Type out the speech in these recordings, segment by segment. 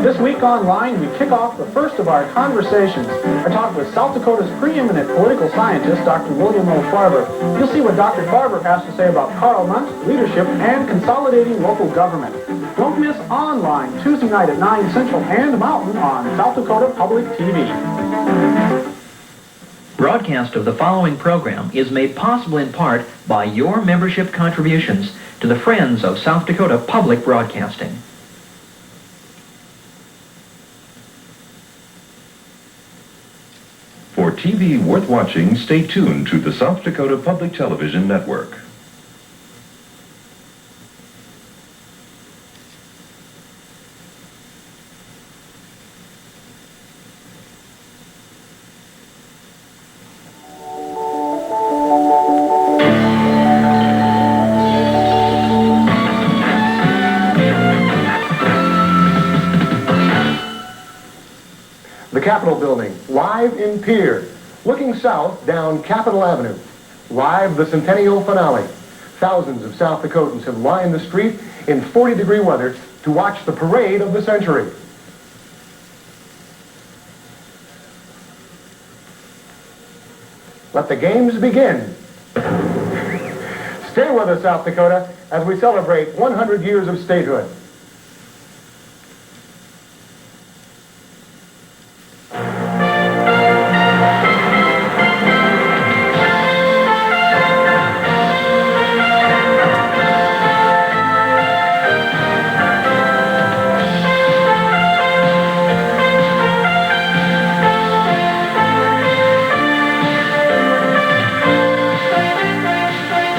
This week online, we kick off the first of our conversations. I talk with South Dakota's preeminent political scientist, Dr. William O. Farber. You'll see what Dr. Farber has to say about Karl Muntz, leadership, and consolidating local government. Don't miss online Tuesday night at 9 Central and Mountain on South Dakota Public TV. Broadcast of the following program is made possible in part by your membership contributions to the Friends of South Dakota Public Broadcasting. For TV worth watching, stay tuned to the South Dakota Public Television Network. The Capitol Building, live in Pierre, looking south down Capitol Avenue. Live the Centennial finale. Thousands of South Dakotans have lined the street in 40-degree weather to watch the parade of the century. Let the games begin. Stay with us, South Dakota, as we celebrate 100 years of statehood.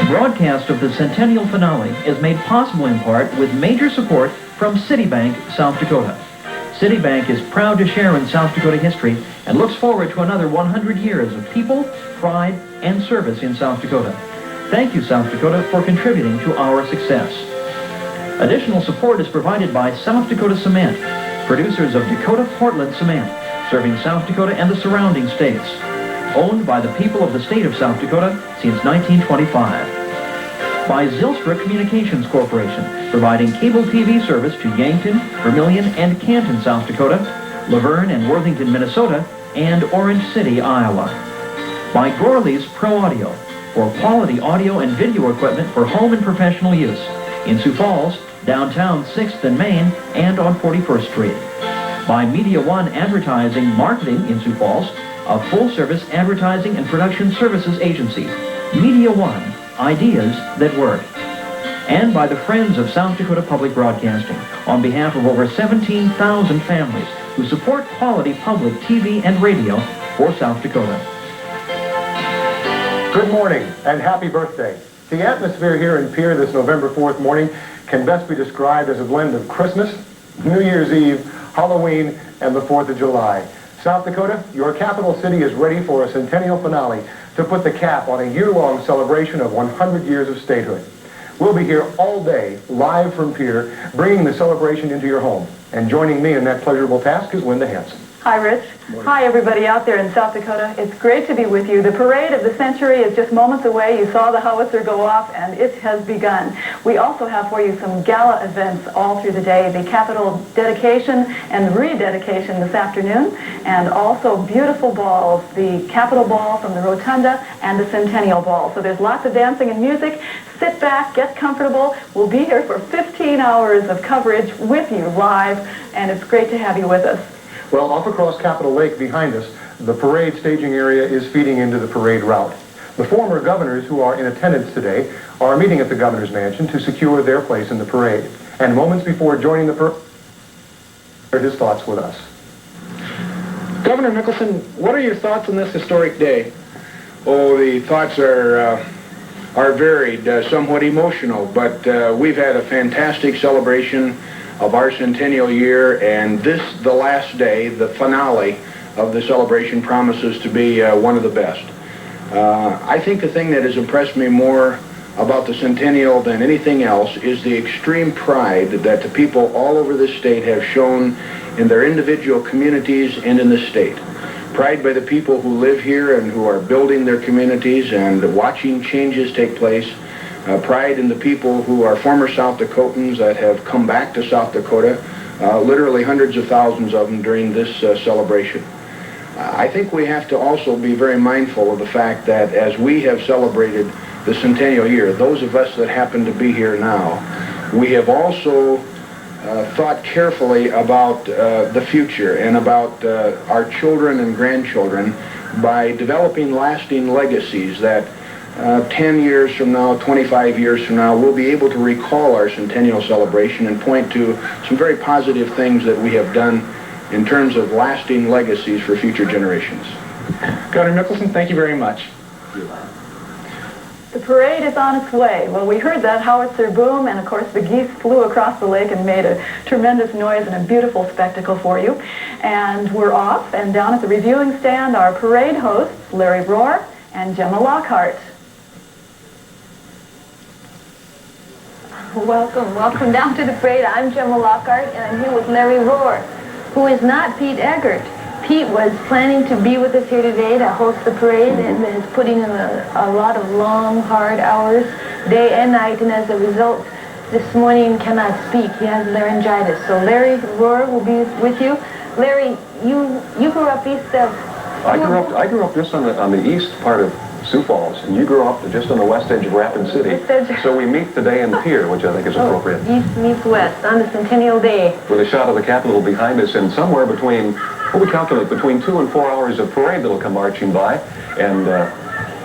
Broadcast of the Centennial finale is made possible in part with major support from Citibank, South Dakota. Citibank is proud to share in South Dakota history and looks forward to another 100 years of people, pride, and service in South Dakota. Thank you, South Dakota, for contributing to our success. Additional support is provided by South Dakota Cement, producers of Dakota Portland Cement, serving South Dakota and the surrounding states. Owned by the people of the state of South Dakota since 1925. By Zylstra Communications Corporation, providing cable TV service to Yankton, Vermilion, and Canton, South Dakota, Laverne and Worthington, Minnesota, and Orange City, Iowa. By Gorley's Pro Audio, for quality audio and video equipment for home and professional use, in Sioux Falls, downtown 6th and Main, and on 41st Street. By Media One Advertising Marketing in Sioux Falls, a full-service advertising and production services agency. Media One, ideas that work. And by the Friends of South Dakota Public Broadcasting, on behalf of over 17,000 families who support quality public TV and radio for South Dakota. Good morning and happy birthday. The atmosphere here in Pierre this November 4th morning can best be described as a blend of Christmas, New Year's Eve, Halloween, and the 4th of July. South Dakota, your capital city is ready for a centennial finale to put the cap on a year-long celebration of 100 years of statehood. We'll be here all day, live from Pierre, bringing the celebration into your home. And joining me in that pleasurable task is Linda Hansen. Hi, Rich. Hi, everybody out there in South Dakota. It's great to be with you. The parade of the century is just moments away. You saw the howitzer go off, and it has begun. We also have for you some gala events all through the day. The Capitol dedication and rededication this afternoon, and also beautiful balls, the Capitol Ball from the Rotunda and the Centennial Ball. So there's lots of dancing and music. Sit back, get comfortable. We'll be here for 15 hours of coverage with you live, and it's great to have you with us. Well, off across Capitol Lake behind us, the parade staging area is feeding into the parade route. The former governors who are in attendance today are meeting at the governor's mansion to secure their place in the parade. And moments before joining the parade, shared his thoughts with us. Governor Nicholson, what are your thoughts on this historic day? Oh, the thoughts are varied, somewhat emotional, but we've had a fantastic celebration of our centennial year, and this, the last day, the finale of the celebration, promises to be one of the best. I think the thing that has impressed me more about the centennial than anything else is the extreme pride that the people all over this state have shown in their individual communities and in the state. Pride by the people who live here and who are building their communities and watching changes take place. Pride in the people who are former South Dakotans that have come back to South Dakota, literally hundreds of thousands of them during this celebration. I think we have to also be very mindful of the fact that as we have celebrated the centennial year, those of us that happen to be here now, we have also thought carefully about the future and about our children and grandchildren by developing lasting legacies that 10 years from now, 25 years from now, we'll be able to recall our centennial celebration and point to some very positive things that we have done in terms of lasting legacies for future generations. Governor Nicholson, thank you very much. The parade is on its way. Well, we heard that howitzer boom, and of course the geese flew across the lake and made a tremendous noise and a beautiful spectacle for you. And we're off, and down at the reviewing stand are parade hosts Larry ROHRER and GENNA LOCKHAART. Welcome down to the parade. I'm GENNA LOCKHAART, and I'm here with Larry ROHRER, who is not Pete Eggert. Pete was planning to be with us here today to host the parade and is putting in a lot of long, hard hours, day and night, and as a result, this morning cannot speak. He has laryngitis. So Larry ROHRER will be with you. Larry, you grew up east of... I grew up just on the east part of Sioux Falls, and you grew up just on the west edge of Rapid City. So we meet today in Pierre, which I think is appropriate. East meets west on the Centennial Day. With a shot of the Capitol behind us, and somewhere between, what we calculate, between 2 and 4 hours of parade that'll come marching by. And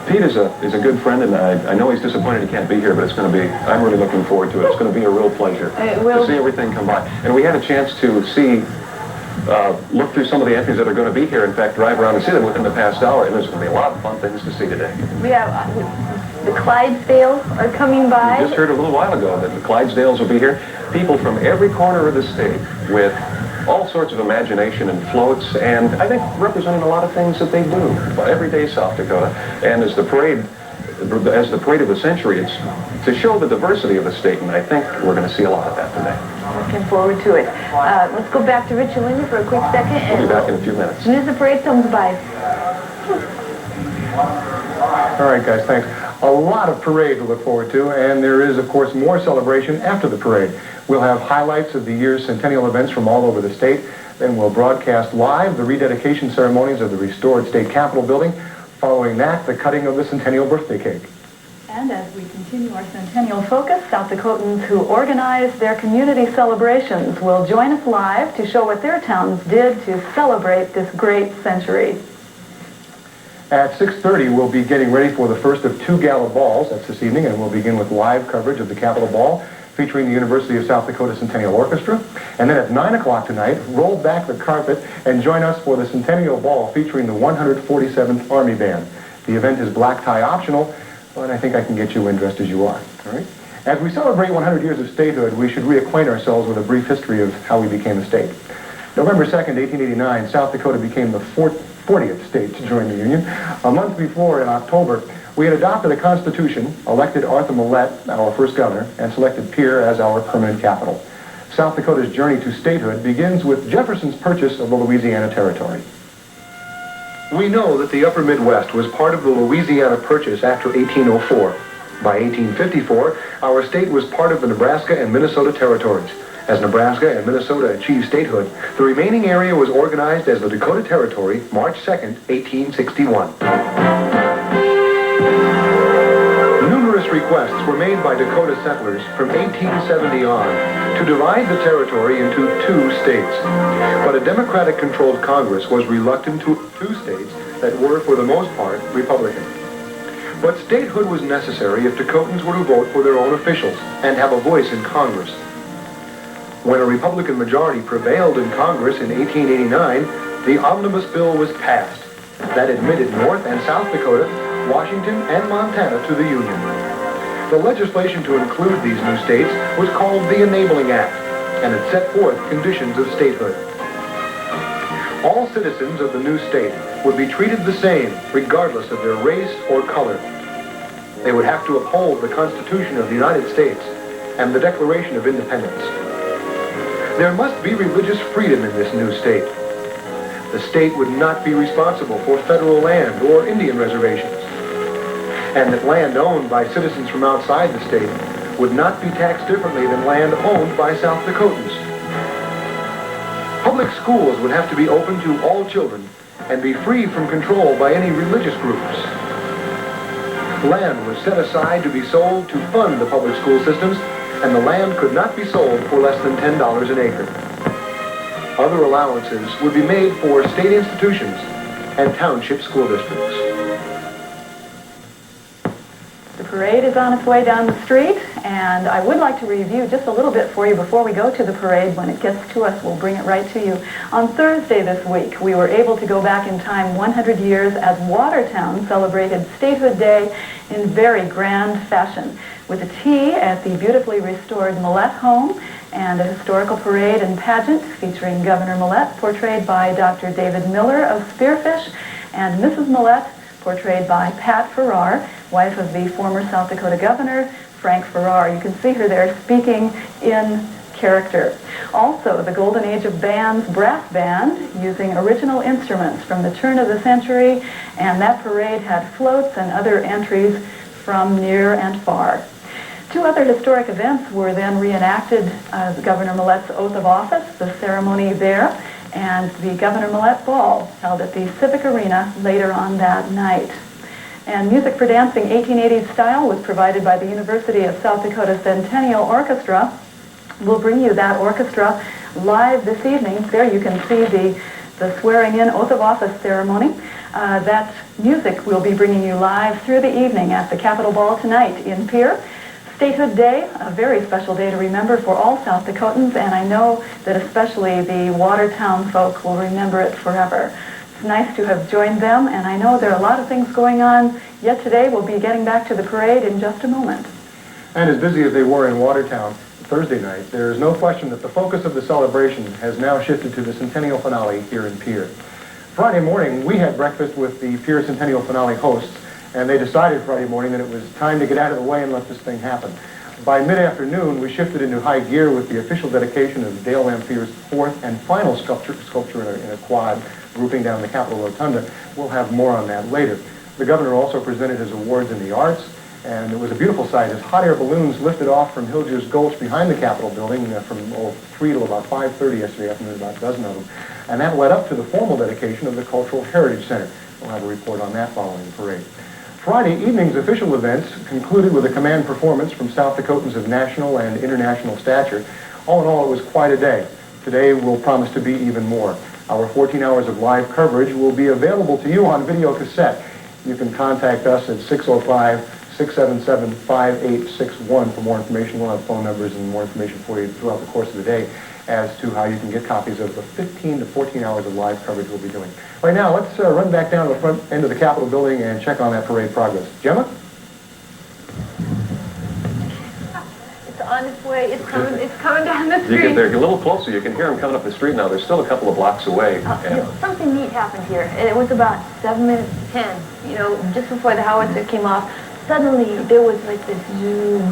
Pete is a good friend, and I know he's disappointed he can't be here, but it's going to be, I'm really looking forward to it. It's going to be a real pleasure to see everything come by. And we had a chance to see, look through some of the entries that are going to be here. In fact, drive around and see them within the past hour, and there's going to be a lot of fun things to see today. We have the Clydesdales are coming by. We just heard a little while ago that the Clydesdales will be here. People from every corner of the state with all sorts of imagination and floats, and I think representing a lot of things that they do everyday South Dakota. And as the parade of the century, it's to show the diversity of the state, and I think we're going to see a lot of that today. Looking forward to it. Let's go back to Rich and Linda for a quick second. We'll be back in a few minutes. As soon as the parade comes by. All right, guys, thanks. A lot of parade to look forward to, and there is, of course, more celebration after the parade. We'll have highlights of the year's centennial events from all over the state. Then we'll broadcast live the rededication ceremonies of the restored state capitol building. Following that, the cutting of the centennial birthday cake. And as we continue our centennial focus, South Dakotans who organize their community celebrations will join us live to show what their towns did to celebrate this great century. At 6:30, we'll be getting ready for the first of 2 gala balls. That's this evening, and we'll begin with live coverage of the Capitol Ball featuring the University of South Dakota Centennial Orchestra. And then at 9 o'clock tonight, roll back the carpet and join us for the Centennial Ball featuring the 147th Army Band. The event is black tie optional, and I think I can get you in dressed as you are. All right? As we celebrate 100 years of statehood, we should reacquaint ourselves with a brief history of how we became a state. November 2nd, 1889, South Dakota became the 40th state to join the Union. A month before, in October, we had adopted a constitution, elected Arthur Millett, our first governor, and selected Pierre as our permanent capital. South Dakota's journey to statehood begins with Jefferson's purchase of the Louisiana Territory. We know that the upper Midwest was part of the Louisiana Purchase after 1804. By 1854, our state was part of the Nebraska and Minnesota territories. As Nebraska and Minnesota achieved statehood, the remaining area was organized as the Dakota Territory, March 2nd, 1861. Numerous requests were made by Dakota settlers from 1870 on to divide the territory into 2 states. But a Democratic-controlled Congress was reluctant to 2 states that were, for the most part, Republican. But statehood was necessary if Dakotans were to vote for their own officials and have a voice in Congress. When a Republican majority prevailed in Congress in 1889, the Omnibus Bill was passed. That admitted North and South Dakota, Washington, and Montana to the Union. The legislation to include these new states was called the Enabling Act, and it set forth conditions of statehood. All citizens of the new state would be treated the same, regardless of their race or color. They would have to uphold the Constitution of the United States and the Declaration of Independence. There must be religious freedom in this new state. The state would not be responsible for federal land or Indian reservations. And that land owned by citizens from outside the state would not be taxed differently than land owned by South Dakotans. schools would have to be open to all children and be free from control by any religious groups. Land was set aside to be sold to fund the public school systems, and the land could not be sold for less than $10 an acre. Other allowances would be made for state institutions and township school districts. The parade is on its way down the street, and I would like to review just a little bit for you before we go to the parade. When it gets to us, we'll bring it right to you. On Thursday this week, we were able to go back in time 100 years as Watertown celebrated Statehood Day in very grand fashion, with a tea at the beautifully restored Millette home and a historical parade and pageant featuring Governor Millette, portrayed by Dr. David Miller of Spearfish, and Mrs. Millette, portrayed by Pat Farrar, wife of the former South Dakota Governor, Frank Farrar. You can see her there speaking in character. Also, the Golden Age of Bands brass band using original instruments from the turn of the century, and that parade had floats and other entries from near and far. Two other historic events were then reenacted, Governor Millette's oath of office, the ceremony there, and the Governor Millette Ball held at the Civic Arena later on that night. And Music for Dancing 1880s Style was provided by the University of South Dakota Centennial Orchestra. We'll bring you that orchestra live this evening. There you can see the swearing-in oath of office ceremony. That music we'll be bringing you live through the evening at the Capitol Ball tonight in Pierre. Statehood Day, a very special day to remember for all South Dakotans, and I know that especially the Watertown folk will remember it forever. It's nice to have joined them, and I know there are a lot of things going on yet today. We'll be getting back to the parade in just a moment. And as busy as they were in Watertown Thursday night, there is no question that the focus of the celebration has now shifted to the Centennial Finale here in Pierre. Friday morning, we had breakfast with the Pierre Centennial Finale hosts, and they decided Friday morning that it was time to get out of the way and let this thing happen. By mid-afternoon, we shifted into high gear with the official dedication of Dale Lamphier's fourth and final sculpture in a quad grouping down the Capitol Rotunda. We'll have more on that later. The governor also presented his awards in the arts, and it was a beautiful sight as hot air balloons lifted off from Hilger's Gulch behind the Capitol building from 3 till about 5:30 yesterday afternoon, about a dozen of them. And that led up to the formal dedication of the Cultural Heritage Center. We'll have a report on that following the parade. Friday evening's official events concluded with a command performance from South Dakotans of national and international stature. All in all, it was quite a day. Today will promise to be even more. Our 14 hours of live coverage will be available to you on video cassette. You can contact us at 605-677-5861 for more information. We'll have phone numbers and more information for you throughout the course of the day as to how you can get copies of the 15 to 14 hours of live coverage we'll be doing. Right now, let's run back down to the front end of the Capitol building and check on that parade progress. Gemma? It's on its way. It's coming down the street. They're a little closer. You can hear them coming up the street now. They're still a couple of blocks away. Something neat happened here. And it was about 7 minutes to 10. You know, just before the howitzer came off. Suddenly, there was like this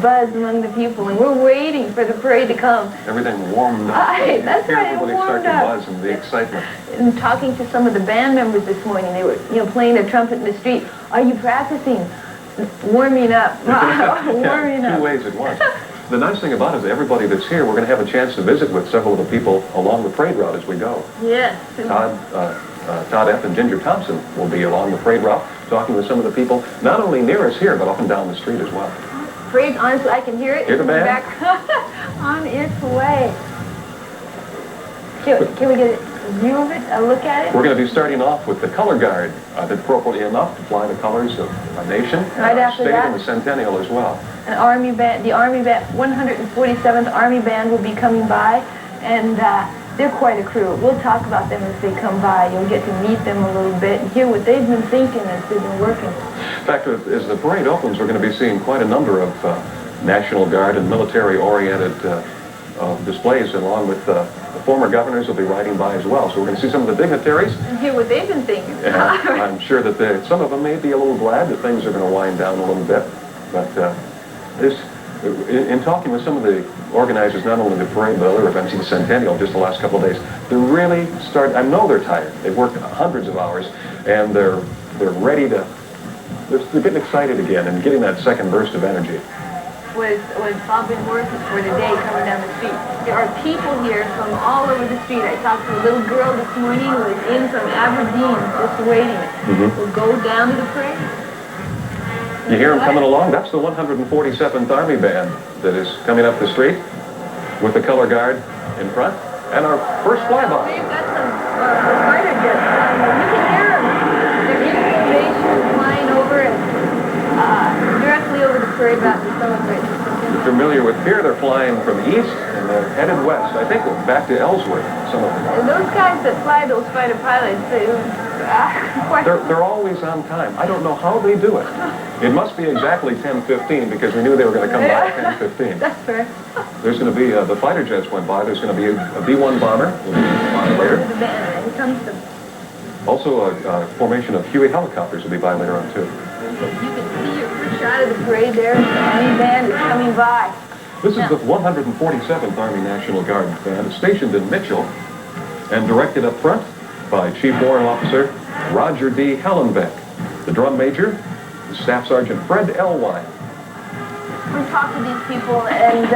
buzz among the people, and we're waiting for the parade to come. Everything warmed up. That's right, Everybody started to buzz and the excitement. And talking to some of the band members this morning, they were, playing their trumpet in the street. Are you practicing? Warming up. Warming up. Two ways at once. The nice thing about it is everybody that's here, we're going to have a chance to visit with several of the people along the parade route as we go. Yes. Todd F. and Ginger Thompson will be along the parade route, talking with some of the people, not only near us here, but up and down the street as well. Parade, honestly, I can hear it. Hear the band? Back on its way. Can we get a view of it, a look at it? We're going to be starting off with the color guard, that's appropriately enough to fly the colors of our nation, right our after state, that, and the Centennial as well. An Army band, the Army band, 147th Army Band will be coming by, and they're quite a crew. We'll talk about them as they come by. You'll get to meet them a little bit and hear what they've been thinking as they've been working. In fact, as the parade opens, we're going to be seeing quite a number of National Guard and military-oriented displays, along with the former governors will be riding by as well. So we're going to see some of the dignitaries. And hear what they've been thinking. Yeah, I'm sure that some of them may be a little glad that things are going to wind down a little bit. But in talking with some of the organizers, not only the parade, but other events in the Centennial just the last couple of days, they're really I know they're tired. They've worked hundreds of hours, and they're ready to, they're getting excited again and getting that second burst of energy. was bumping horses for the day coming down the street. There are people here from all over the street. I talked to a little girl this morning who was in from Aberdeen just waiting. We'll go down to the parade. You hear them coming along? That's the 147th Army Band that is coming up the street with the color guard in front. And our first flyby. They've got some fighter jets flying. You can hear them. They're in formation flying over and directly over the parade route to celebrate. You're familiar with Pierre? They're flying from east and they're headed west. I think back to Ellsworth, some of them. And those guys that fly those fighter pilots, They're always on time. I don't know how they do it. It must be exactly 10:15 because we knew they were going to come by at 10:15. That's fair. There's going to be, the fighter jets went by. There's going to be a B-1 bomber. We'll be by later. The band, here comes the... Also, a formation of Huey helicopters will be by later on, too. You can see your first shot of the parade there. The Army band is coming by. This is the 147th Army National Guard band, stationed in Mitchell and directed up front by Chief Warrant Officer Roger D. Hallenbeck. The drum major is Staff Sergeant Fred Elwine. We talked to these people, and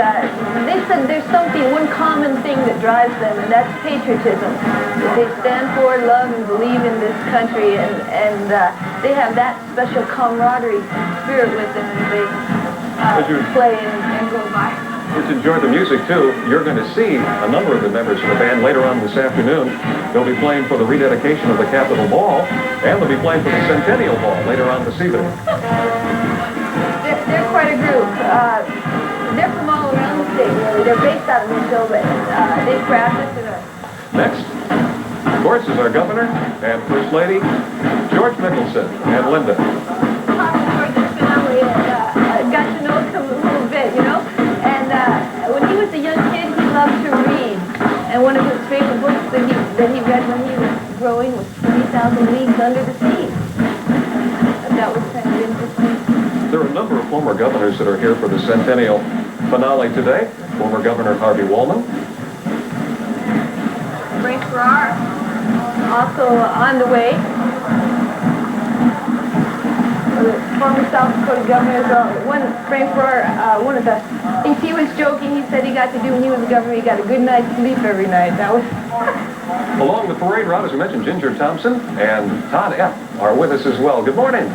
they said there's one common thing that drives them, and that's patriotism. They stand for, love, and believe in this country, and they have that special camaraderie spirit with them as they play and go by. Let's enjoy the music, too. You're going to see a number of the members of the band later on this afternoon. They'll be playing for the rededication of the Capitol Mall, and they'll be playing for the Centennial Mall later on this evening. They're quite a group. They're from all around the state, really. They're based out of Mitchell, but they practice in a... Next, of course, is our Governor and First Lady, George Mickelson and Linda. Got to know him a little bit, you know? And when he was a young kid, he loved to read. And one of his favorite books that he read when he was growing was 20,000 Leagues Under the Sea. That was kind of interesting. There are a number of former governors that are here for the Centennial finale today. Former Governor Harvey Woolman. Frank Farrar, also on the way. The former South Dakota governor, Frank Farrar, one of the things he was joking, he said he got to do when he was a governor, he got a good night's sleep every night. That was... Along the parade route, as we mentioned, Ginger Thompson and Todd F. are with us as well. Good morning.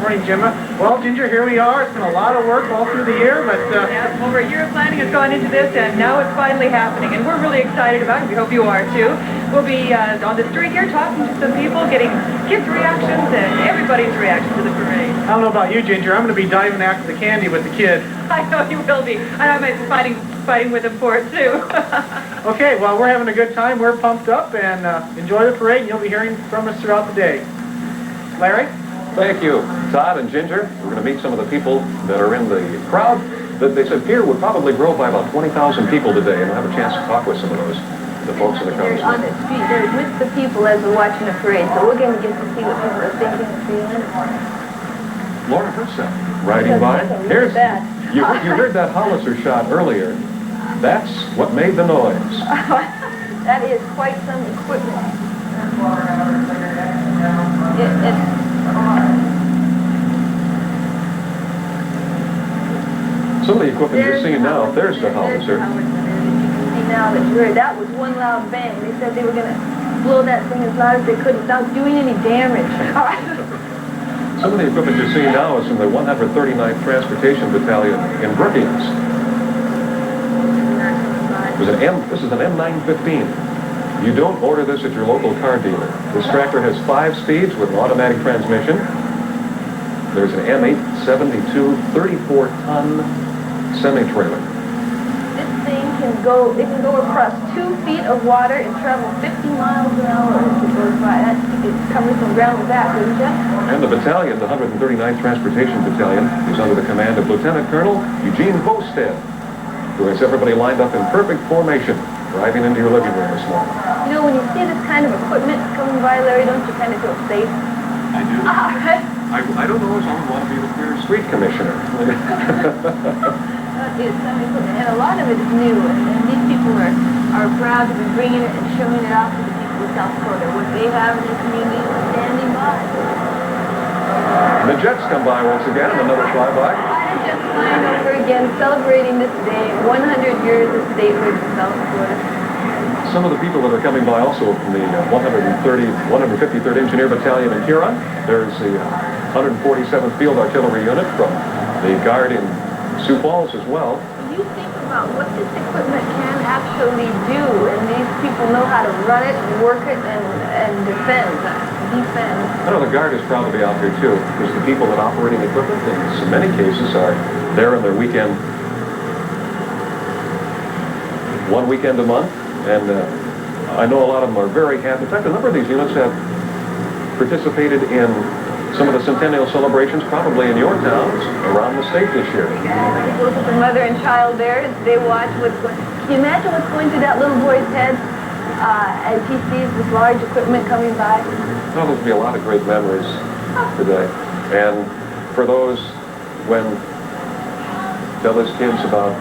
Good morning, Gemma. Well, Ginger, here we are. It's been a lot of work all through the year, but... Yeah, over a year of planning has gone into this, and now it's finally happening, and we're really excited about it. We hope you are, too. We'll be on the street here talking to some people, getting kids' reactions and everybody's reaction to the parade. I don't know about you, Ginger. I'm going to be diving after the candy with the kids. I know you will be. And I might be fighting with them for it, too. Okay, well, we're having a good time. We're pumped up, and enjoy the parade, and you'll be hearing from us throughout the day. Larry? Thank you, Todd and Ginger. We're going to meet some of the people that are in the crowd. They said Pierre would probably grow by about 20,000 people today, and we'll have a chance to talk with some of those, the folks in the crowd. They're on the street. They're with the people as we're watching the parade, so we're going to get to see what people are thinking and feeling. Laura herself, riding by. Here's you heard that howitzer shot earlier. That's what made the noise. That is quite some equipment. Some of the equipment you're seeing now, there's the howitzer. You can see now that you heard that was one loud bang. They said they were going to blow that thing as loud as they could without doing any damage. Some of the equipment you're seeing now is from the 139th Transportation Battalion in Brookings. This is an M915. You don't order this at your local car dealer. This tractor has 5 speeds with an automatic transmission. There's an M872 34-ton semi-trailer. This thing can go across 2 feet of water and travel 50 miles an hour as it goes by. You could cover some ground with that, wouldn't you? And the battalion, the 139th Transportation Battalion, is under the command of Lieutenant Colonel Eugene Bosted, who has everybody lined up in perfect formation, driving into your living room this morning. You know, when you see this kind of equipment coming by, Larry, don't you kind of feel safe? I do. I don't know if I want to be the Pierre Street Commissioner. And a lot of it is new, and these people are proud to be bringing it and showing it off to the people of South Dakota. What they have in their community is standing by. The Jets come by once again in another flyby. Just flying over again, celebrating this day, 100 years of statehood in South Dakota. Some of the people that are coming by also from the 153rd Engineer Battalion in Huron. There's the 147th Field Artillery Unit from the Guard in Sioux Falls as well. You think about what this equipment can actually do, and these people know how to run it, work it, and defend. I know the Guard is proud to be out here too, because the people that operating equipment in many cases are there on their weekend, one weekend a month, and I know a lot of them are very happy. In fact, a number of these units have participated in some of the Centennial celebrations, probably in your towns, around the state this year. Look at the mother and child there as they watch what's going. Can you imagine what's going through that little boy's head as he sees this large equipment coming by? Well, there'll be a lot of great memories today. And for those, when tell those kids about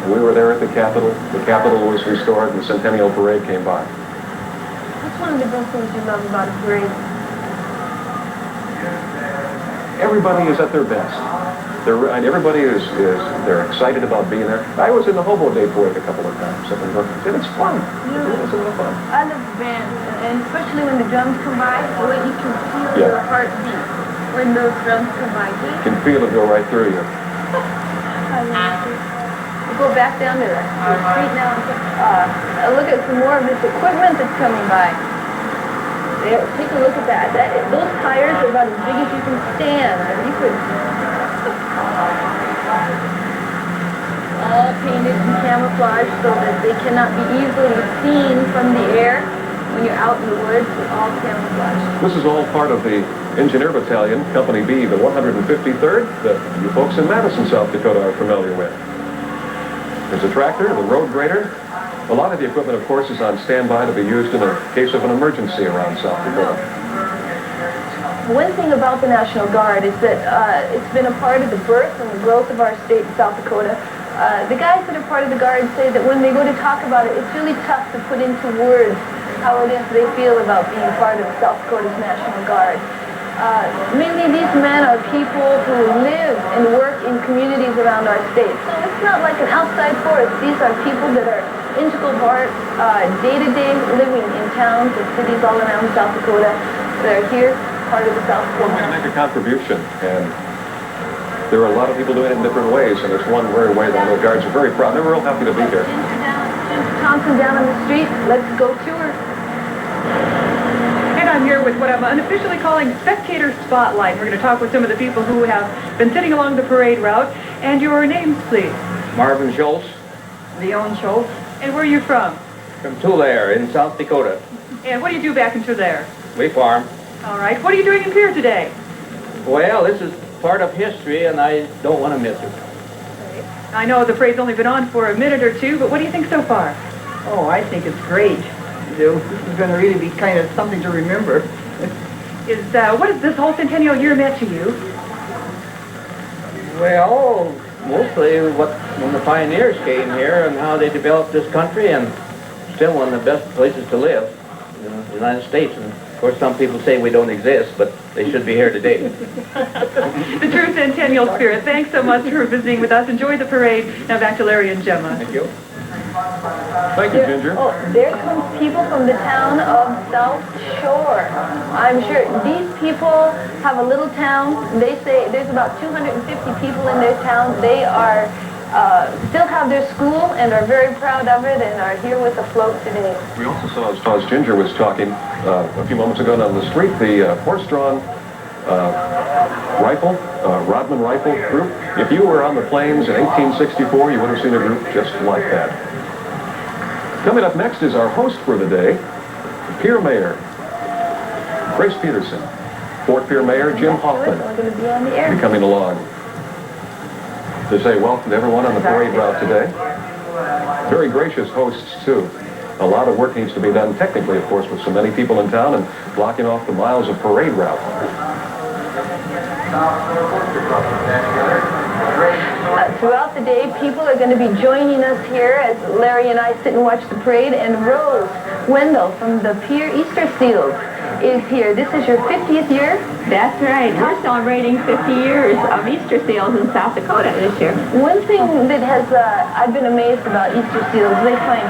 we were there at the Capitol was restored and the Centennial Parade came by. What's one of the best things you love about a parade? Everybody is at their best. Everybody they're excited about being there. I was in the Hobo Day Parade a couple of times up in Brooklyn, and it's fun. It's a lot of fun. I love the band, and especially when the drums come by, the way you can feel your heart beat when those drums come by. You can feel it go right through you. I love it. We'll go back down to the street now and look at some more of this equipment that's coming by. There, take a look at that. Those tires are about as big as you can stand. You could all painted and camouflaged so that they cannot be easily seen from the air when you're out in the woods. It's all camouflaged. This is all part of the Engineer Battalion, Company B, the 153rd, that you folks in Madison, South Dakota are familiar with. There's a tractor, the road grader. A lot of the equipment, of course, is on standby to be used in a case of an emergency around South Dakota. One thing about the National Guard is that it's been a part of the birth and the growth of our state, South Dakota. The guys that are part of the Guard say that when they go to talk about it, it's really tough to put into words how it is they feel about being part of South Dakota's National Guard. Mainly these men are people who live and work in communities around our state. So it's not like an outside force. These are people that are integral part, day-to-day living in towns and cities all around South Dakota that are here, part of the South Dakota. Well, we make a contribution, and there are a lot of people doing it in different ways, and there's one rare way that the Guards are very proud. They're real happy to be here. Thompson down on the street. Let's go tour. And I'm here with what I'm unofficially calling Spectator Spotlight. We're going to talk with some of the people who have been sitting along the parade route. And your names, please. Marvin Schultz. Leon Schultz. And where are you from? From Tulare in South Dakota. And what do you do back in Tulare? We farm. All right. What are you doing in Pierre today? Well, this is part of history, and I don't want to miss it. I know the parade's only been on for a minute or two, but what do you think so far? Oh, I think it's great. This is going to really be kind of something to remember. What has this whole centennial year meant to you? Well, mostly when the pioneers came here and how they developed this country, and still one of the best places to live in the United States. And of course, some people say we don't exist, but they should be here today. The true centennial spirit. Thanks so much for visiting with us. Enjoy the parade. Now back to Larry and Gemma. Thank you. Thank you, Ginger. Oh, there comes people from the town of South Shore. I'm sure these people have a little town. They say there's about 250 people in their town. They are still have their school and are very proud of it and are here with the float today. We also saw, as Ginger was talking a few moments ago down the street, the horse-drawn rifle, Rodman rifle group. If you were on the plains in 1864, you would have seen a group just like that. Coming up next is our host for the day, Pierre Mayor, Grace Peterson, Fort Pierre Mayor Jim Hoffman will be coming along to say welcome to everyone on the parade route today. Very gracious hosts, too. A lot of work needs to be done technically, of course, with so many people in town and blocking off the miles of parade route. Throughout the day, people are going to be joining us here as Larry and I sit and watch the parade, and Rose Wendell from the Pierre Easter Seals is here. This is your 50th year? That's right. We're celebrating 50 years of Easter seals in South Dakota this year. One thing that has, I've been amazed about Easter seals, they find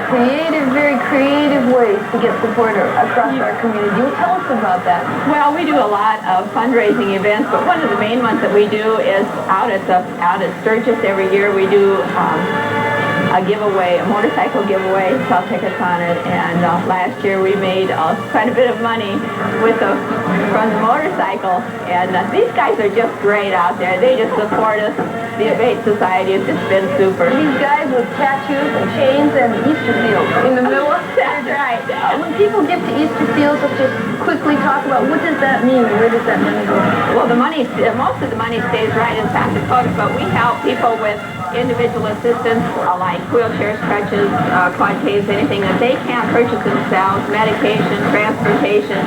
very creative ways to get support across our community. Will you tell us about that? Well, we do a lot of fundraising events, but one of the main ones that we do is out at Sturgis every year. We do a giveaway, a motorcycle giveaway, sell tickets on it, and last year we made quite a bit of money from the motorcycle, and these guys are just great out there. They just support us. The Abate Society has just been super. These guys with tattoos and chains and Easter seals in the middle. That's right. When people give to Easter seals, let's just quickly talk about what does that mean? Where does that money go? Well, most of the money stays right in South Dakota, but we help people with individual assistance like wheelchairs, crutches, quad-caves, anything that they can't purchase themselves, medication, transportation.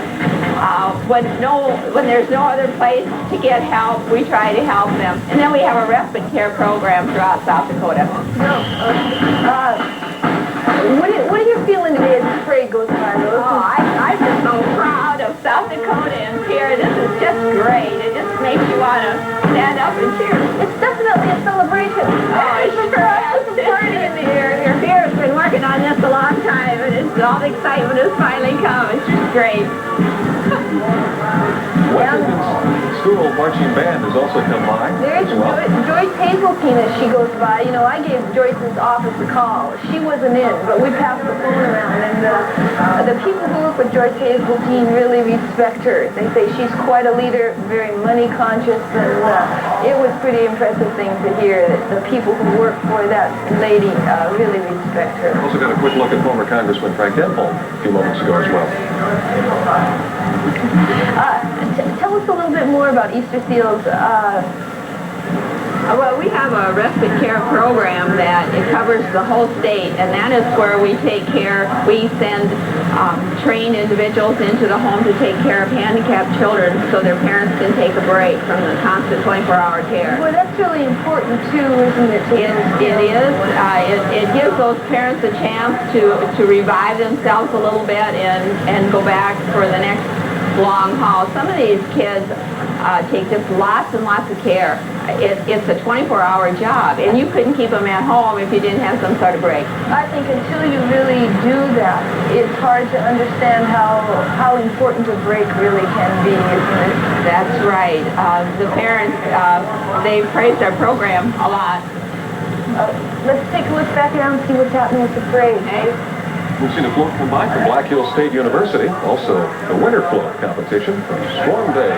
When there's no other place to get help, we try to help them. And then we have a respite care program throughout South Dakota. What are you feeling today as the parade goes by? I'm just so proud of South Dakota and Pierre. This is just great. It just makes you want to stand up and cheer. It's definitely a celebration. Oh, it's sure is. It's a party in the air here. Pierre's been working on this a long time, and all the excitement has finally come. It's just great. Washington's school marching band has also come by. There's Joyce Hazeltine as she goes by. You know, I gave Joyce's office a call. She wasn't in, but we passed the phone around, and the people who work with Joyce Hazeltine really respect her. They say she's quite a leader, very money conscious, and it was pretty impressive thing to hear that the people who work for that lady really respect her. Also got a quick look at former Congressman Frank Denholm a few moments ago as well. Tell us a little bit more about Easter seals. Well, we have a respite care program that it covers the whole state, and that is where we take care. We send trained individuals into the home to take care of handicapped children so their parents can take a break from the constant 24-hour care. Well, that's really important too, isn't it? It is. It gives those parents a chance to revive themselves a little bit and go back for the next long haul. Some of these kids take just lots and lots of care. It's a 24-hour job, and you couldn't keep them at home if you didn't have some sort of break. I think until you really do that, it's hard to understand how important a break really can be, isn't it? That's right. The parents, they praised our program a lot. Let's take a look back around and see what's happening with the parade. Okay. We've seen a float come by from Black Hills State University. Also, the winter float competition from Storm Day.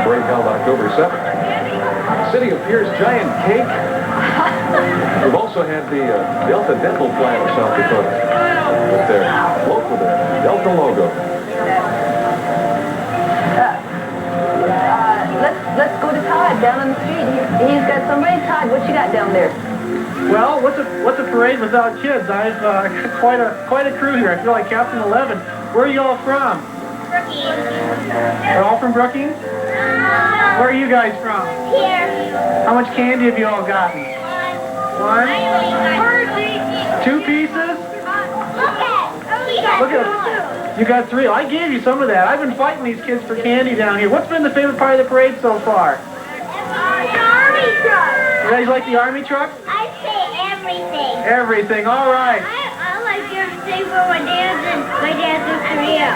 Parade held October 7th. City of Pierre's giant cake. We've also had the Delta Dental Plan of South Dakota with their logo, the Delta logo. Let's go to Todd down on the street. He's got somebody. Todd, what you got down there? Well, what's a parade without kids? I've got quite a crew here. I feel like Captain 11. Where are you all from? Brookings. You're all from Brookings? Where are you guys from? Here. How much candy have you all gotten? One? 2 pieces? Look at you got 3. I gave you some of that. I've been fighting these kids for candy down here. What's been the favorite part of the parade so far? The Army truck. You guys like the Army truck? I say everything. Everything. All right. I like everything for my dad's in Korea.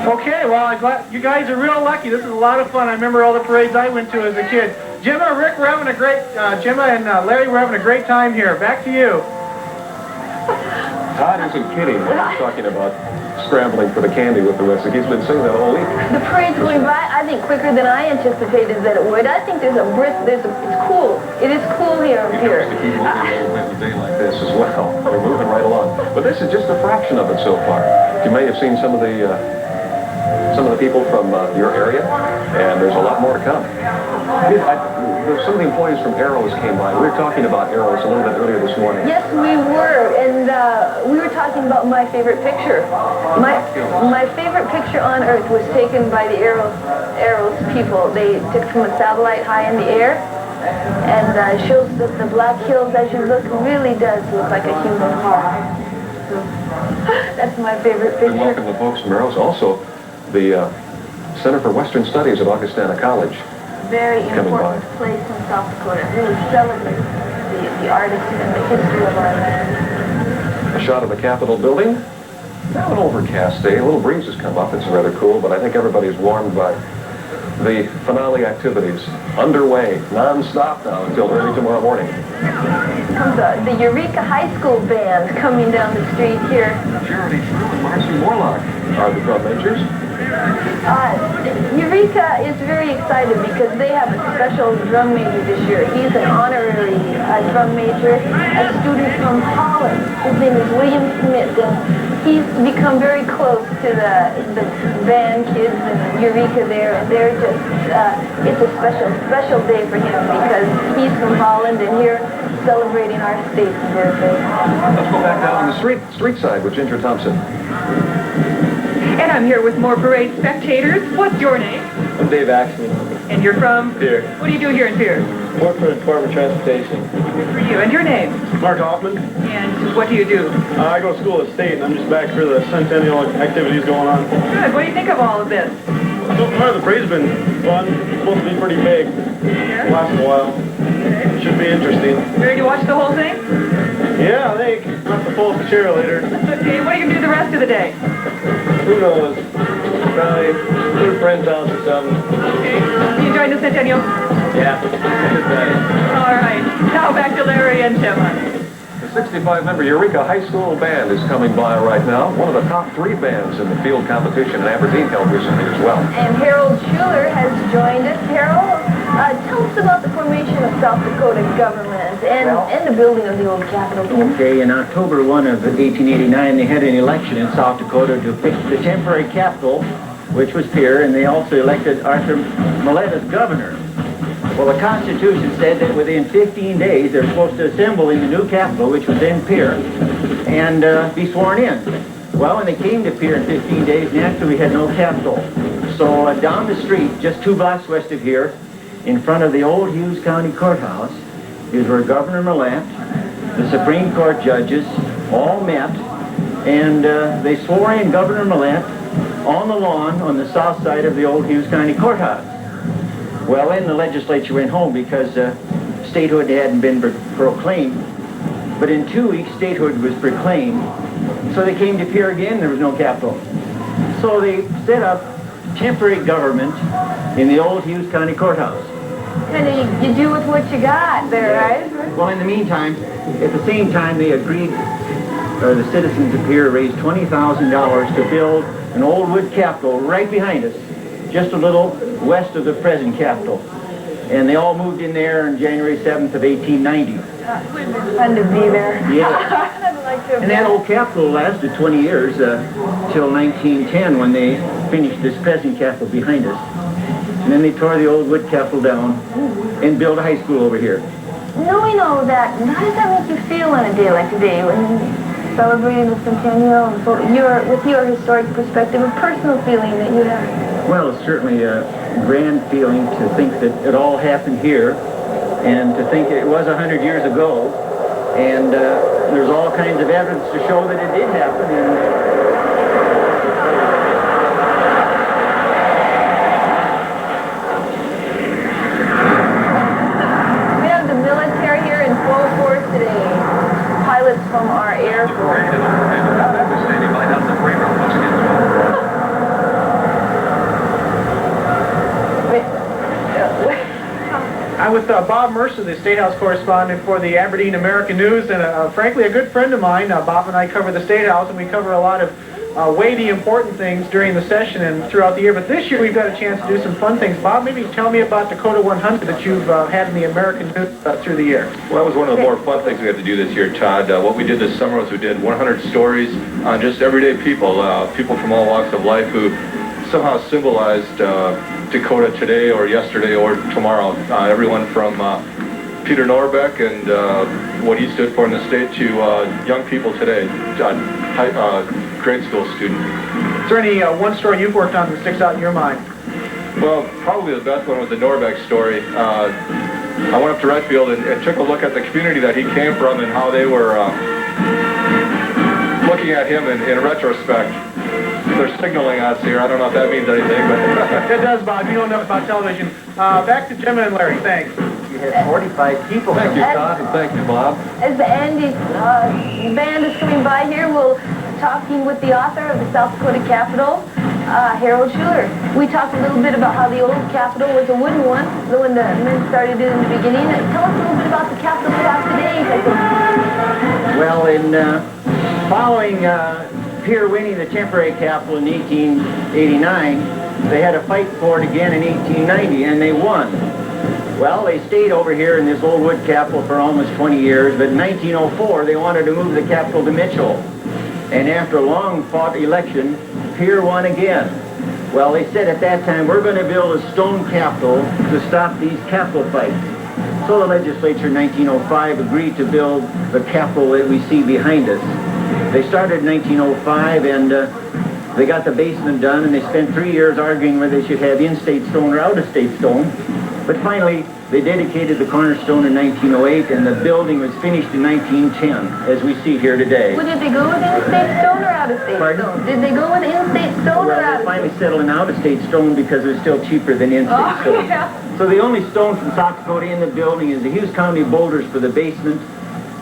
Okay, well, I'm glad you guys are real lucky. This is a lot of fun. I remember all the parades I went to as a kid. Gemma, Rick, we're having a great, Gemma and Larry, we're having a great time here. Back to you. Todd isn't kidding when he's talking about scrambling for the candy with the rest. He's been saying that all week. The parade's going by, I think, quicker than I anticipated that it would. I think it's cool. It is cool here. To keep moving with a day like this as well. We're moving right along. But this is just a fraction of it so far. You may have seen some of the people from your area, and there's a lot more to come. Some of the employees from Arrows came by. We were talking about Arrows a little bit earlier this morning. Yes, we were, and we were talking about my favorite picture. My favorite picture on Earth was taken by the Arrows people. They took from a satellite high in the air, and shows that the Black Hills, as you look, really does look like a human heart. So, that's my favorite picture. We welcome the folks from Arrows. Also, the Center for Western Studies at Augustana College. Very Coming important place in South Dakota. It really celebrates the artists and the history of our land. A shot of the Capitol building. Now an overcast day. A little breeze has come up. It's rather cool, but I think everybody's warmed by the finale activities underway non-stop now until early tomorrow morning. Comes the Eureka High School band coming down the street here. Charity True and Marcy Morlock are the drum majors. Eureka is very excited because they have a special drum major this year. He's an honorary drum major, a student from Holland. His name is William Smith, and he's become very close to the band kids in Eureka there, and they're just, it's a special day for him because he's from Holland and here celebrating our state's birthday. Let's go back down on the street side with Ginger Thompson. And I'm here with more parade spectators. What's your name? I'm Dave Axman. And you're from? Pierre. What do you do here in Pierre? Work for the Department of Transportation. Good for you. And your name? Mark Hoffman. And what do you do? I go to school at State, and I'm just back for the Centennial activities going on. Good. What do you think of all of this? So far, the parade's been fun. It's supposed to be pretty big. Yeah. Last a while. Okay. Should be interesting. Ready to watch the whole thing? Yeah, I think. Not the full cheerleader. Okay. What are you going to do the rest of the day? Who knows? Probably go to a friend's house or something. Okay. You enjoying the Centennial? Yeah. All right. Now back to Larry and Gemma. The 65-member Eureka High School Band is coming by right now. One of the top 3 bands in the field competition in Aberdeen held recently as well. And Harold Schuler has joined us. Harold, tell us about the formation of South Dakota government and the building of the old Capitol. Okay, in October 1 of 1889, they had an election in South Dakota to pick the temporary capital, which was Pierre, and they also elected Arthur Millett as governor. Well, the Constitution said that within 15 days they're supposed to assemble in the new capital, which was in Pierre, and be sworn in. Well, when they came to Pierre in 15 days, naturally we had no capital. So down the street, just 2 blocks west of here, in front of the old Hughes County Courthouse, is where Governor Millett, the Supreme Court judges, all met, and they swore in Governor Millett on the lawn on the south side of the old Hughes County Courthouse. Well, then the legislature went home because statehood hadn't been proclaimed. But in 2 weeks, statehood was proclaimed. So they came to Pierre again, there was no capital. So they set up temporary government in the old Hughes County Courthouse. And you do with what you got there, right? Well, in the meantime, at the same time, they agreed, the citizens of Pierre raised $20,000 to build an old wood capitol right behind us, just a little west of the present capitol. And they all moved in there on January 7th of 1890. Fun to be there. Yeah. I'd like to. And that old capitol lasted 20 years, till 1910 when they finished this present capitol behind us. And then they tore the old wood capitol down and built a high school over here. Knowing all that, how does that make you feel on a day like today when celebrating the Centennial and with your historic perspective, a personal feeling that you have? Well, it's certainly a grand feeling to think that it all happened here and to think it was 100 years ago. And there's all kinds of evidence to show that it did happen. And, from our Air Force. I'm with Bob Mercer, the State House correspondent for the Aberdeen American News, and frankly a good friend of mine. Bob and I cover the State House, and we cover a lot of weighty, important things during the session and throughout the year. But this year we've got a chance to do some fun things. Bob, maybe tell me about Dakota 100 that you've had in the American News through the year. Well, that was one of the more fun things we had to do this year, Todd. What we did this summer was we did 100 stories on just everyday people, people from all walks of life who somehow symbolized Dakota today or yesterday or tomorrow. Everyone from Peter Norbeck and what he stood for in the state to young people today, grade school student. Is there any one story you've worked on that sticks out in your mind? Well, probably the best one was the Norbeck story. I went up to Redfield and took a look at the community that he came from and how they were looking at him in retrospect. they're signaling us here. I don't know if that means anything, but It does, Bob. You don't know about television. Back to Gemma and Larry. Thanks. You had 45 people. Thank you, Todd, and thank you, Bob. As the Andy's band is coming by here, we'll talking with the author of the South Dakota Capitol, Harold Schuler. We talked a little bit about how the old Capitol was a wooden one, the one the men started in the beginning. Tell us a little bit about the Capitol we have today. Well, in following Pierre winning the temporary Capitol in 1889, they had a fight for it again in 1890, and they won. Well, they stayed over here in this old wood Capitol for almost 20 years, but in 1904, they wanted to move the Capitol to Mitchell. And after a long-fought election, Pierre won again. Well, they said at that time, we're going to build a stone Capitol to stop these Capitol fights. So the legislature in 1905 agreed to build the Capitol that we see behind us. They started in 1905, and they got the basement done, and they spent 3 years arguing whether they should have in-state stone or out-of-state stone. But finally, they dedicated the cornerstone in 1908, and the building was finished in 1910, as we see here today. Well, did they go with in-state stone or out-of-state stone? Did they go with in-state stone or Well, they out-of-state? finally settled on out-of-state stone because it was still cheaper than in-state stone. Yeah. So the only stone from South Dakota in the building is the Hughes County boulders for the basement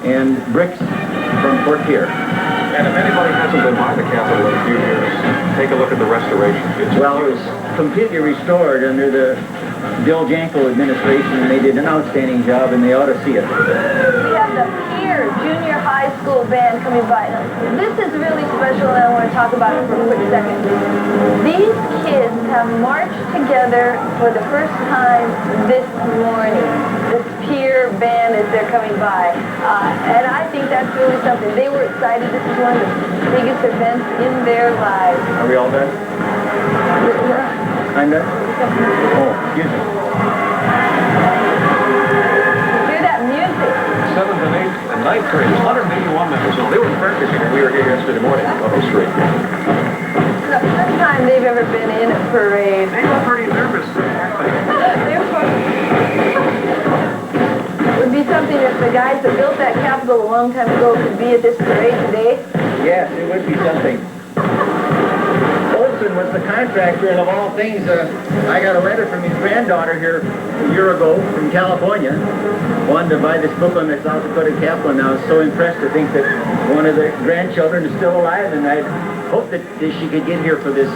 and bricks from Fort Pierre. And if anybody hasn't been by the Capitol in a few years, take a look at the restoration. Well, it was completely restored under the Bill Janko administration, and they did an outstanding job, and they ought to see it. We have the Pierre Junior High School band coming by. Now, this is really special, and I want to talk about it for a quick second. These kids have marched together for the first time this morning. This Pierre band as they're coming by. And I think that's really something. They were excited. This is one of the biggest events in their lives. Are we all done? I'm done? Oh, excuse me. Hear that music? 7th and 8th and 9th grade, 181 members. So they were practicing when we were here yesterday morning on the street. It's the first time they've ever been in a parade. They were pretty nervous. It would be something if the guys that built that Capitol a long time ago could be at this parade today. Yes, it would be something. Olson was the contractor, and of all things, I got a letter from his granddaughter here a year ago from California. Wanted to buy this book on the South Dakota Capitol, and I was so impressed to think that one of the grandchildren is still alive, and I hoped that she could get here for this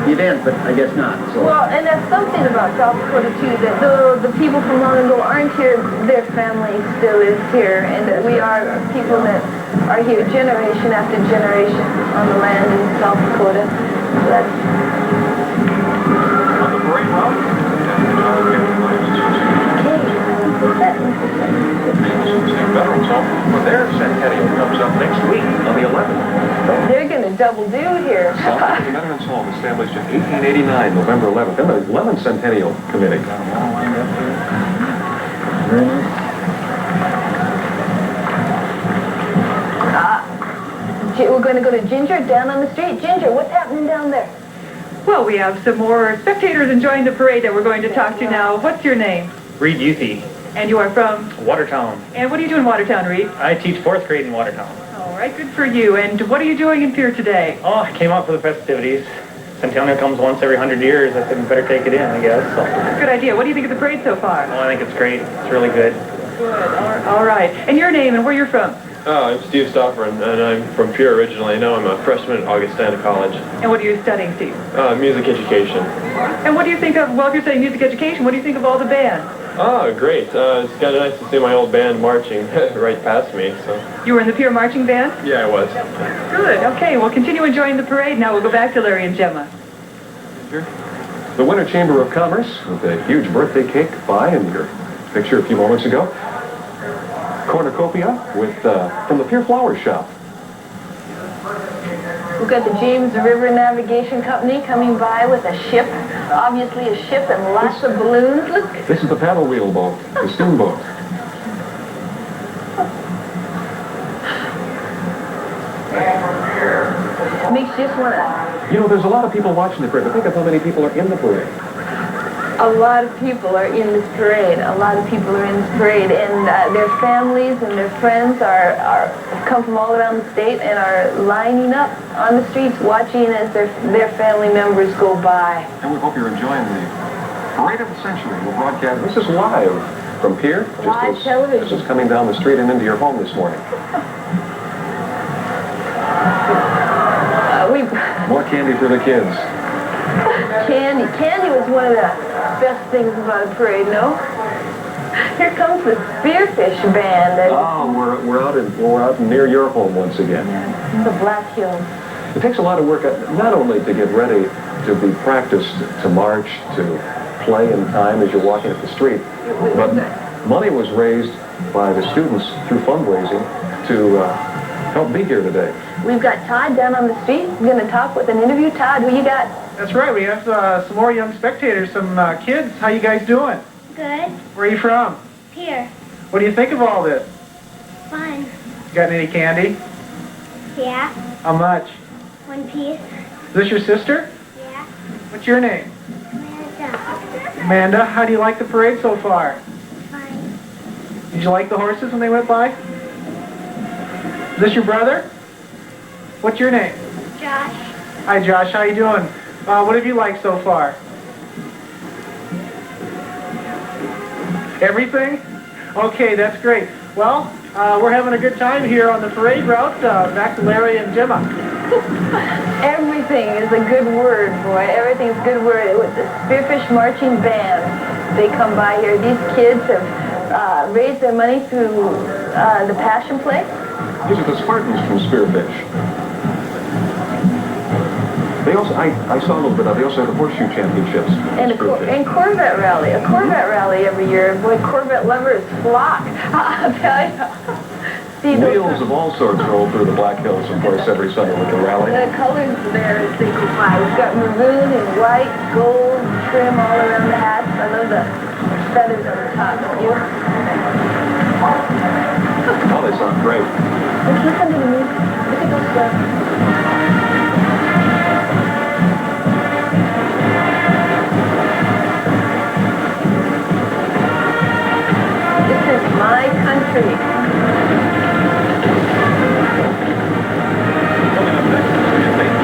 event, but I guess not. So. Well, and that's something about South Dakota, too, that the people from long ago aren't here, their family still is here, and that we are people that are here generation after generation on the land in South Dakota. So that's... On the parade route, Veterans Home for their centennial comes up next week on the 11th. They're going to double do here. South Dakota Veterans Home established in 1889, November 11th, and the 11th Centennial Committee. We're going to go to Ginger down on the street. Ginger, what's happening down there? Well, we have some more spectators enjoying the parade that we're going to talk to now. What's your name? Reed Youthy, And you are from? Watertown. And what do you do in Watertown, Reed? I teach 4th grade in Watertown. All right, good for you. And what are you doing in Pierre today? Oh, I came out for the festivities. Centennial comes once every 100 years. I said, better take it in, I guess. So. Good idea. What do you think of the parade so far? Oh, I think it's great. It's really good. Good. All right. And your name and where you're from? I'm Steve Stoffer, and I'm from Pierre originally. Now I'm a freshman at Augustana College. And what are you studying, Steve? Music education. And what do you think of, well, if you're studying music education, what do you think of all the bands? Oh, great. It's kind of nice to see my old band marching right past me. So. You were in the Pierre Marching Band? Yeah, I was. Good. Okay, well, continue enjoying the parade. Now we'll go back to Larry and Gemma. The Winter Chamber of Commerce with a huge birthday cake by, and your picture a few moments ago. Cornucopia with from the Pierre Flower Shop. We've got the James River Navigation Company coming by with a ship. Obviously a ship and lots of balloons. Look. This is the paddle wheel boat, the steamboat. Makes you just want to... You know, there's a lot of people watching the parade, but think of how many people are in the parade. A lot of people are in this parade. A lot of people are in this parade, and their families and their friends come from all around the state and are lining up on the streets watching as their family members go by. And we hope you're enjoying the Parade of the Century. We'll broadcast. This is live from Pierre. Live television. This is coming down the street and into your home this morning. More candy for the kids. Candy. Candy was one of the best things about a parade, no? Here comes the Spearfish Band. Oh, we're out near your home once again. The Black Hills. It takes a lot of work, not only to get ready to be practiced, to march, to play in time as you're walking up the street, but money was raised by the students through fundraising to help be here today. We've got Todd down on the street. We're going to talk with an interview. Todd, who you got? That's right. We have some more young spectators, some kids. How you guys doing? Good. Where are you from? Pierre. What do you think of all this? Fun. Got any candy? Yeah. How much? 1 piece. Is this your sister? Yeah. What's your name? Amanda. Amanda. How do you like the parade so far? Fine. Did you like the horses when they went by? Is this your brother? What's your name? Josh. Hi, Josh. How you doing? What have you liked so far? Everything? Okay, that's great. Well, we're having a good time here on the parade route. Back to Larry and Gemma. Everything is a good word, boy. Everything is a good word. With the Spearfish Marching Band, they come by here. These kids have raised their money through the Passion Play. These are the Spartans from Spearfish. They also, I saw a little bit of, they also have the Horseshoe Championships. And Corvette Rally. A Corvette Rally every year. Boy, Corvette lovers flock. I'll tell you. Wheels of all sorts roll through the Black Hills, of course, every Sunday with the rally. The colors there as they go by. We've got maroon and white, gold trim all around the hats. I love the feathers on the top. Don't you? Oh, they sound great. Let's listen to the music. Look at those stuff. This is my country.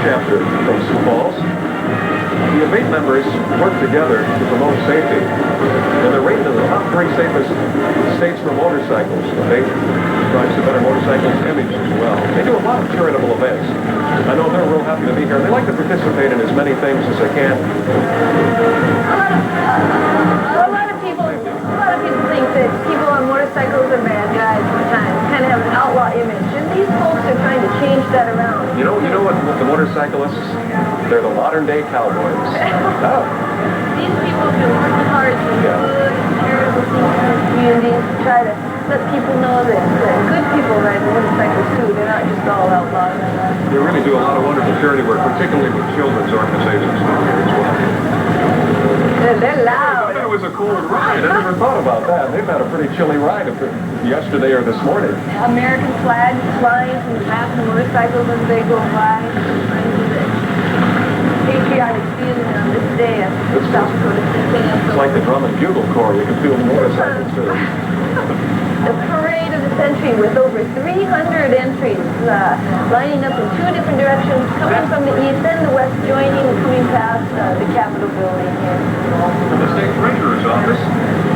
Chapter from Sioux Falls. The abate members work together to promote safety, and they're rated in the top 3 safest states for motorcycles. Abate drives the Better Motorcycles image as well. They do a lot of charitable events. I know they're real happy to be here. They like to participate in as many things as they can. A lot of people think that people on motorcycles are bad guys sometimes, kind of have an outlaw image, and these folks are trying to change that around. You know what the motorcyclists? They're the modern-day cowboys. Oh. These people have been working hard to do good, charitable things in the communities to try to let people know that good people ride motorcycles too. They're not just all outlaws. They really do a lot of wonderful charity work, particularly with children's organizations out here as well. They're loud. It was a cold ride. I never thought about that. They've had a pretty chilly ride yesterday or this morning. American flags flying from the back of the motorcycles as they go by. Patriotic feeling on this day at South Dakota Centennial. It's like the drum and bugle corps. You can feel the motorcycles too. The parade of the century with over 300 entries lining up in 2 different directions, coming from the east and the west, joining and coming past the Capitol building here. From the state treasurer's office,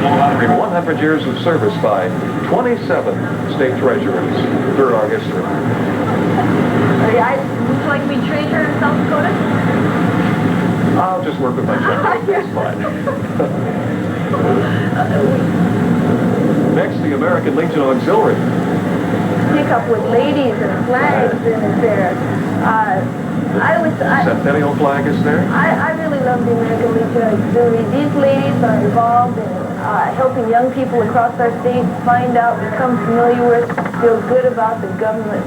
honoring 100 years of service by 27 state treasurers through our history. Would you like to be treasurer in South Dakota? I'll just work with my checkbook. That's fine. Next, the American Legion Auxiliary. Pick up with ladies and flags in it there. Centennial flag is there. I really love the American Legion Auxiliary. These ladies are involved in helping young people across our state find out, become familiar with, feel good about the government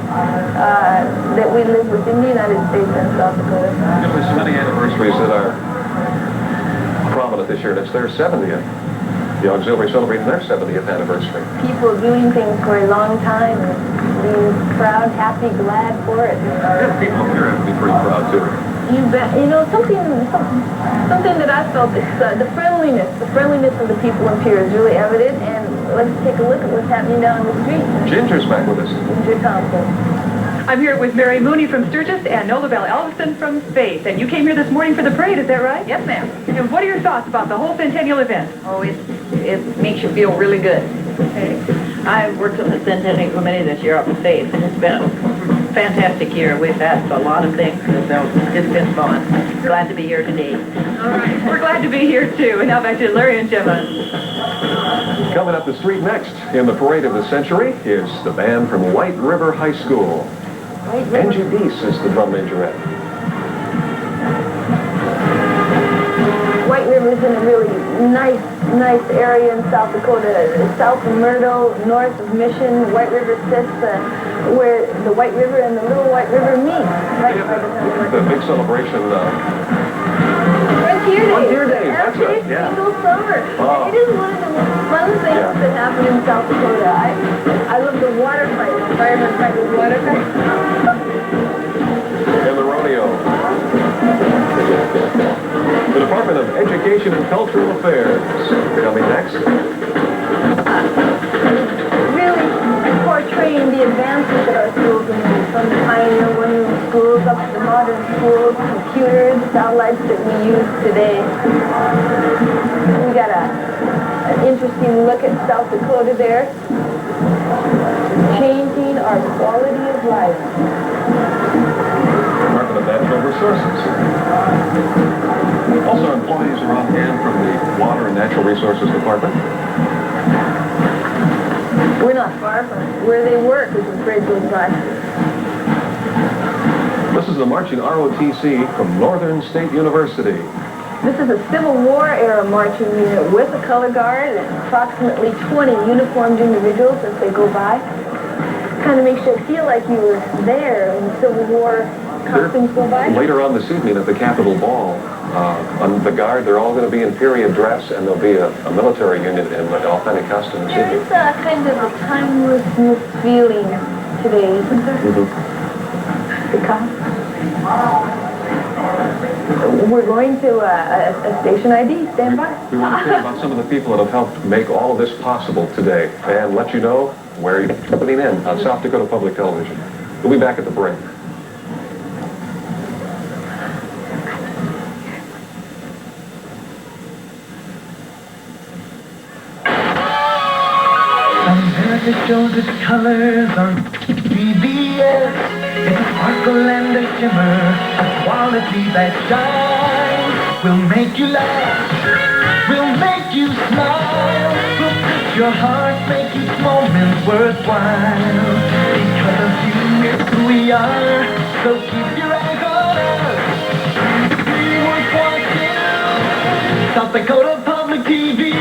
that we live with in the United States and South Dakota. There's so many anniversaries that are prominent this year, and it's their 70th. The auxiliary celebrating their 70th anniversary. People doing things for a long time and being proud, happy, glad for it. Yeah, people here have to be pretty proud too. You bet. You know, something that I felt is the friendliness of the people in Pierre is really evident, and let's take a look at what's happening down the street. Ginger's back with us. Ginger Thompson. I'm here with Mary Mooney from Sturgis and Nola Bell Elvison from Faith. And you came here this morning for the parade, is that right? Yes, ma'am. And what are your thoughts about the whole Centennial event? Oh, it makes you feel really good. Okay. I've worked on the Centennial Committee this year up in Faith, and it's been a fantastic year. We've had a lot of things, so it's been fun. Glad to be here today. All right. We're glad to be here, too. And now back to Larry and Gemma. Coming up the street next in the Parade of the Century is the band from White River High School. Angie Deese is the drum majorette. White River's in a really nice area in South Dakota. South of Myrtle, north of Mission. White River sits where the White River and the Little White River meet. Right, The big celebration. Frontier Day. That's right, yeah. Single summer. Oh. It is one of the most fun things that happen in South Dakota. I love the water fight. Firemen fight with water fight. And the rodeo. The Department of Education and Cultural Affairs. Coming next. Really portraying the advances that our schools have made, from the pioneer one-room schools up to the modern schools, computers, satellites that we use today. We got an interesting look at South Dakota there. Changing our quality of life. Department of Natural Resources. Also, employees are on hand from the Water and Natural Resources Department. We're not far from where they work as the parade goes by. This is the marching ROTC from Northern State University. This is a Civil War era marching unit with a color guard and approximately 20 uniformed individuals as they go by. Kind of makes you feel like you were there when the Civil War costumes go by. Later on this evening at the Capitol Ball, on the guard, they're all going to be in period dress, and there'll be a military unit in authentic costumes. There is kind of a timelessness feeling today, isn't there? Because we're going to a station ID. Stand by. We want to hear about some of the people that have helped make all of this possible today, and let you know where you're tuning in on South Dakota Public Television. We'll be back at the break. America shows its colors on PBS. It's a sparkle and a shimmer, a quality that shines. We'll make you laugh, we'll make you smile. We'll touch your heart, make each moment worthwhile. Because of you, it's who we are, so keep your eyes on us. We worth watching, South Dakota Public TV.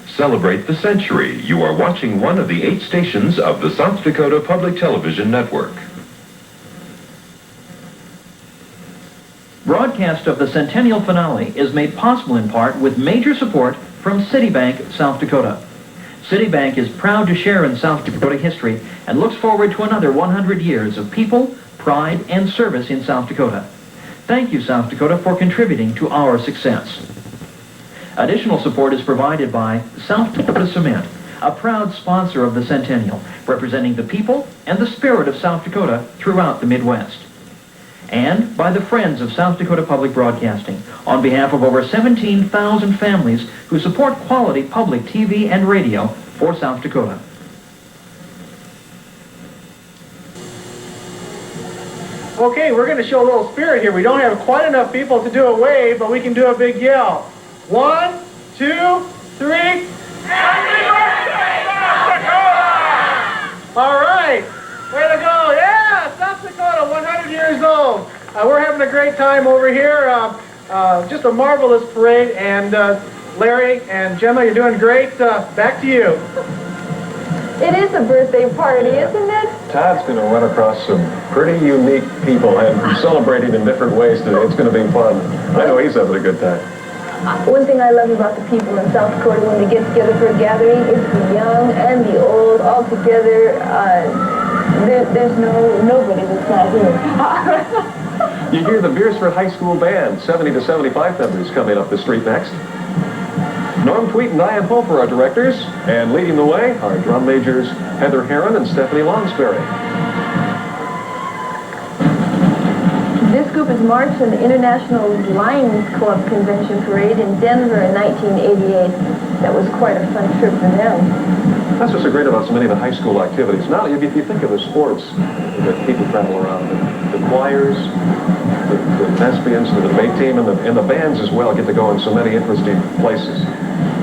Celebrate the century. You are watching one of the 8 stations of the South Dakota Public Television Network. Broadcast of the Centennial Finale is made possible in part with major support from Citibank, South Dakota. Citibank is proud to share in South Dakota history and looks forward to another 100 years of people, pride, and service in South Dakota. Thank you, South Dakota, for contributing to our success. Additional support is provided by South Dakota Cement, a proud sponsor of the Centennial, representing the people and the spirit of South Dakota throughout the Midwest. And by the Friends of South Dakota Public Broadcasting, on behalf of over 17,000 families who support quality public TV and radio for South Dakota. Okay, we're going to show a little spirit here. We don't have quite enough people to do a wave, but we can do a big yell. 1, 2, 3. Happy birthday, South Dakota! All right. Way to go. Yeah, South Dakota, 100 years old. We're having a great time over here. Just a marvelous parade. And Larry and Gemma, you're doing great. Back to you. It is a birthday party, isn't it? Todd's going to run across some pretty unique people and celebrating in different ways today. It's going to be fun. I know he's having a good time. One thing I love about the people in South Dakota when they get together for a gathering is the young and the old all together. There's nobody that's not here. You hear the Beersford High School Band, 70 to 75 members coming up the street next. Norm Tweet and Diane Hofer are directors, and leading the way are drum majors Heather Heron and Stephanie Longsberry. This group is marched in the International Lions Club Convention Parade in Denver in 1988. That was quite a fun trip for them. That's what's so great about so many of the high school activities. Now, if you think of the sports that people travel around, the choirs, the thespians, the debate team, and the bands as well get to go in so many interesting places.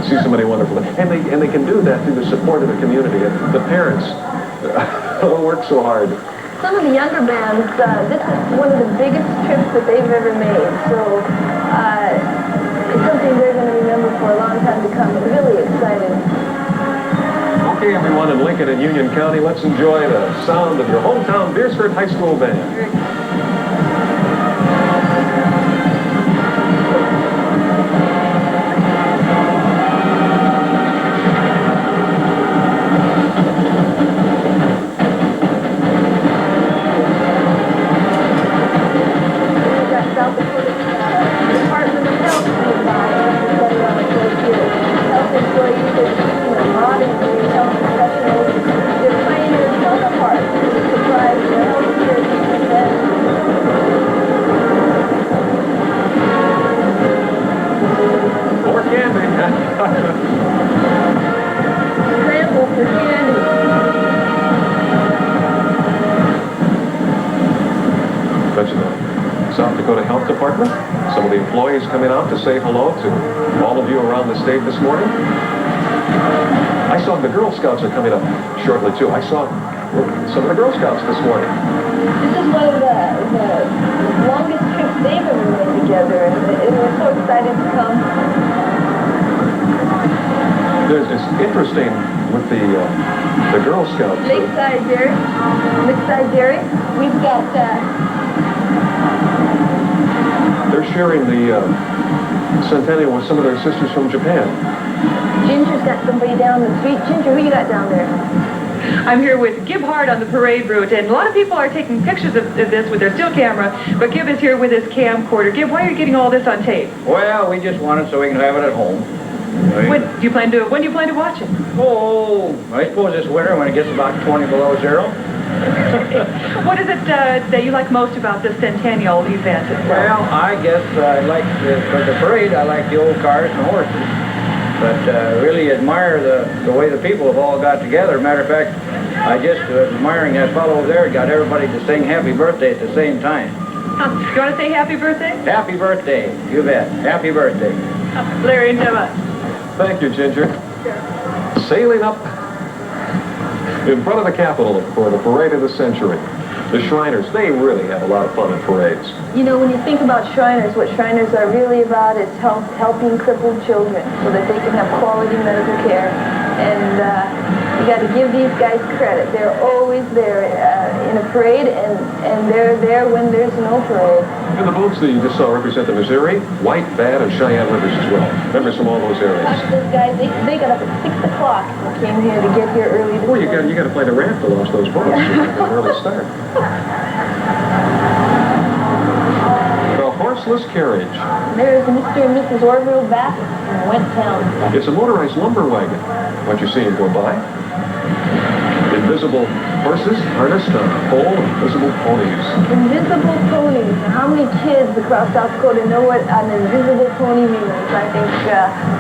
See so many wonderful things. And they can do that through the support of the community. The parents work so hard. Some of the younger bands, this is one of the biggest trips that they've ever made. So it's something they're going to remember for a long time to come. They're really excited. Okay, everyone in Lincoln and Union County, let's enjoy the sound of your hometown Beersford High School Band. South Dakota Health Department. Some of the employees coming out to say hello to all of you around the state this morning. I saw the Girl Scouts are coming up shortly, too. I saw some of the Girl Scouts this morning. This is one of the longest trips they've ever made together, and we're so excited to come. It's interesting with the Girl Scouts. Lakeside Dairy. We've got... They're sharing the Centennial with some of their sisters from Japan. Ginger's got somebody down the street. Ginger, who you got down there? I'm here with Gib Hart on the parade route, and a lot of people are taking pictures of this with their still camera, but Gib is here with his camcorder. Gib, why are you getting all this on tape? Well, we just want it so we can have it at home. When do you plan to watch it? Oh, I suppose this winter when it gets about 20 below zero. What is it that you like most about the Centennial event itself? Well, I guess I like, for the parade, I like the old cars and horses. But really admire the way the people have all got together. Matter of fact, I just was admiring that fellow over there, got everybody to sing happy birthday at the same time. You want to say happy birthday? Happy birthday, you bet. Happy birthday. Larry and Gemma. Thank you, Ginger. Sailing up in front of the Capitol for the Parade of the Century. The Shriners, they really have a lot of fun in parades. You know, when you think about Shriners, what Shriners are really about is helping crippled children so that they can have quality medical care. And you got to give these guys credit. They're always there in a parade, and they're there when there's no parade. And the boats that you just saw represent the Missouri, White, Bad, and Cheyenne rivers as well. Members from all those areas. Watch those guys. They got up at 6 o'clock and came here to get here early. Well, you got to play the ramp to launch those boats. An early start. The horseless carriage. There's Mr. and Mrs. Orville back from Wenttown. It's a motorized lumber wagon. What you're seeing go by. Invisible horses harnessed on a pole, invisible ponies. Invisible ponies. How many kids across South Dakota know what an invisible pony means? I think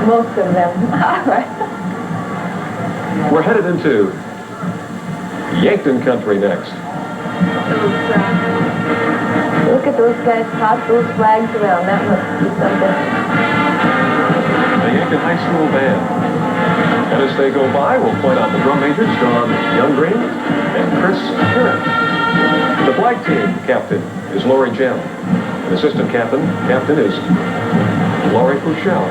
most of them. All right. We're headed into Yankton country next. Look at those guys toss those flags around. That must be something. The Yankton High School Band. And as they go by, we'll point out the drum majors, John Younggreen and Chris Pierre. The flag team captain is Lori Jem. The assistant captain is Laurie Fuchelle.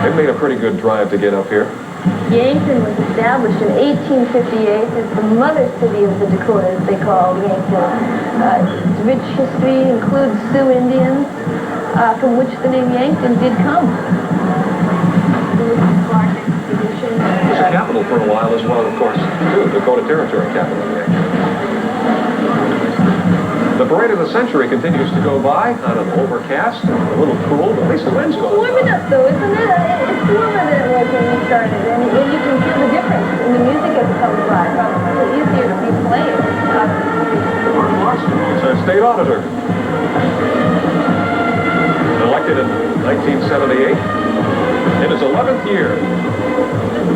They've made a pretty good drive to get up here. Yankton was established in 1858. It's the mother city of the Dakotas, they call Yankton. Its rich history includes Sioux Indians, from which the name Yankton did come. It was a capital for a while as well, of course, too. Dakota Territory capital. parade of the century continues to go by on an overcast, a little cool, but at least the wind's going. Warming up though, isn't it? It's warmer than it was when we started, and you can feel the difference in the music as it comes by. It's a little easier to be playing. He's a state auditor. Elected in 1978. In his 11th year.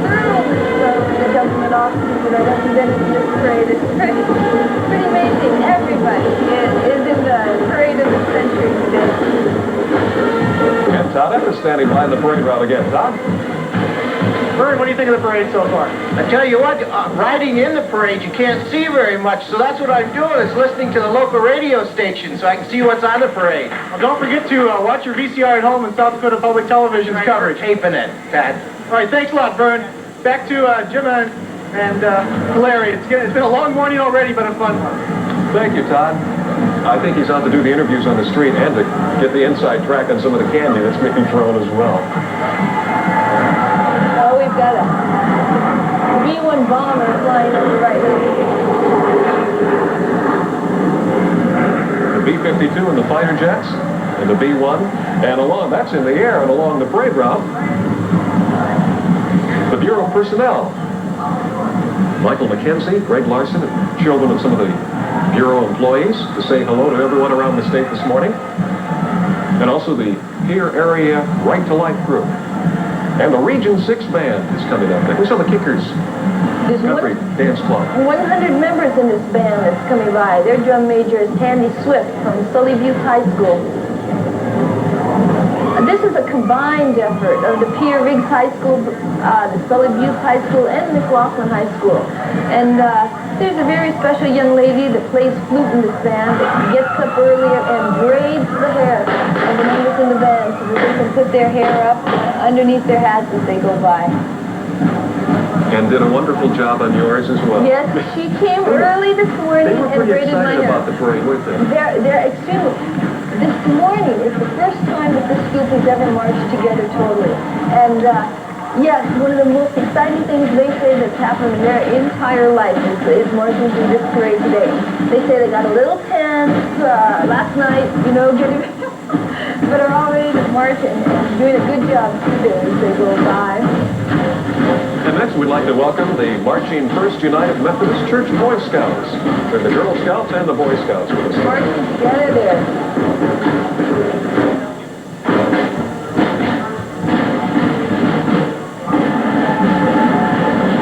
The government offices that are represented in this parade. It's pretty amazing. Everybody is in the parade of the century today. And Todd F is standing by the parade route again. Todd? Vern, what do you think of the parade so far? I tell you what, riding in the parade, you can't see very much, so that's what I'm doing, is listening to the local radio station so I can see what's on the parade. Well, don't forget to watch your VCR at home and South Dakota Public Television's coverage. Taping it, Pat. All right, thanks a lot, Vern. Back to GENNA and Larry. It's been a long morning already, but a fun one. Thank you, Todd. I think he's out to do the interviews on the street and to get the inside track on some of the candy that's being thrown as well. Oh, we've got a B-1 bomber flying over right now. The B-52 and the fighter jets, and the B-1, and along, that's in the air, and along the parade route, the Bureau of Personnel. Michael McKenzie, Greg Larson, and children of some of the Bureau employees to say hello to everyone around the state this morning. And also the Pierre area Right to Life group. And the Region 6 band is coming up. We saw the Kickers Country Dance Club. 100 members in this band that's coming by. Their drum major is Tandy Swift from Sully Butte High School. This is a combined effort of the Pierre Riggs High School, the Sully Butte High School, and McLaughlin High School. And there's a very special young lady that plays flute in this band that gets up earlier and braids the hair of the members in the band so that they can put their hair up underneath their hats as they go by. And did a wonderful job on yours as well. Yes, she came early this morning and braided my hair. They were pretty excited about the parade, weren't they? They're extremely. This morning is the first time that this group has ever marched together totally. And yes, one of the most exciting things they say that's happened in their entire life is marching through this parade today. They say they got a little tense last night, you know, getting but are all ready to march and doing a good job today as they go by. And next we'd like to welcome the Marching First United Methodist Church Boy Scouts. They're the Girl Scouts and the Boy Scouts with us. Marching together there.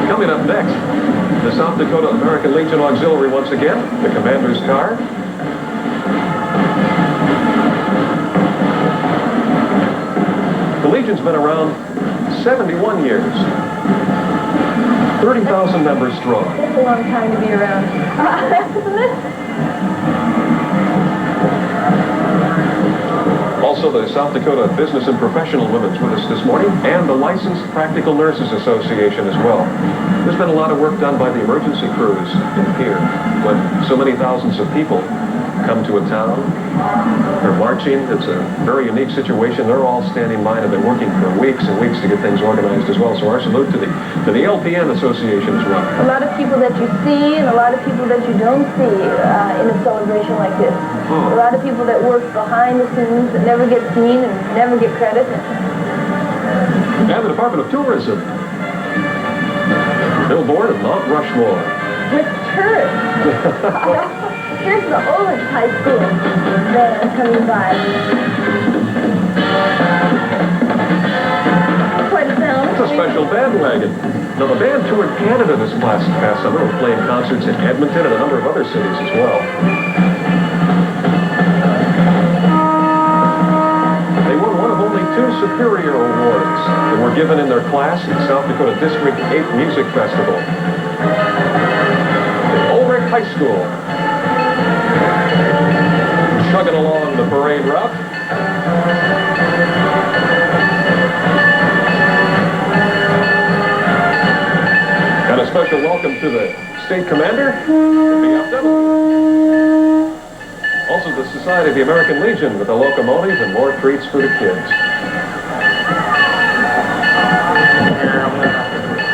Coming up next, the South Dakota American Legion Auxiliary once again, the commander's car. The Legion's been around 71 years. 30,000 members strong. It's a long time to be around. Isn't it? Also, the South Dakota Business and Professional Women's with us this morning, and the Licensed Practical Nurses Association as well. There's been a lot of work done by the emergency crews in Pierre. When so many thousands of people come to a town, they're marching. It's a very unique situation. They're all standing by and have been working for weeks and weeks to get things organized as well. So our salute to the LPN Association as well. A lot of people that you see and a lot of people that you don't see in a celebration like this. A lot of people that work behind the scenes that never get seen and never get credit. And the Department of Tourism. Billboard of Mount Rushmore. With tourists. Here's the oldest high school band coming by. Quite a sound. It's a special bandwagon. Now, the band toured Canada this past summer, playing concerts in Edmonton and a number of other cities as well. They won one of only 2 Superior Awards that were given in their class at the South Dakota District 8 Music Festival. Ulrich High School. Chugging along the parade route. And a special welcome to the state commander, the BFW. Also the Society of the American Legion with a locomotive and more treats for the kids.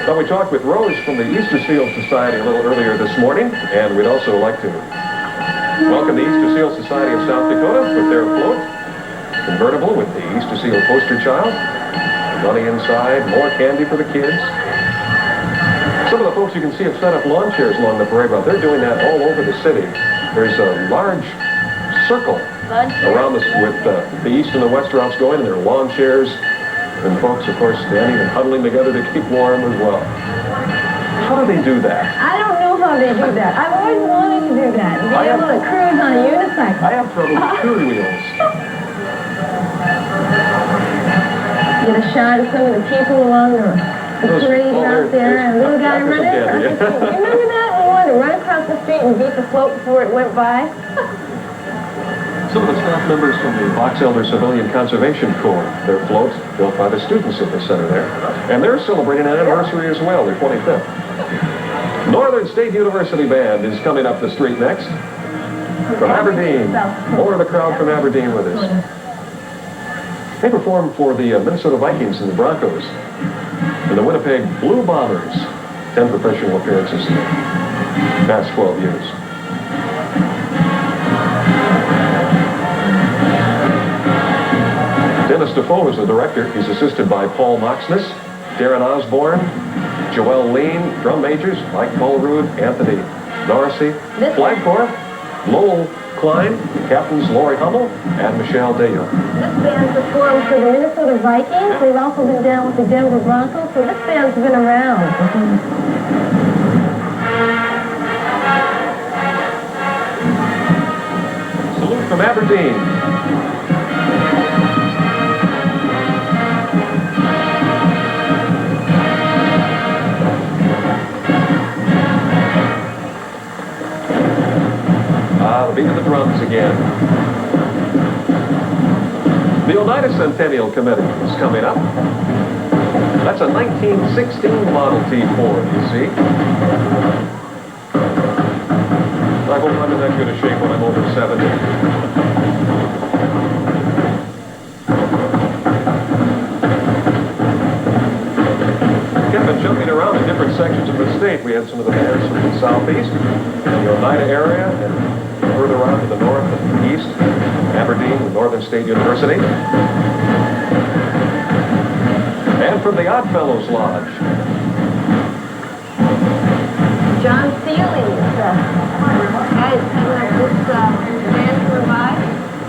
Now we talked with Rose from the Eastersfield Society a little earlier this morning, and we'd also like to Welcome the Easter Seal Society of South Dakota with their float. Convertible with the Easter Seal poster child. Money inside, more candy for the kids. Some of the folks you can see have set up lawn chairs along the parade route. They're doing that all over the city. There's a large circle around us with the east and the west routes going, and there are lawn chairs. And folks, of course, standing and huddling together to keep warm as well. How do they do that? I don't know how they do that. I've always wanted to do that. Be able to cruise on a unicycle. I have trouble with two wheels. Get a shot of some of the people along the parade out there, and a little guy running. Remember that? We wanted to run across the street and beat the float before it went by. Some of the staff members from the Box Elder Civilian Conservation Corps, their floats built by the students at the center there. And they're celebrating an anniversary as well, their 25th. Northern State University Band is coming up the street next. From Aberdeen. More of the crowd from Aberdeen with us. They performed for the Minnesota Vikings and the Broncos. And the Winnipeg Blue Bombers. 10 professional appearances in the past 12 years. Dennis Defoe is the director. He's assisted by Paul Moxness, Darren Osborne, Joelle Lean, drum majors, Mike Mullerud, Anthony Norrisy, Flag Corps, Lowell Klein, captains Lori Hummel, and Michelle Dale. This band performed for the Minnesota Vikings. They've also been down with the Denver Broncos, so this band's been around. Salute from Aberdeen. The beat of the drums again. The Dakota Centennial Committee is coming up. That's a 1916 Model T Ford, you see. I hope I'm in that good a shape when I'm over 70. Kept been jumping around in different sections of the state. We had some of the bands from the southeast, the Oneida area, and further out to the north and east, Aberdeen, Northern State University. And from the Oddfellows Lodge. John Seeley is guys coming up this band coming by.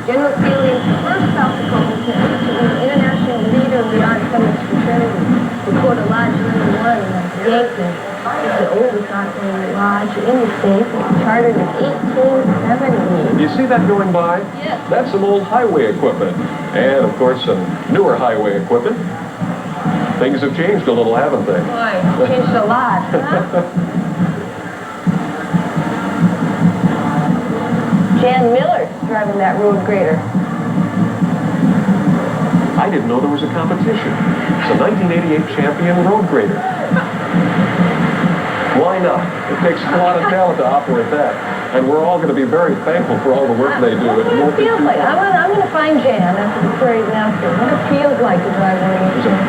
General Seeley is the first South Dakotan to be an international leader of the Odd Fellows fraternity. Dakota Lodge #1 in Yankton. It's the oldest Odd Fellows Lodge in the state. It was chartered in 1870. You see that going by? Yes. That's some old highway equipment. And, of course, some newer highway equipment. Things have changed a little, haven't they? Boy, changed a lot, huh? Jan Miller's driving that road grader. I didn't know there was a competition. It's a 1988 champion road grader. Why not? It takes a lot of talent to operate that. And we're all going to be very thankful for all the work they do. What it feels like. I'm going to find Jan after the parade after. What it feels like to drive one of these. There's an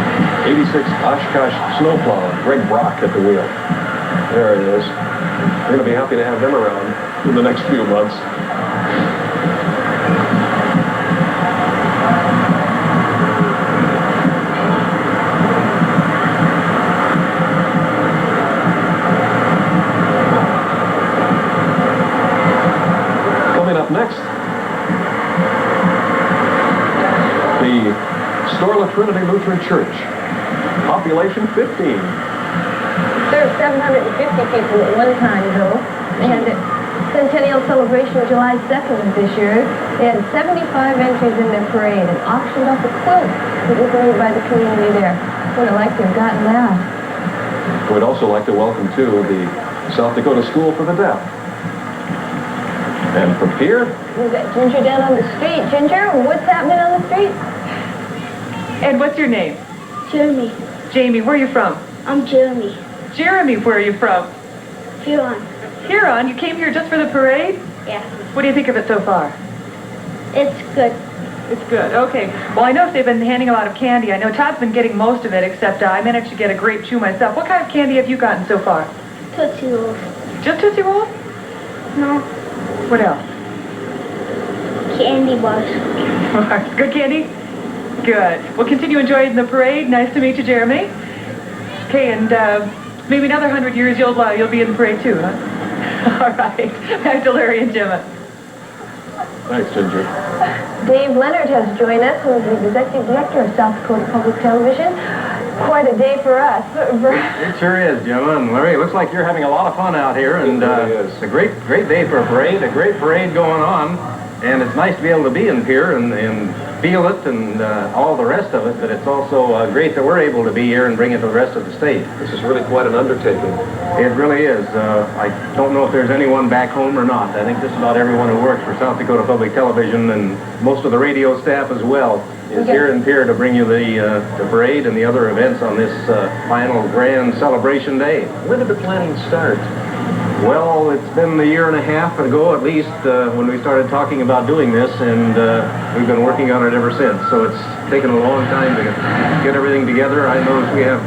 86 Oshkosh snowplow, Greg Brock at the wheel. There it is. We're going to be happy to have them around in the next few months. Next, the Storla Trinity Lutheran Church, population 15. There were 750 people at one time, though. They had the Centennial celebration July 2nd of this year. They had 75 entries in their parade and auctioned off a quilt that was made by the community there. Would have liked to have gotten that. We'd also like to welcome, too, the South Dakota School for the Deaf. And from Pierre, we've got Ginger down on the street. Ginger, what's happening on the street? And what's your name? Jeremy. Jamie, where are you from? I'm Jeremy. Jeremy, where are you from? Huron. Huron? You came here just for the parade? Yeah. What do you think of it so far? It's good. It's good. Okay. Well, I know they've been handing a lot of candy. I know Todd's been getting most of it, except I managed to get a grape chew myself. What kind of candy have you gotten so far? Tootsie Rolls. Just Tootsie Rolls? No. What else? candy bars. Good candy? Good. We'll continue enjoying the parade. Nice to meet you, Jeremy. Okay, and maybe another 100 years you'll be in the parade too, huh? All right. Back to Larry and Gemma. Thanks, Ginger. Dave Leonard has joined us, who is the Executive Director of South Dakota Public Television. Quite a day for us. It sure is, Gemma and Larry. It looks like you're having a lot of fun out here, and it's a great day for a parade, a great parade going on, and it's nice to be able to be in Pierre and feel it and all the rest of it, but it's also great that we're able to be here and bring it to the rest of the state. This is really quite an undertaking. It really is. I don't know if there's anyone back home or not. I think just about everyone who works for South Dakota Public Television and most of the radio staff as well is here in Pierre to bring you the parade and the other events on this final grand celebration day. When did the planning start? Well, it's been a year and a half ago at least when we started talking about doing this, and we've been working on it ever since. So it's taken a long time to get everything together. I notice we have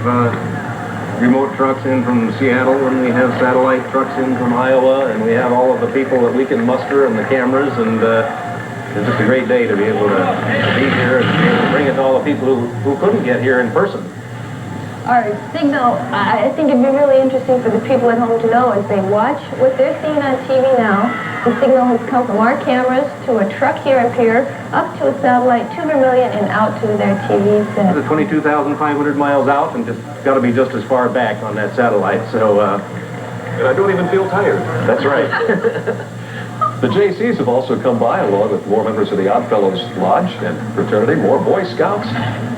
remote trucks in from Seattle, and we have satellite trucks in from Iowa, and we have all of the people that we can muster and the cameras, and it's just a great day to be able to be here and be able to bring it to all the people who couldn't get here in person. Our signal, I think it'd be really interesting for the people at home to know as they watch what they're seeing on TV now. The signal has come from our cameras to a truck here in Pierre, up to a satellite 200 million and out to their TV set. It's 22,500 miles out and just got to be just as far back on that satellite. So, and I don't even feel tired. That's right. The JCs have also come by, along with more members of the Oddfellows Lodge and fraternity, more Boy Scouts,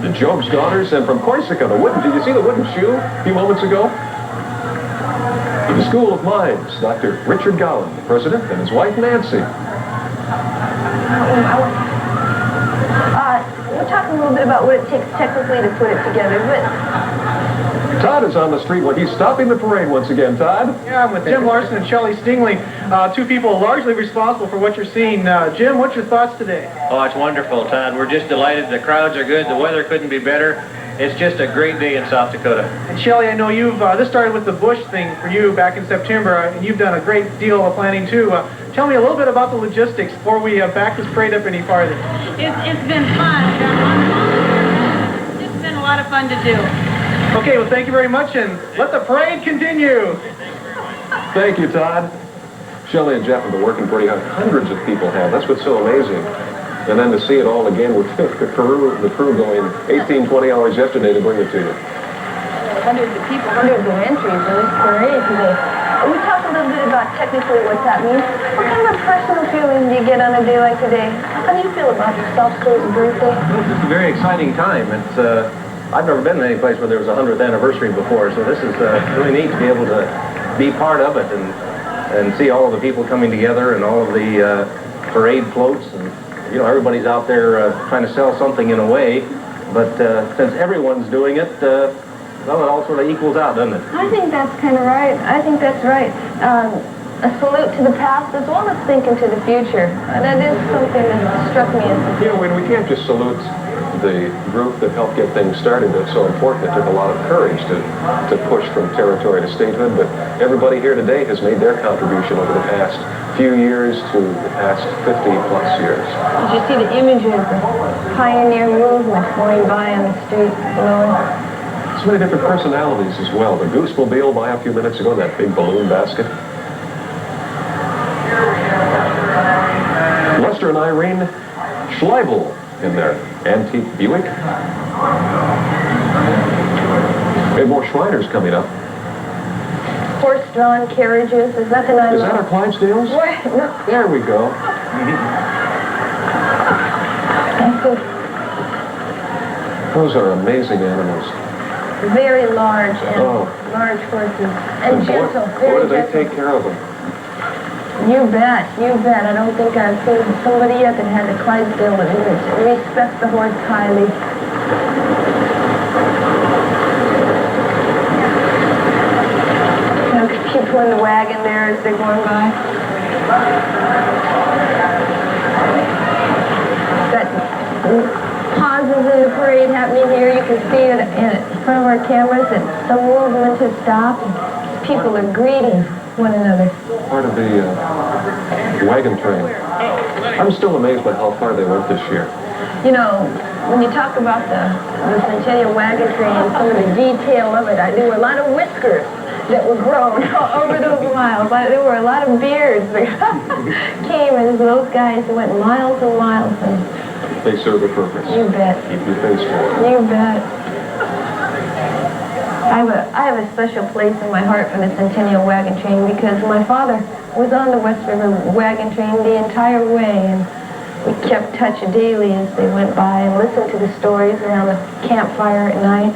the Job's Daughters, and from Corsica, did you see the wooden shoe a few moments ago? The School of Mines, Dr. Richard Gowan, the president, and his wife Nancy. We're talking a little bit about what it takes technically to put it together, but Todd is on the street. Well, he's stopping the parade once again. Todd? Yeah, I'm with Jim Larson and Shelley Stingley, two people largely responsible for what you're seeing. Jim, what's your thoughts today? Oh, it's wonderful, Todd. We're just delighted. The crowds are good. The weather couldn't be better. It's just a great day in South Dakota. And Shelley, I know you've, this started with the Bush thing for you back in September, and you've done a great deal of planning too. Tell me a little bit about the logistics before we back this parade up any farther. It's been fun. It's been a lot of fun to do. Okay, well, thank you very much, and let the parade continue. Thank you, Todd. Shelley and Jeff have been working pretty hard. Hundreds of people have. That's what's so amazing. And then to see it all again with the crew going 18, 20 hours yesterday to bring it to you. Hundreds of people, hundreds of entries in this parade today. We talked a little bit about technically what that means. What kind of personal feelings do you get on a day like today? How do you feel about South Dakota's birthday? Well, it's just a very exciting time. It's I've never been in any place where there was a 100th anniversary before, so this is really neat to be able to be part of it and see all of the people coming together and all of the parade floats, and you know, everybody's out there trying to sell something in a way, but since everyone's doing it, well, it all sort of equals out, doesn't it? I think that's kind of right. I think that's right. A salute to the past as well as thinking to the future. That is something that struck me as... You know, we can't just salute the group that helped get things started. That's so important. It took a lot of courage to push from territory to statehood, but everybody here today has made their contribution over the past few years to the past 50-plus years. Did you see the images of the pioneer movement going by on the street below? So many different personalities as well. The Goose-mobile by a few minutes ago, that big balloon basket. Lester and Irene Schleibel in their antique Buick. We have more Shriners coming up. Horse-drawn carriages, is that the night? Is that our Clydesdales? What? No. There we go. Those are amazing animals. Very large and large horses. And gentle, very boy, do they gentle. take care of them. You bet, you bet. I don't think I've seen somebody yet that had a Clydesdale that respects the horse highly. You know, people in the wagon there as they're going by. Got pauses in the parade happening here. You can see it in front of our cameras that some movement has stopped. People are greeting one another. Part of the wagon train. I'm still amazed by how far they went this year. You know, when you talk about the Centennial wagon train, some of the detail of it, there were a lot of whiskers that were grown over those miles. There were a lot of beards that came, and those guys went miles and miles. And they serve a purpose. You bet. Keep your face warm. You bet. I have a special place in my heart for the Centennial wagon train because my father was on the West River wagon train the entire way, and we kept touch daily as they went by and listened to the stories around the campfire at night.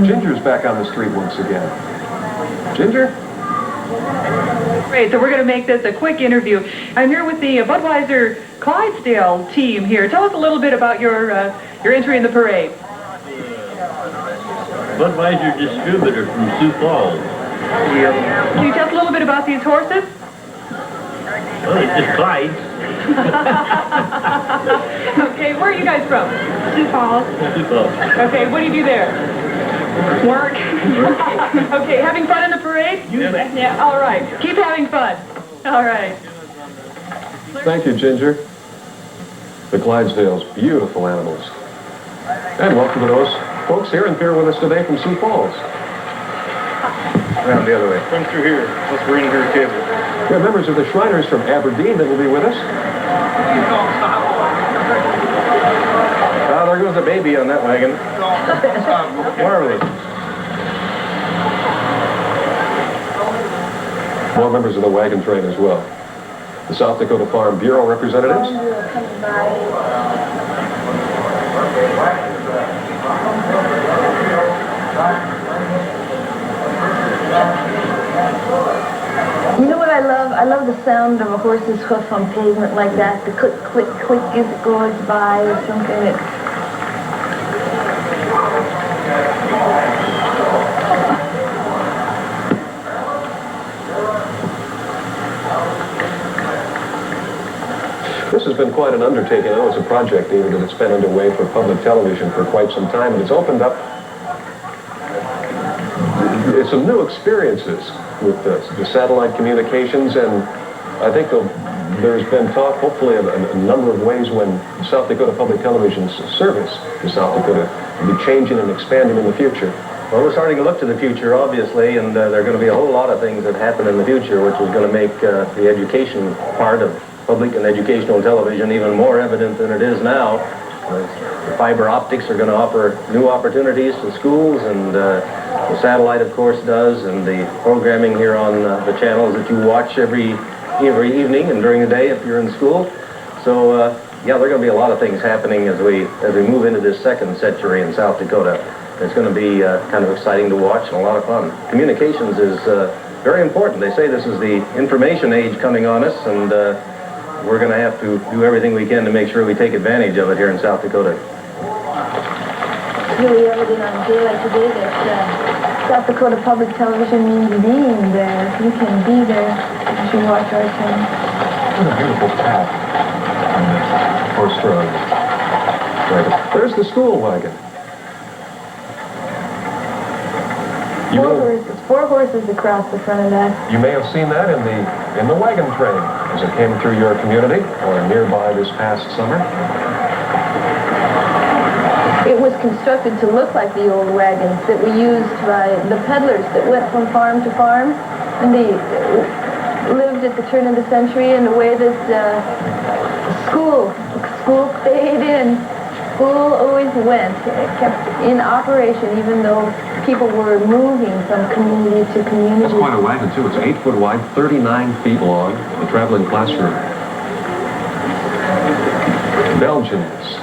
Ginger's back on the street once again. Ginger? Great, so we're going to make this a quick interview. I'm here with the Budweiser Clydesdale team here. Tell us a little bit about your entry in the parade. Budweiser distributor from Sioux Falls. Can you tell us a little bit about these horses? Well, it's just Clyde. Okay, where are you guys from? Sioux Falls. Sioux Falls. Okay, what do you do there? Work. Okay, having fun in the parade? Yeah. All right. Keep having fun. All right. Thank you, Ginger. The Clydesdales, beautiful animals. And welcome to those folks here in Pierre with us today from Sioux Falls. Around the other way. Come through here. Let's bring her table. We have members of the Shriners from Aberdeen that will be with us. Oh, there goes a baby on that wagon. Marvelous. More members of the wagon train as well. The South Dakota Farm Bureau representatives. You know what I love? I love the sound of a horse's hoof on pavement like that. The click, click, click as it goes by or something that... This has been quite an undertaking. I know it's a project, David, that's been underway for public television for quite some time, and it's opened up some new experiences with the satellite communications, and I think there's been talk, hopefully, of a number of ways when South Dakota Public Television's service to South Dakota will be changing and expanding in the future. Well, we're starting to look to the future, obviously, and there are going to be a whole lot of things that happen in the future, which is going to make the education part of public and educational television even more evident than it is now. The fiber optics are going to offer new opportunities to schools, and the satellite, of course, does, and the programming here on the channels that you watch every evening and during the day if you're in school. So, yeah, there are going to be a lot of things happening as we move into this second century in South Dakota. It's going to be kind of exciting to watch and a lot of fun. Communications is very important. They say this is the information age coming on us, and we're going to have to do everything we can to make sure we take advantage of it here in South Dakota. It's really evident on a day like today that South Dakota Public Television means being there. You can be there as you watch our channel. What a beautiful path on this horse road. Right. There's the school wagon. Four horses across the front of that. You may have seen that in the wagon train as it came through your community or nearby this past summer. It was constructed to look like the old wagons that were used by the peddlers that went from farm to farm, and they lived at the turn of the century in the way that school stayed in. School always went. It kept in operation even though people were moving from community to community. It's quite a wagon, too. It's 8 foot wide, 39 feet long, the traveling classroom. Belgians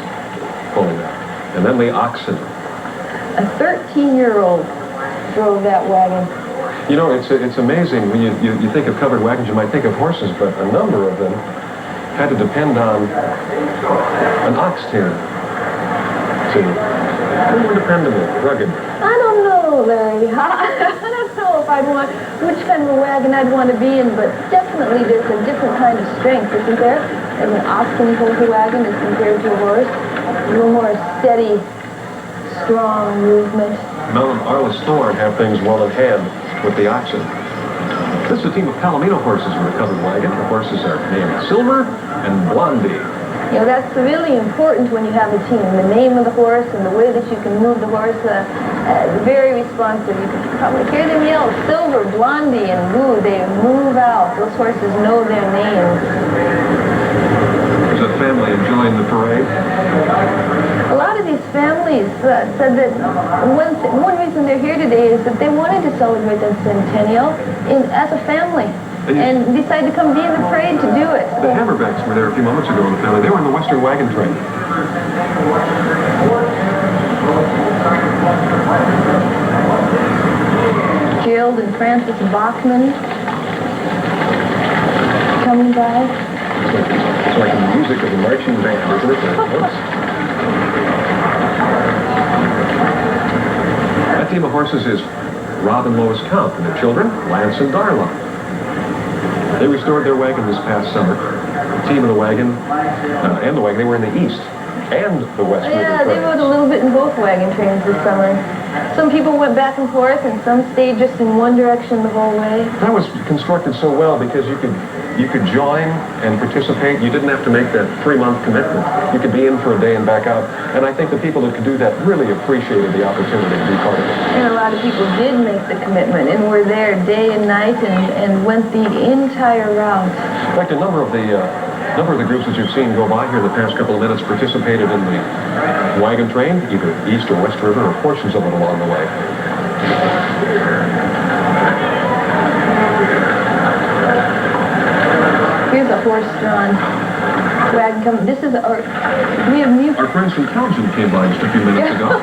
pulling that. And then the oxen. A 13-year-old drove that wagon. You know, it's amazing. When you think of covered wagons, you might think of horses, but a number of them had to depend on an ox team. Who were dependable, rugged? I don't know, Larry. I don't know if I'd want, which kind of a wagon I'd want to be in, but definitely there's a different kind of strength, isn't there? As an oxen pulls a wagon as compared to a horse. A little more steady, strong movement. Mel and Arliss Thorne have things well in hand with the oxen. This is a team of Palomino horses with a covered wagon. The horses are named Silver and Blondie. You know, that's really important when you have a team. The name of the horse and the way that you can move the horse, very responsive. You can probably hear them yell, Silver, Blondie, and Blue. They move out. Those horses know their names. Is the family enjoying the parade? A lot of these families said that one reason they're here today is that they wanted to celebrate the centennial as a family. And decided to come be in the parade to do it. The Hammerbacks were there a few moments ago in the family. They were in the Western Wagon Train. Gerald and Francis Bachman coming by. It's like the music of the marching band, isn't it? That team of horses is Rob and Lois Count and their children, Lance and Darla. They restored their wagon this past summer. The team of the wagon and the wagon, they were in the east and the west. Yeah, they rode a little bit in both wagon trains this summer. Some people went back and forth, and some stayed just in one direction the whole way. That was constructed so well because you could join and participate. You didn't have to make that 3-month commitment. You could be in for a day and back out. And I think the people that could do that really appreciated the opportunity to be part of it. And a lot of people did make the commitment and were there day and night and went the entire route. In fact, a number of the groups that you've seen go by here the past couple of minutes participated in the wagon train, either East or West River, or portions of it along the way. Here's a horse-drawn wagon coming. This is we have music. Our friends from TOMSON came by just a few minutes ago.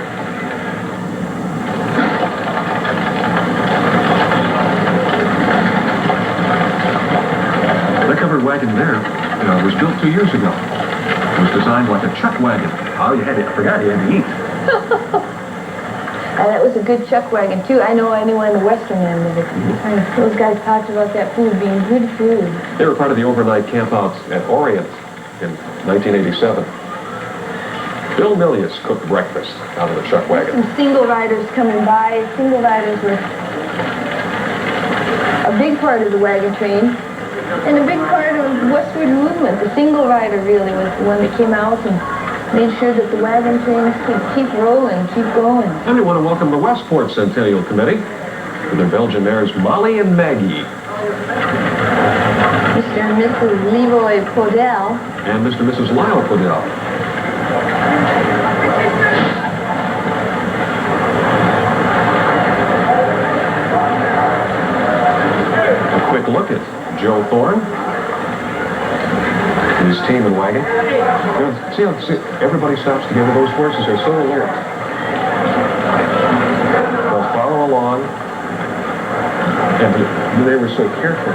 That covered wagon there was built 2 years ago. It was designed like a chuck wagon. Oh, I forgot you had to eat. That was a good chuck wagon, too. I know anyone in the western end of it. Those guys talked about that food being good food. They were part of the overnight campouts at Orient in 1987. Bill Milius cooked breakfast out of the chuck wagon. Some single riders coming by. Single riders were a big part of the wagon train and a big part of the westward movement. The single rider really was the one that came out and made sure that the wagon trains could keep rolling, keep going. And we want to welcome the Westport Centennial Committee with their Belgian mares Molly and Maggie. Mr. and Mrs. Leroy Podell. And Mr. and Mrs. Lyle Podell. A quick look at Joe Thorne, his team and wagon. See how everybody stops together. Those horses are so alert. They'll follow along. And they were so careful.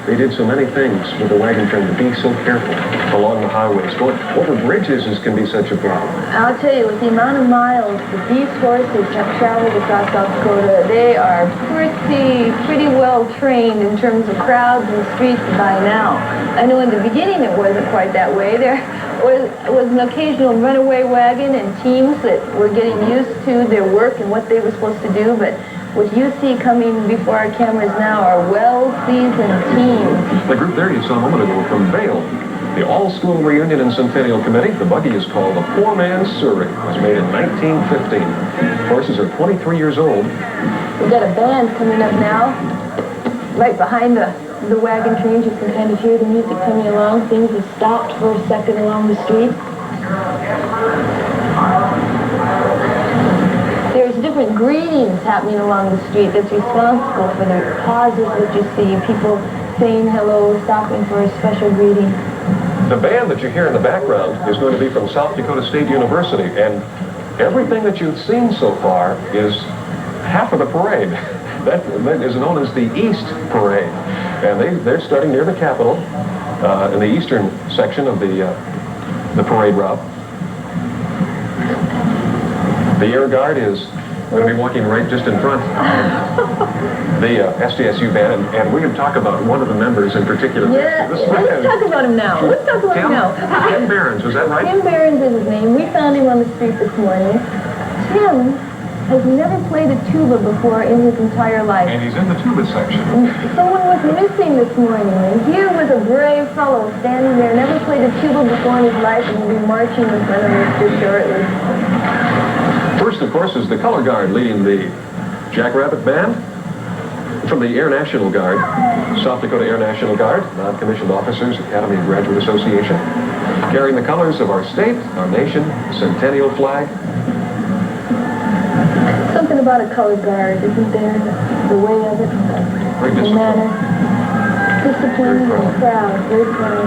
They did so many things with the wagon train to be so careful along the highways. Going over bridges can be such a problem. I'll tell you, with the amount of miles that these horses have traveled across South Dakota, they are pretty well trained in terms of crowds and streets by now. I know in the beginning it wasn't quite that way. There was an occasional runaway wagon and teams that were getting used to their work and what they were supposed to do, but what you see coming before our cameras now are well-seasoned teams. The group there you saw a moment ago were from Vail. The all-school reunion in Centennial Committee. The buggy is called the Poor Man's Surrey. It was made in 1915. Horses are 23 years old. We've got a band coming up now, right behind the wagon trains. You can kind of hear the music coming along. Things have stopped for a second along the street. There's different greetings happening along the street that's responsible for the pauses that you see. People saying hello, stopping for a special greeting. The band that you hear in the background is going to be from South Dakota State University, and everything that you've seen so far is half of the parade. That is known as the East Parade, and they're starting near the Capitol in the eastern section of the parade route. The Air Guard is going to be walking right just in front of the SDSU band, and we're going to talk about one of the members in particular. Yeah, let's talk about him now. Tim Behrens, was that right? Tim Behrens is his name. We found him on the street this morning. Tim has never played a tuba before in his entire life. And he's in the tuba section. Someone was missing this morning, and here was a brave fellow standing there, never played a tuba before in his life, and will be marching in front of us just shortly. First, of course, is the color guard leading the Jackrabbit Band from the Air National Guard, South Dakota Air National Guard, Non-Commissioned Officers Academy and Graduate Association, carrying the colors of our state, our nation, centennial flag. Something about a color guard, isn't there? The way of it, the manner. Disciplined and proud, very proud.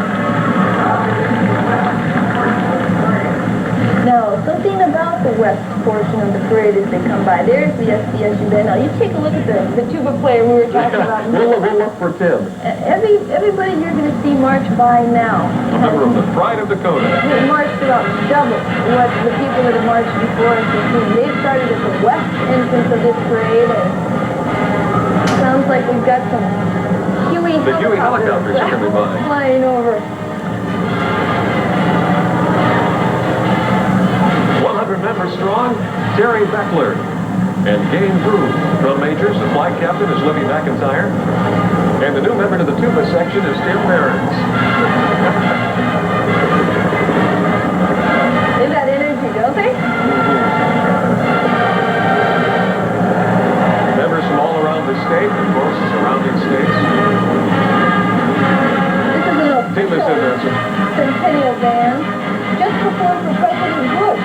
Now, something about the west portion of the parade as they come by. There's the SDSU band. Now, you take a look at the tuba player we were talking about. We'll look for Tim. Everybody you're going to see march by now. A member of the Pride of Dakota. They marched about double what the people that have marched before us have seen. They started at the west entrance of this parade, and it sounds like we've got some Huey helicopters coming by. Flying over. 100 members strong, Terry Beckler and Game Groove. Drum majors, the flight captain is Libby McIntyre. And the new member to the tuba section is Tim Barons. They've got energy, don't they? Members from all around the state, and of course, surrounding states. This is an official Centennial band, just performed for President Bush.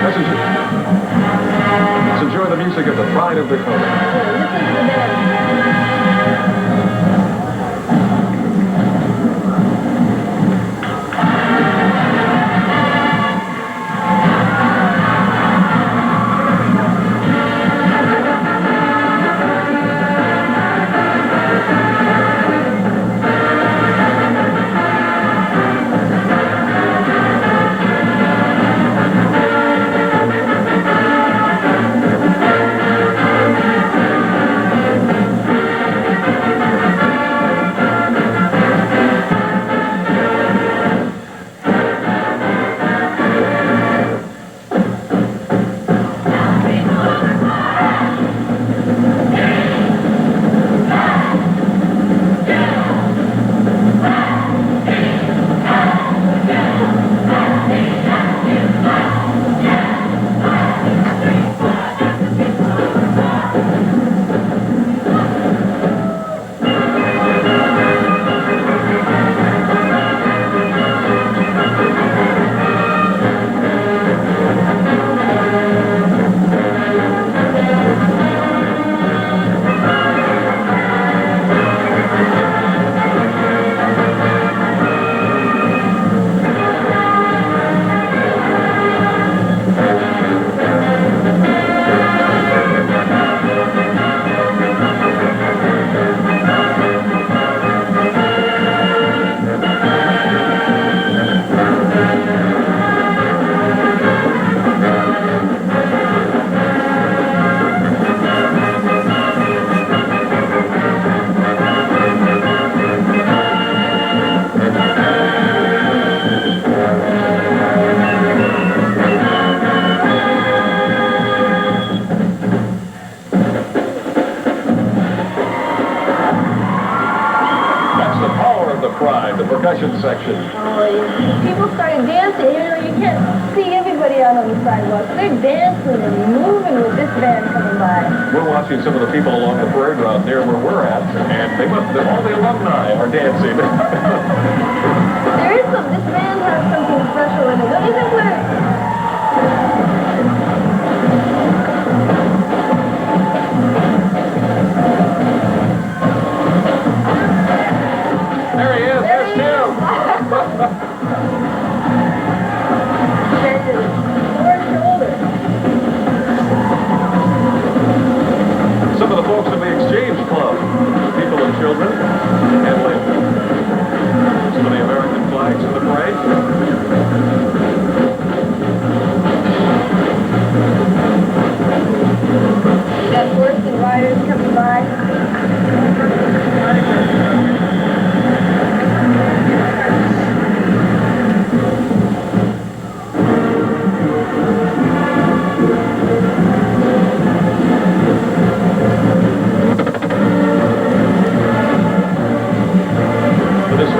Let's enjoy the music of the Pride of Dakota. Listen to the band. percussion section. Oh, people started dancing. You know, you can't see everybody out on the sidewalk. They're dancing and moving with this band coming by. We're watching some of the people along the parade route near where we're at, and all the alumni are dancing. There is some, this band has something special in it. Don't you think There he is. There's Tim. Some of the folks in the Exchange Club, people and children, handling some of the American flags in the parade. we got horse and riders coming by?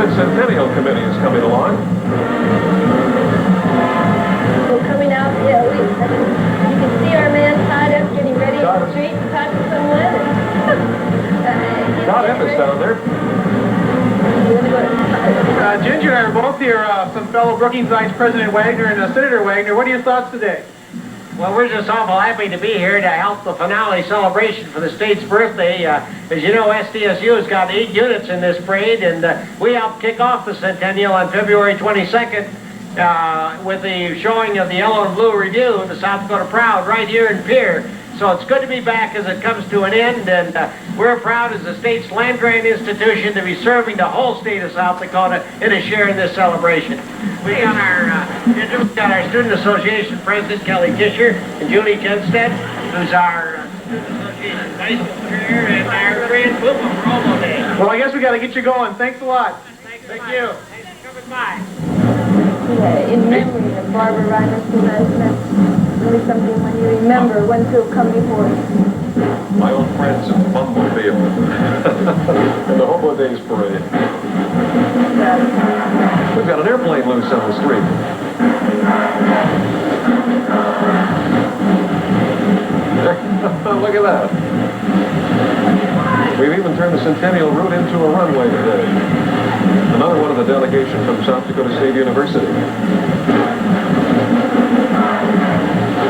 Centennial Committee is coming along. We're coming out, yeah, you can see our man Todd F. getting ready in the street to talk to someone. Todd F. is down there. Ginger and I are both here, some fellow Brookinsites, President Wagner and Senator Wagner. What are your thoughts today? Well, we're just awful happy to be here to help the finale celebration for the state's birthday. As you know, SDSU has got 8 units in this parade, and we helped kick off the Centennial on February 22nd with the showing of the Yellow and Blue Review, the South Dakota Proud, right here in Pierre. So it's good to be back as it comes to an end, and we're proud as the state's land-grant institution to be serving the whole state of South Dakota in a share in this celebration. We got our Student Association President, Kelly Tischer, and Julie Jenstead, who's our Student Association Vice Chair, and our Grand Puma for Romo Day. Well, I guess we got to get you going. Thanks a lot. Thank you. Thanks for coming by. In memory of Barbara Reiner, that's really something when you remember when to come before you. My old friends at Bumblebee and the Hobo Days Parade. We've got an airplane loose on the street. Look at that. We've even turned the Centennial route into a runway today. Another one of the delegation from South Dakota State University.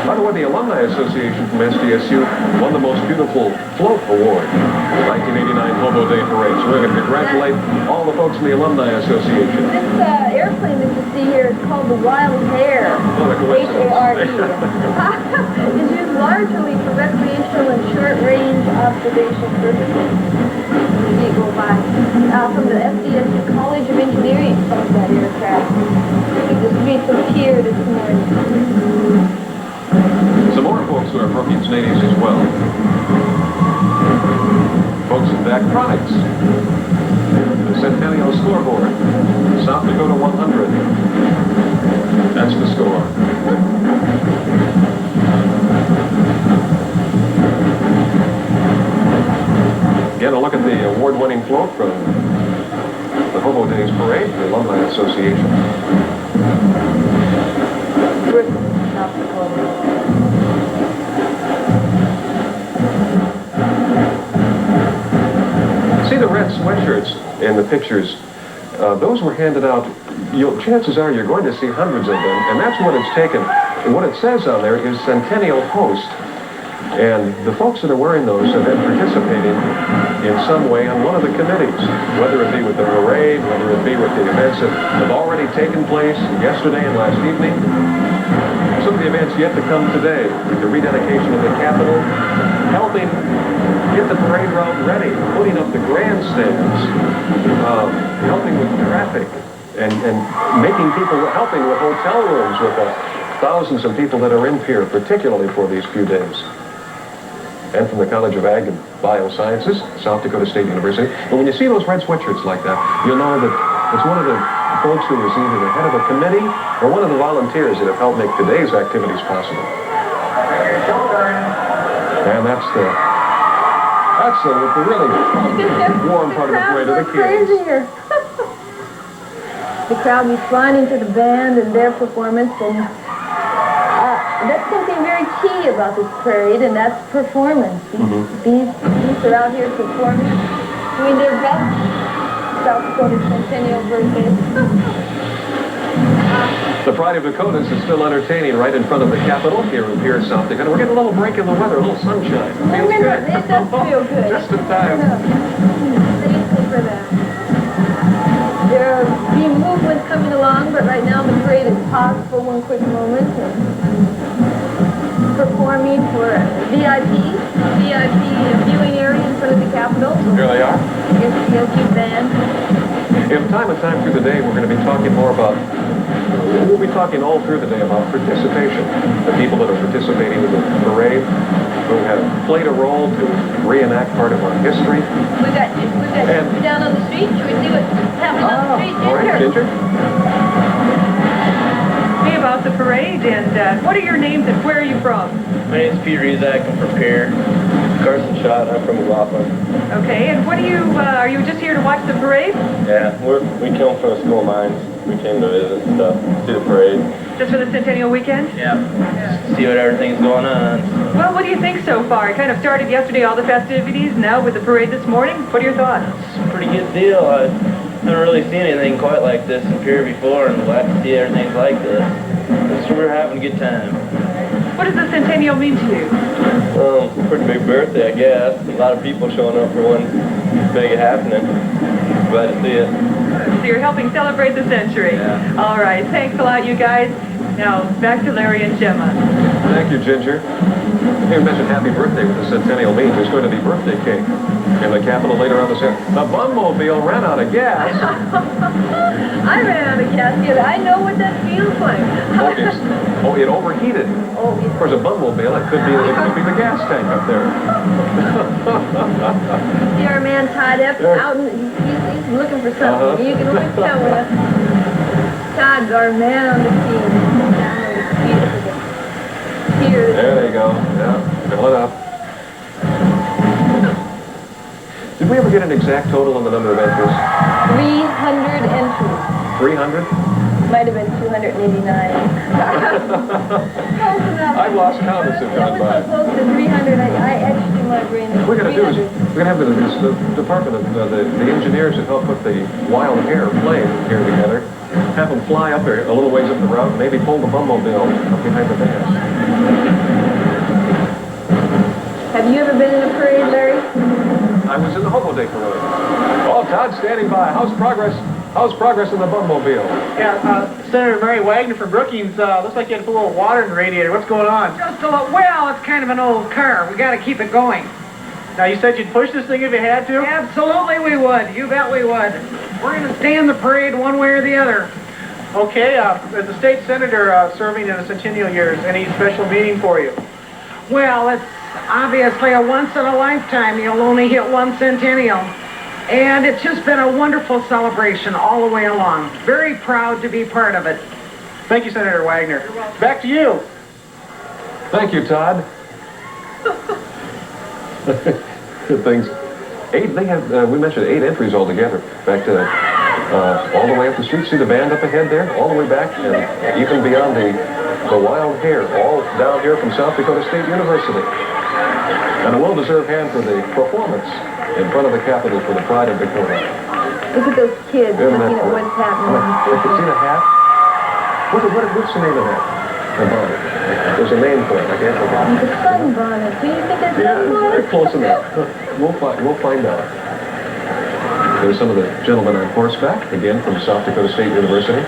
By the way, the Alumni Association from SDSU won the Most Beautiful Float Award in the 1989 Hobo Day Parade. So we're going to congratulate all the folks in the Alumni Association. This airplane that you see here is called the Wild Hare. H-A-R-E. It's used largely for recreational and short-range observation purposes. You go by. From the SDSU College of Engineering from that aircraft. We just meet some Pierre this morning. Some more folks who are Brookings natives as well. Folks at Daktronics. The Centennial Scoreboard. South Dakota 100. That's the score. Again, a look at the award-winning float from the Hobo Days Parade, the Alumni Association. South Dakota. See the red sweatshirts in the pictures? Those were handed out. Chances are you're going to see hundreds of them, and that's what it's taken. And what it says on there is Centennial Host. And the folks that are wearing those have been participating in some way on one of the committees, whether it be with the parade, whether it be with the events that have already taken place yesterday and last evening. Some of the events yet to come today, like the rededication of the Capitol, helping get the parade route ready, putting up the grandstands, helping with traffic, and making people, helping with hotel rooms with the thousands of people that are in Pierre, particularly for these few days. And from the College of Ag and Biosciences, South Dakota State University. And when you see those red sweatshirts like that, you'll know that it's one of the folks who is either the head of a committee or one of the volunteers that have helped make today's activities possible. And that's the really warm part of the parade of the kids. The crowd responding to the band and their performance, and that's something very key about this parade, and that's performance. These are out here performing, doing their best. South Dakota Centennial birthday. The Pride of Dakotas is still entertaining right in front of the Capitol here in Pierre, South Dakota. We're getting a little break in the weather, a little sunshine. Feels good. It does feel good. Just in time. Thank you for that. There are being movements coming along, but right now the parade is paused for one quick moment. Performing for VIP viewing area in front of the Capitol. Here they are. SDSU band. In time and time through the day, we're going to be talking more about, we'll be talking all through the day about participation. The people that are participating in the parade, who have played a role to reenact part of our history. We've got down on the street. Should we see what's happening on the street? All right, Ginger. Hey, about the parade, and what are your names and where are you from? My name's Pierre. I'm from Pierre. Carson Schott. I'm from McLaughlin. Okay, and what are you just here to watch the parade? Yeah, we came from the school of mines. We came to visit and stuff, see the parade. Just for the Centennial weekend? Yeah. See what everything's going on. Well, what do you think so far? It kind of started yesterday, all the festivities, now with the parade this morning. What are your thoughts? It's a pretty good deal. I haven't really seen anything quite like this in Pierre before, and glad to see everything like this. So we're having a good time. What does the Centennial mean to you? It's a pretty big birthday, I guess. A lot of people showing up for one big happening. Glad to see it. So you're helping celebrate the century. Yeah. All right, thanks a lot, you guys. Now, back to Larry and Gemma. Thank you, Ginger. You mentioned happy birthday with the Centennial means. There's going to be birthday cake in the Capitol later on this afternoon. The Bummobile ran out of gas. I ran out of gas the other. I know what that feels like. It overheated. Oh, Of course, a Bummobile, it could be the gas tank up there. See our man Todd out, and he's looking for something. You can always tell when Todd's our man on the scene. Here. There they go. Yeah, fill it up. Did we ever get an exact total on the number of entries? 300 entries. 300? Might have been 289. I've lost count as they've gone by. It was so close to 300. I etched in my brain. What we're going to do is we're going to have the department of the engineers that help put the wild hair plane here together, have them fly up there a little ways up the route, maybe pull the Bummobile up behind the band. Have you ever been in a parade, Larry? I was in the Hobo Day parade. Oh, Todd standing by. How's progress? How's progress in the Bummobile? Yeah, Senator Mary Wagner from Brookings, looks like you had to put a little water in the radiator. What's going on? Just a little, well, it's kind of an old car. We got to keep it going. Now, you said you'd push this thing if you had to? Absolutely we would. You bet we would. We're going to stay in the parade one way or the other. Okay, as a state senator serving in the Centennial years, any special meaning for you? Well, it's obviously a once-in-a-lifetime. You'll only hit one centennial. And it's just been a wonderful celebration all the way along. Very proud to be part of it. Thank you, Senator Wagner. Back to you. Thank you, Todd. Good things. They have, we mentioned 8 entries altogether. Back to all the way up the street. See the band up ahead there? All the way back and even beyond the wild hair. All down here from South Dakota State University. And a well-deserved hand for the performance in front of the Capitol for the pride of Dakota. Look at those kids looking at what's happening. See the hat? What's the name of that? The bonnet. There's a name for it. I can't forget. The sunbonnet. Do you think that's sunbonnet? They're close enough. We'll find out. There's some of the gentlemen on horseback, again from South Dakota State University.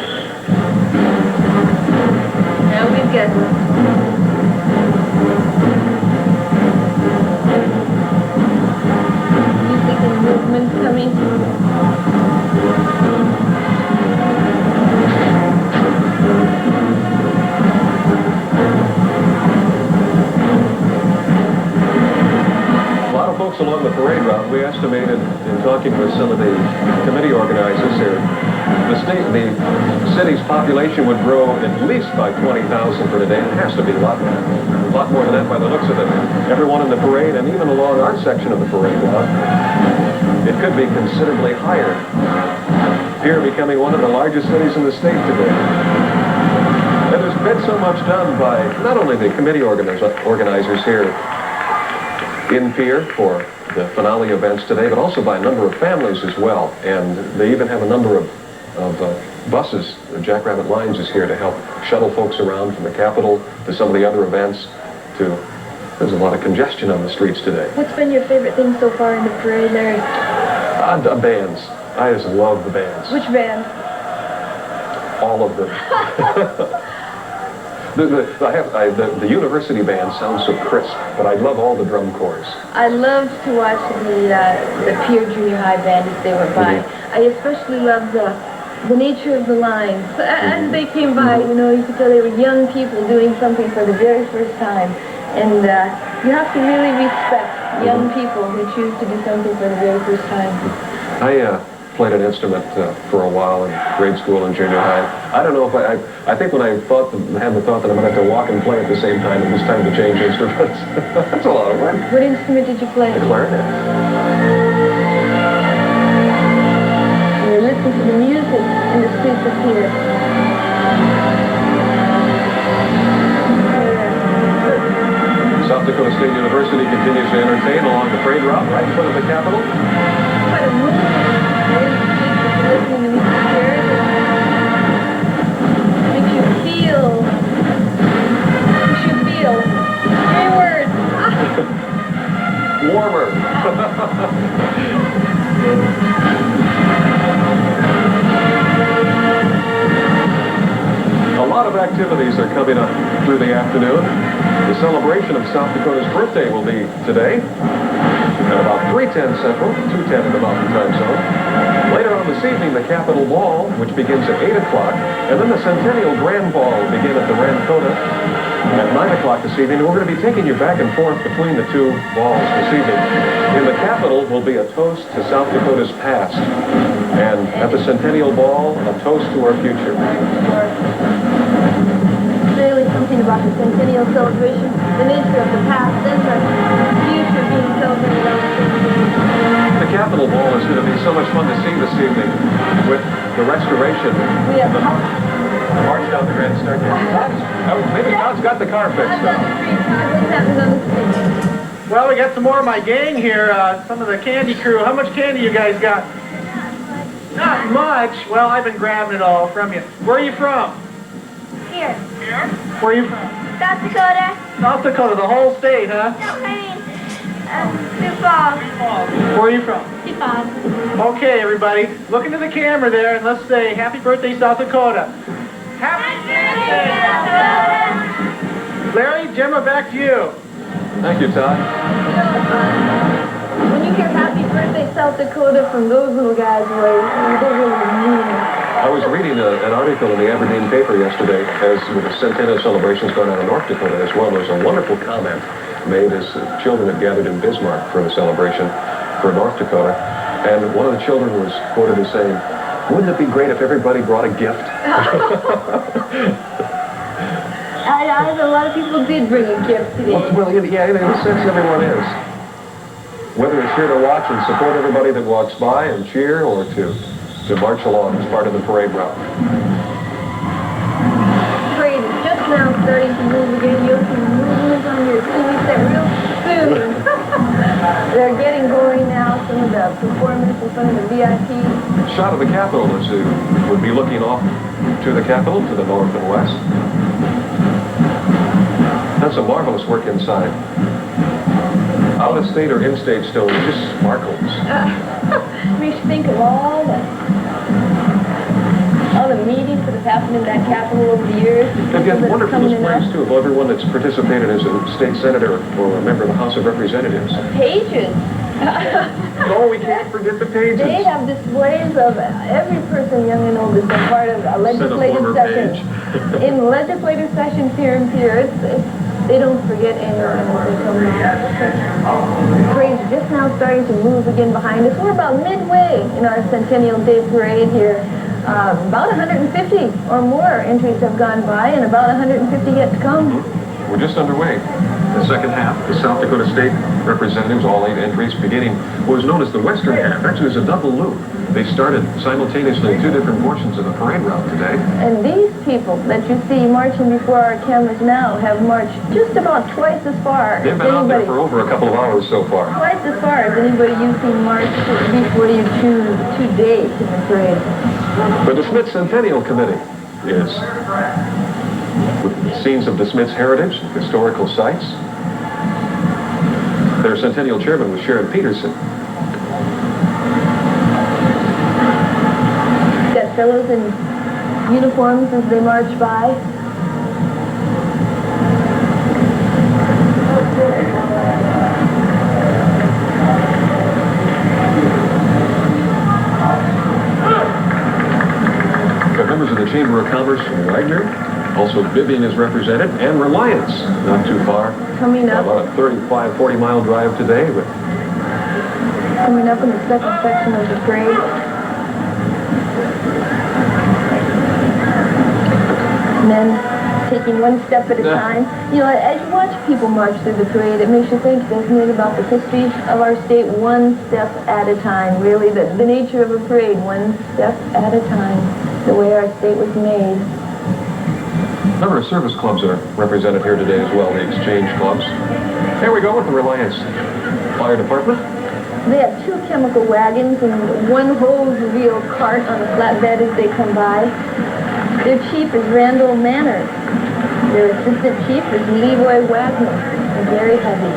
Now we've got movement coming. A lot of folks along the parade route. We estimated in talking with some of the committee organizers here, the city's population would grow at least by 20,000 for today. It has to be a lot more than that by the looks of it. Everyone in the parade and even along our section of the parade route, it could be considerably higher. Pierre becoming one of the largest cities in the state today. And there's been so much done by not only the committee organizers here in Pierre for the finale events today, but also by a number of families as well. And they even have a number of buses. The Jackrabbit Lines is here to help shuttle folks around from the Capitol to some of the other events. There's a lot of congestion on the streets today. What's been your favorite thing so far in the parade, Larry? The bands. I just love the bands. Which band? All of them. The university band sounds so crisp, but I love all the drum corps. I love to watch the Pierre Junior High band as they went by. I especially love the nature of the lines. As they came by, you know, you could tell they were young people doing something for the very first time. And you have to really respect young people who choose to do something for the very first time. I played an instrument for a while in grade school and junior high. I don't know if I think when I had the thought that I'm going to have to walk and play at the same time, it was time to change instruments. That's a lot of work. What instrument did you play? The clarinet. to the music in the streets of Pierre. South Dakota State University continues to entertain along the parade route right in front of the Capitol. Quite a movement listening to music here. Makes you feel. Three words. Warmer. A lot of activities are coming up through the afternoon. The celebration of South Dakota's birthday will be today at about 3:10 Central, 2:10 in the Mountain Time Zone. Later on this evening, the Capitol Ball, which begins at 8 o'clock, and then the Centennial Grand Ball will begin at the Dakota at 9 o'clock this evening. And we're going to be taking you back and forth between the two balls this evening. In the Capitol will be a toast to South Dakota's past, and at the Centennial Ball, a toast to our future. Really something about the Centennial celebration, the nature of the past and the future being celebrated on the Centennial. The Capitol Ball is going to be so much fun to see this evening with the restoration. We have march down the Grand Staircase. Maybe Todd's got the car fixed now. Well, we got some more of my gang here, some of the candy crew. How much candy you guys got? Not much. Well, I've been grabbing it all from you. Where are you from? Here. Here? Where are you from? South Dakota. South Dakota, the whole state, huh? No, I mean, Sioux Falls. Where are you from? Sioux Falls. Okay, everybody, look into the camera there and let's say happy birthday, South Dakota. Happy birthday, South Dakota! Larry, Gemma, back to you. Thank you, Todd. When you hear happy birthday, South Dakota from those little guys' voice, they really mean it. I was reading an article in the Aberdeen paper yesterday as with the Centennial celebrations going on in North Dakota as well. There was a wonderful comment made as children had gathered in Bismarck for the celebration for North Dakota. And one of the children was quoted as saying, "Wouldn't it be great if everybody brought a gift?" I know a lot of people did bring a gift today. Well, yeah, in a sense, everyone is. Whether it's here to watch and support everybody that walks by and cheer, or to march along as part of the parade route. Parade is just now starting to move again. You'll see movement on your TV set real soon. They're getting going now. Some of the performance in front of the VIP. Shot of the Capitol as you would be looking off to the Capitol to the north and west. Done some marvelous work inside. Out-of-state or in-state stone just sparkles. Makes you think of all the meetings that have happened in that Capitol over the years. They've got wonderful displays, too, of everyone that's participated as a state senator or a member of the House of Representatives. Pages. Oh, we can't forget the pages. They have displays of every person, young and old, that's been part of a legislative session. In legislative sessions here in Pierre, they don't forget anyone when they come out. The parade's just now starting to move again behind us. We're about midway in our Centennial Day Parade here. About 150 or more entries have gone by, and about 150 yet to come. We're just underway. The second half, the South Dakota State representatives, all 8 entries, beginning what was known as the western half. Actually, it was a double loop. They started simultaneously in 2 different portions of the parade route today. And these people that you see marching before our cameras now have marched just about twice as far They've as been out there anybody. for over a couple of hours so far. Twice as far as anybody you've seen march before you choose 2 days in the parade. But the Smith Centennial Committee is with scenes of the Smith's heritage, historical sites. Their Centennial Chairman was Sharon Peterson. Got fellows in uniforms as they march by. Got members of the Chamber of Commerce from Wagner. Also, Vivian is represented, and Reliance, not too far. Coming up. About a 35, 40-mile drive today, but Coming up in the second section of the parade. Men taking one step at a time. You know, as you watch people march through the parade, it makes you think, doesn't it, about the history of our state, one step at a time, really, the nature of a parade, one step at a time, the way our state was made. A number of service clubs are represented here today as well, the exchange clubs. Here we go with the Reliance Fire Department. They have 2 chemical wagons and 1 hose reel cart on a flatbed as they come by. Their chief is Randall Manners. Their assistant chief is Leroy Wagner. They're very heavy.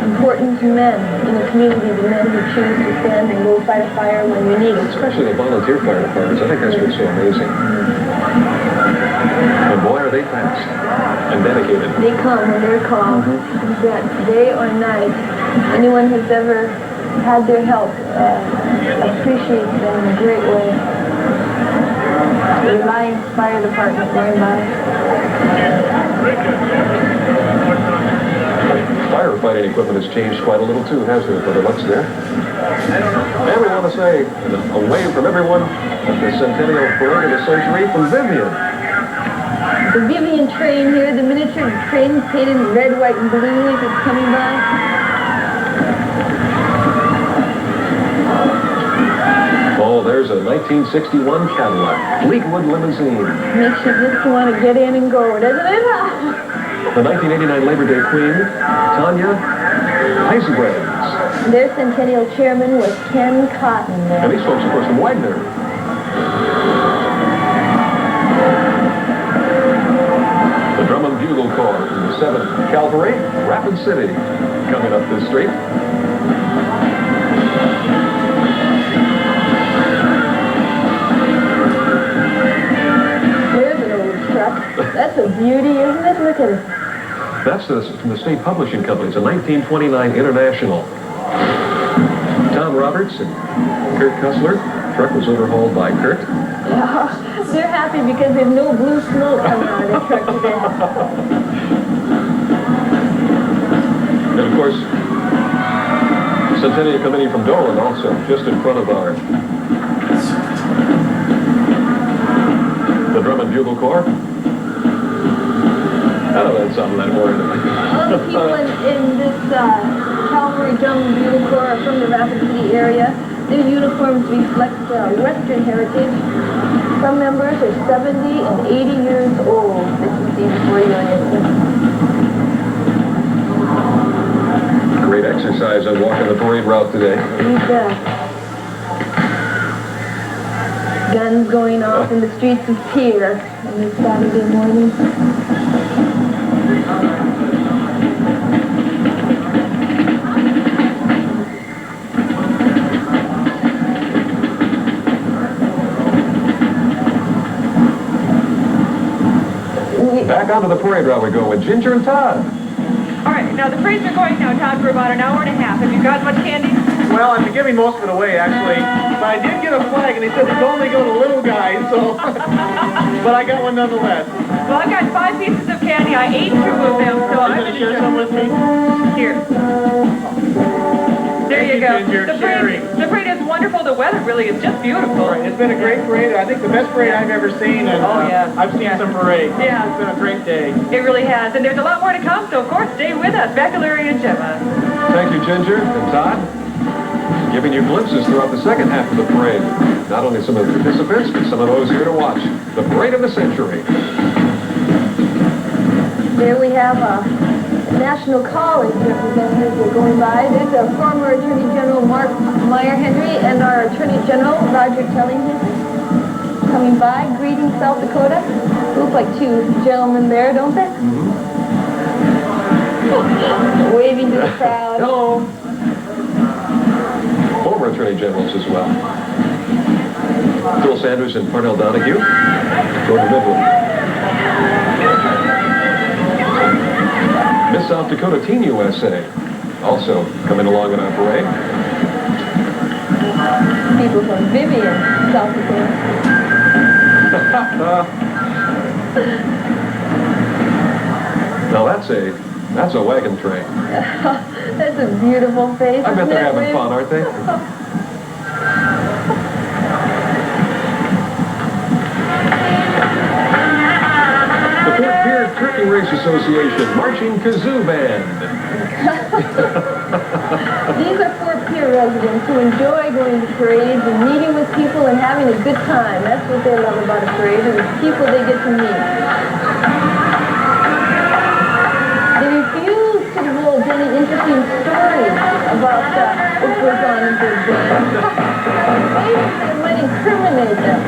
Important men in the community, the men who choose to stand and go fight a fire when you need it. Especially the volunteer fire departments. I think that's what's so amazing. And boy, are they fast and dedicated. They come when they're called. That day or night, anyone who's ever had their help appreciates them in a great way. The Reliance Fire Department going by. Firefighting equipment has changed quite a little too, hasn't it, for the looks there? And we want to say a wave from everyone at the Centennial Parade of the Century from Vivian. The Vivian train here, the miniature train painted red, white, and blue as it's coming by. Oh, there's a 1961 Cadillac Fleetwood limousine. Makes you just want to get in and go, doesn't it? The 1989 Labor Day Queen, Tanya Eisebrechts. Their Centennial chairman was Ken Cotton. And these folks, of course, from Wagner. The Drum and Bugle Corps from the 7th Cavalry, Rapid City, coming up this street. There's an old truck. That's a beauty, isn't it? Look at it. That's from the State Publishing Company. It's a 1929 International. Tom Roberts and Kurt Kussler. Truck was overhauled by Kurt. Oh, they're happy because there's no blue smoke coming out of their truck today. And of course, Centennial Committee from Dolan also, just in front of the Drum and Bugle Corps. Oh, that's something that word. All the people in this Cavalry Drum and Bugle Corps are from the Rapid City area. Their uniforms reflect Western heritage. Some members are 70 and 80 years old. This is the before you. Great exercise on walking the parade route today. You bet. Guns going off in the streets of Pierre on this Saturday morning. Back onto the parade route we go with Ginger and Todd. All right, now the parade's been going now, Todd, for about an hour and a half. Have you got much candy? Well, I've been giving most of it away, actually. But I did get a flag, and they said it's only going to little guys, so... but I got one nonetheless. Well, I've got 5 pieces of candy. I ate 2 of them, so I'm going to share some with me? Here. There you go. The parade is wonderful. The weather really is just beautiful. Right. It's been a great parade. I think the best parade I've ever seen. And, I've seen some parades. Yeah. It's been a great day. It really has. And there's a lot more to come, so of course, stay with us. Back to Larry and Gemma. Thank you, Ginger and Todd. Giving you glimpses throughout the second half of the parade. Not only some of the participants, but some of those here to watch. The Parade of the Century. There we have a National College representatives are going by. There's our former Attorney General Mark Meyer-Henry and our Attorney General Roger Tellington coming by, greeting South Dakota. Look like 2 gentlemen there, don't they? Waving to the crowd. Hello. Former Attorney Generals as well. Phil Sanders and Parnell Donahue. Gordon Midland. Miss South Dakota Teen USA, also coming along in our parade. People from Vivian, South Dakota. Now that's a wagon train. That's a beautiful face. I bet they're having fun, aren't they? Association Marching Kazoo Band. These are 4 Pierre residents who enjoy going to parades and meeting with people and having a good time. That's what they love about a parade, and the people they get to meet. They refuse to divulge any interesting stories about what goes on in their band. They might incriminate them.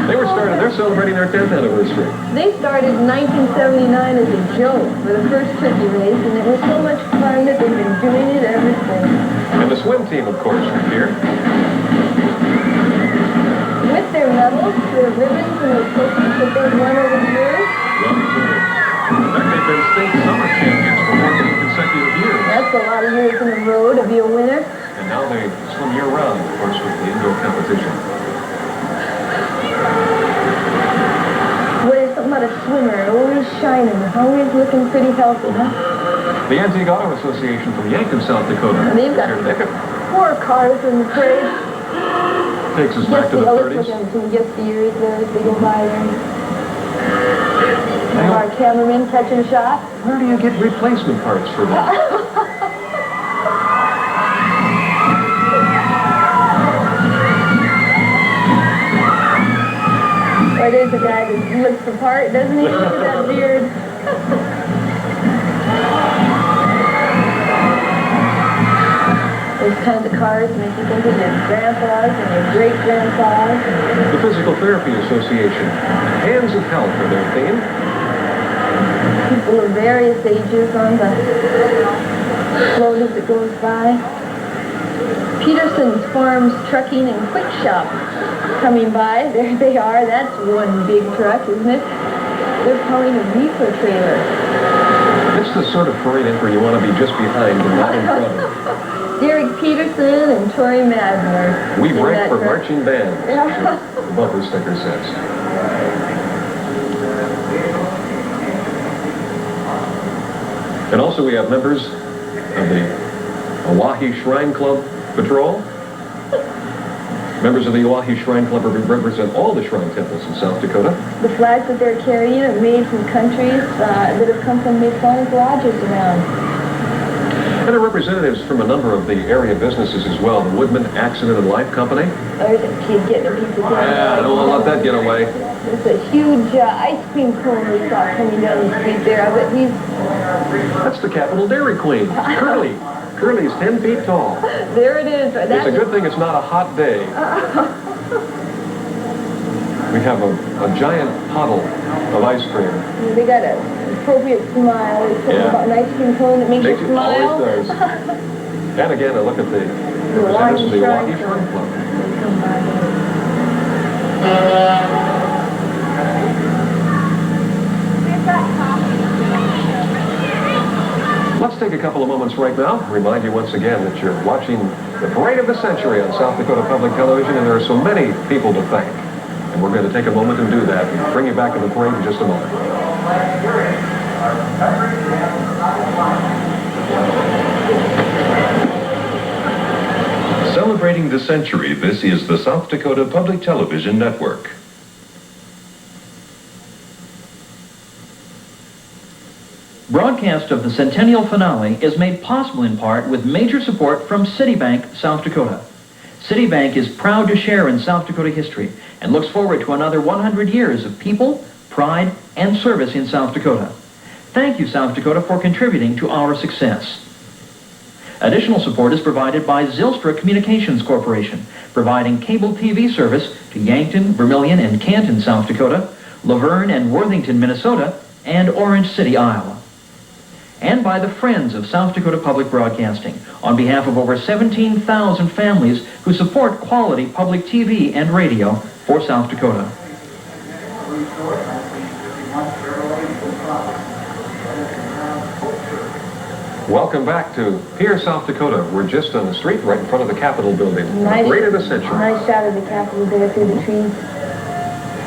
They're celebrating their 10th anniversary. They started in 1979 as a joke for the first turkey race, and it was so much fun that they've been doing it ever since. And the swim team, of course, from here. With their medals, their ribbons, and their trophies that they've won over the years. In fact, they've been state summer champions for 14 consecutive years. That's a lot of years in a row to be a winner. And now they swim year-round, of course, with the indoor competition. What is something about a swimmer? Always shining, always looking pretty healthy, huh? The Antique Auto Association from Yankton, South Dakota. And they've got 4 cars in the parade. Takes us back to the 30s. Let's look at some gift years there as they go by there. Our cameraman catching a shot. Where do you get replacement parts for that? Well, there's a guy that looks the part, doesn't he? Look at that beard. Those kinds of cars make you think of your grandpas and your great-grandpas. The Physical Therapy Association, Hands of Health are their theme. People of various ages on the road as it goes by. Peterson's Farms Trucking and Quick Shop coming by. There they are. That's one big truck, isn't it? They're calling a reefer trailer. It's the sort of parade entry you want to be just behind and not in front of. Derek Peterson and Tori Madner. We break for marching bands. The bumper sticker says. And also we have members of the Oahe Shrine Club Patrol. Members of the Oahe Shrine Club represent all the shrine temples in South Dakota. The flags that they're carrying are made from countries that have come from Masonic lodges around. And are representatives from a number of the area businesses as well. The Woodman Accident and Life Company. There's a kid getting a piece of candy. Yeah, I don't want to let that get away. There's a huge ice cream cone we saw coming down the street there. I bet he's... That's the Capital Dairy Queen, Curly. Curly's 10 feet tall. There it is. It's a good thing it's not a hot day. We have a giant puddle of ice cream. They got an appropriate smile. It's about an ice cream cone that makes you smile. Always does. And again, a look at the representatives of the Oahe Shrine Club. Let's take a couple of moments right now. Remind you once again that you're watching the Parade of the Century on South Dakota Public Television, and there are so many people to thank. And we're going to take a moment and do that. Bring you back to the parade in just a moment. Celebrating the century, this is the South Dakota Public Television Network. Broadcast of the Centennial Finale is made possible in part with major support from Citibank, South Dakota. Citibank is proud to share in South Dakota history and looks forward to another 100 years of people, pride, and service in South Dakota. Thank you, South Dakota, for contributing to our success. Additional support is provided by Zylstra Communications Corporation, providing cable TV service to Yankton, Vermilion, and Canton, South Dakota, Laverne and Worthington, Minnesota, and Orange City, Iowa. And by the Friends of South Dakota Public Broadcasting, on behalf of over 17,000 families who support quality public TV and radio for South Dakota. Welcome back to Pierre, South Dakota. We're just on the street right in front of the Capitol building. Nice, Parade of the Century. Nice shot of the Capitol there through the trees.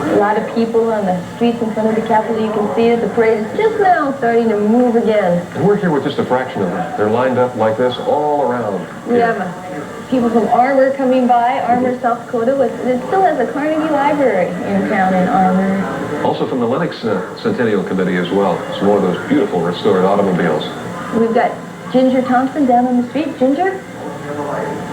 A lot of people on the streets in front of the Capitol. You can see that the parade is just now starting to move again. And we're here with just a fraction of them. They're lined up like this all around. We have a people from Armour coming by, Armour, South Dakota. It still has a Carnegie Library in town in Armour. Also from the Lennox Centennial Committee as well. It's one of those beautiful restored automobiles. We've got Ginger Thompson down on the street. Ginger?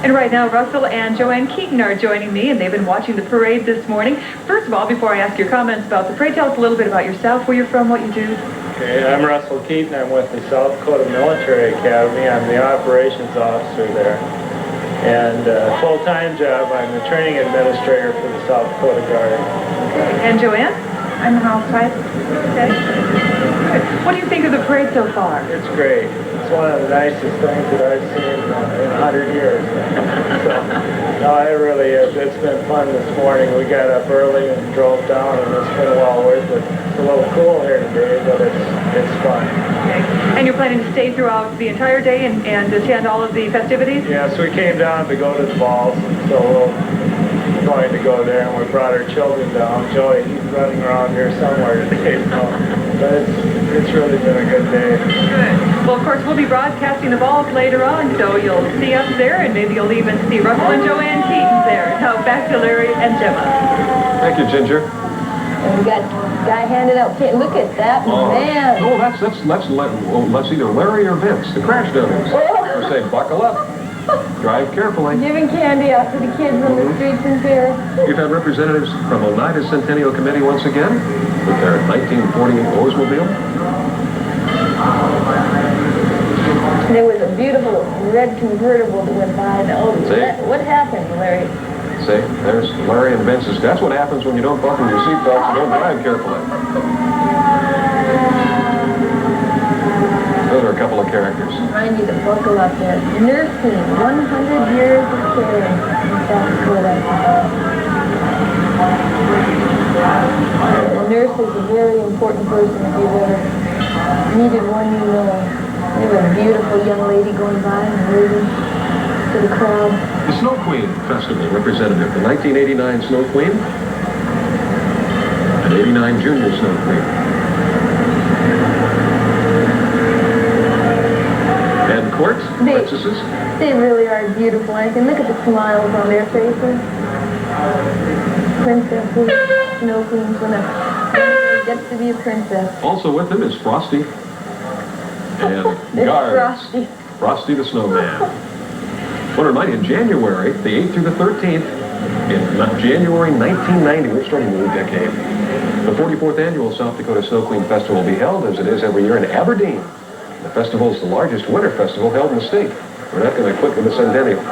And right now, Russell and Joanne Keaton are joining me, and they've been watching the parade this morning. First of all, before I ask your comments about the parade, tell us a little bit about yourself, where you're from, what you do. Okay, I'm Russell Keaton. I'm with the South Dakota Military Academy. I'm the operations officer there. And full-time job, I'm the training administrator for the South Dakota Guard. Okay, and Joanne? I'm a housewife. Okay. Good. What do you think of the parade so far? It's great. It's one of the nicest things that I've seen in 100 years. So, no, it's been fun this morning. We got up early and drove down, and it's been well worth it. It's a little cool here today, but it's fun. Okay. And you're planning to stay throughout the entire day and attend all of the festivities? Yes, we came down to go to the balls, so we're going to go there, and we brought our children down. Joey, he's running around here somewhere today, but it's really been a good day. Good. Well, of course, we'll be broadcasting the balls later on, so you'll see us there, and maybe you'll even see Russell and Joanne Keaton there. Now back to Larry and Gemma. Thank you, Ginger. And we got a guy handing out candy. Look at that, man. Oh, that's either Larry or Vince, the crash dummies. They say, buckle up. Drive carefully. Giving candy out to the kids on the streets in Pierre. You've had representatives from Oneida Centennial Committee once again with their 1940 Oldsmobile. There was a beautiful red convertible that went by. What happened, Larry? See, there's Larry and Vince's. That's what happens when you don't buckle your seatbelts and don't drive carefully. Those are a couple of characters. Remind you to buckle up there. Nursing, 100 years of care in South Dakota. A nurse is a very important person if you've ever needed one, you know. We have a beautiful young lady going by and waving to the crowd. The Snow Queen Festival representative, the 1989 Snow Queen, and 89 Junior Snow Queen. And court princesses. They really are beautiful. I can look at the smiles on their faces. Princesses, Snow Queens, when a gets to be a princess. Also with them is Frosty and guards. Frosty the Snowman. I want to remind you, in January, the 8th through the 13th, in January 1990, we're starting a new decade, the 44th annual South Dakota Snow Queen Festival will be held, as it is every year, in Aberdeen. The festival is the largest winter festival held in the state. We're not going to quit with the Centennial.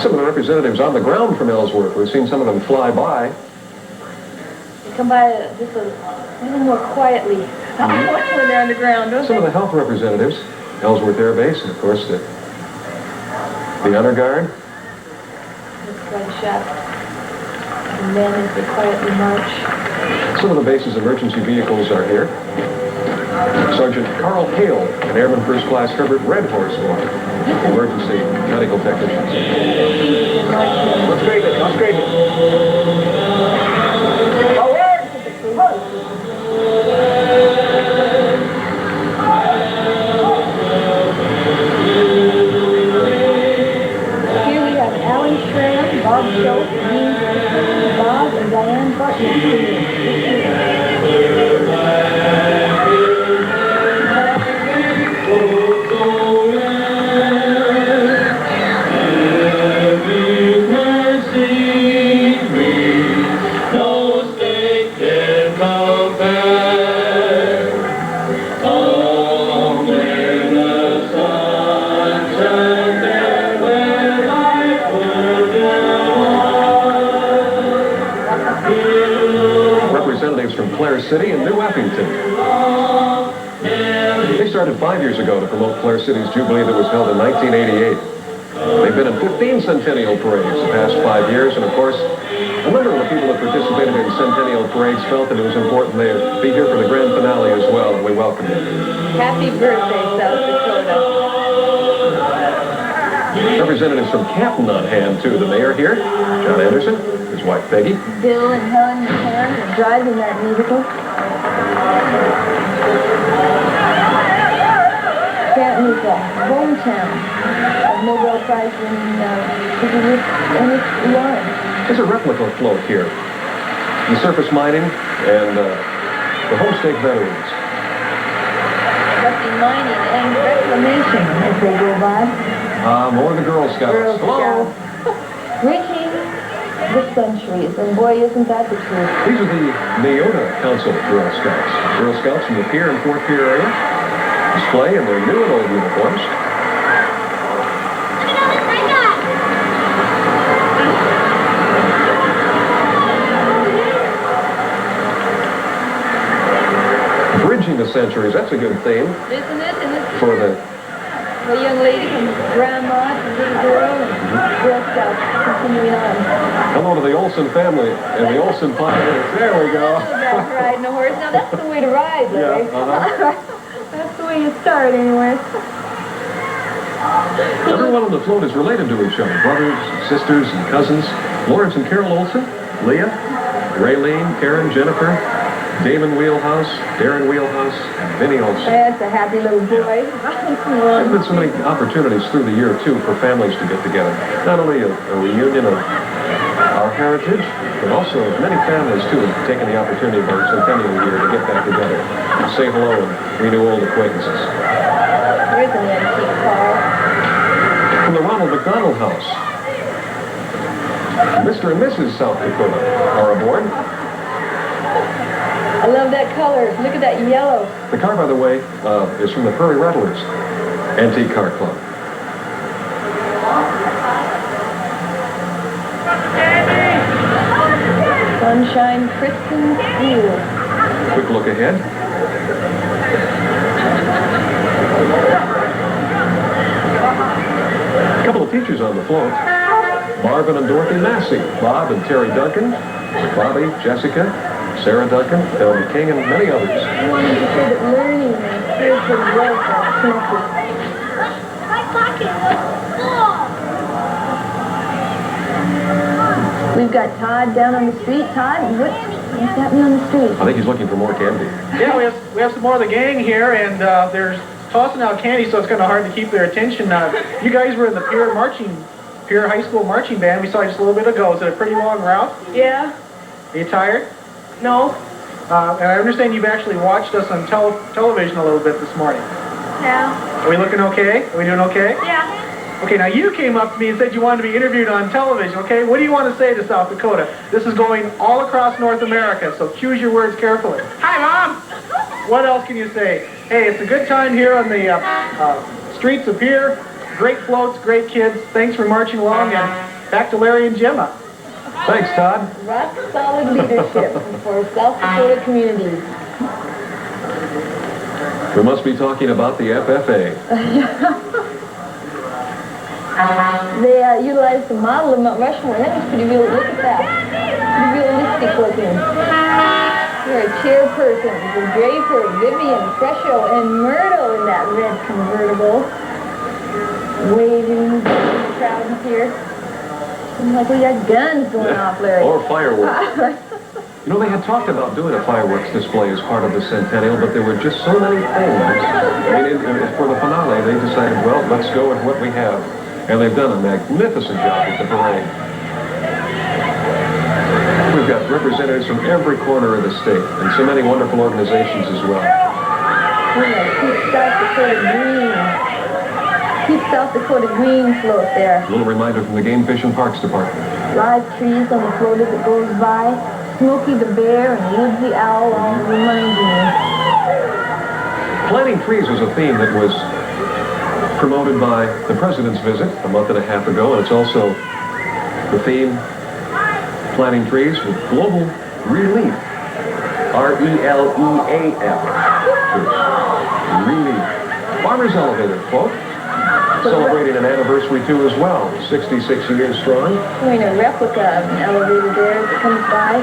Some of the representatives on the ground from Ellsworth, we've seen some of them fly by. They come by just a little more quietly when they're on the ground, don't Some of the health representatives, Ellsworth Air Base, and of course the Honor Guard. Let's try to shot. And then as they quietly march. Some of the base's emergency vehicles are here. Sergeant Carl Hale and Airman First Class Herbert Red Horse Walker, emergency medical technicians. Let's grade it. Let's grade it. Here we have Alan Schramm, Bob Schultz, Dean Bob, and Diane Button. City and New Eppington. They started 5 years ago to promote Clare City's Jubilee that was held in 1988. They've been in 15 Centennial parades the past 5 years, and of course, a number of the people that participated in Centennial parades felt that it was important they be here for the grand finale as well, and we welcome them. Happy birthday, South Dakota. Representatives from Canton on hand, too. The mayor here, John Anderson, his wife Peggy. Bill and Helen McCann are driving that musical. Canton is a hometown of Nobel Prize winning physicist Ernest Lawrence. There's a replica float here. The surface mining and the homestake veterans. Must be mining and reclamation as they go by. More of the Girl Scouts. Girl Hello. Scouts. Reaching the centuries, and boy, isn't that the truth. These are the Dakota Council Girl Scouts. Girl Scouts from the Pierre and Fort Pierre area display in their new and old uniforms. Bridging the centuries, that's a good theme. Isn't it? And it's For the young lady from grandma to little girl and Girl Scouts continuing on. hello to the Olsen family and the Olsen pioneers. There we go. That's riding a horse. Now that's the way to ride, Larry. Yeah, That's the way you start, anyways. Everyone on the float is related to each other. Brothers, sisters, and cousins. Lawrence and Carol Olsen, Leah, Raylene, Karen, Jennifer, Damon Wheelhouse, Darren Wheelhouse, and Vinny Olsen. That's a happy little boy. There's been so many opportunities through the year, too, for families to get together. Not only a reunion of our heritage, but also many families, too, have taken the opportunity of our centennial year to get back together, to say hello and renew old acquaintances. Here's an antique car. From the Ronald McDonald House, Mr. and Mrs. South Dakota are aboard. I love that color. Look at that yellow. The car, by the way, is from the Prairie Rattlers Antique Car Club. Sunshine Kristen Steel. Quick look ahead. A couple of teachers on the float. Marvin and Dorothy Massey, Bob and Terry Duncan, Bobby, Jessica, Sarah Duncan, Elton King, and many others. I wanted to say that learning and spiritual growth are connected. We've got Todd down on the street. Todd, what's happening on the street? I think he's looking for more candy. Yeah, we have some more of the gang here, and they're tossing out candy, so it's kind of hard to keep their attention. You guys were in the Pierre High School marching band. We saw you just a little bit ago. Is it a pretty long route? Yeah. Are you tired? No. And I understand you've actually watched us on television a little bit this morning. Yeah. Are we looking okay? Are we doing okay? Yeah. Okay, now you came up to me and said you wanted to be interviewed on television, okay? What do you want to say to South Dakota? This is going all across North America, so choose your words carefully. Hi, Mom! What else can you say? Hey, it's a good time here on the streets of Pierre. Great floats, great kids. Thanks for marching along, and back to Larry and Gemma. Thanks, Todd. Rock solid leadership for South Dakota communities. We must be talking about the FFA. They utilized the model of Mount Rushmore. That was pretty real. Look at that. Pretty realistic looking. You're a chairperson. There's Draper, Vivian, Fresho, and Myrtle in that red convertible. Waving in the crowd here. Seems like we got guns going off, Larry. Or fireworks. You know, they had talked about doing a fireworks display as part of the Centennial, but there were just so many things. I mean, for the finale, they decided, well, let's go with what we have. And they've done a magnificent job with the parade. We've got representatives from every corner of the state, and so many wonderful organizations as well. Keep South Dakota green. Keep South Dakota green float there. A little reminder from the Game Fish and Parks Department. Live trees on the float as it goes by. Smokey the Bear and Woodsy Owl all reminding you. Planting trees was a theme that was promoted by the President's visit a month and a half ago, and it's also the theme, planting trees with global relief. R-E-L-E-A-F. Relief. Farmer's Elevator float. Celebrating an anniversary, too, as well. 66 years strong. Doing a replica of an elevator there as it comes by.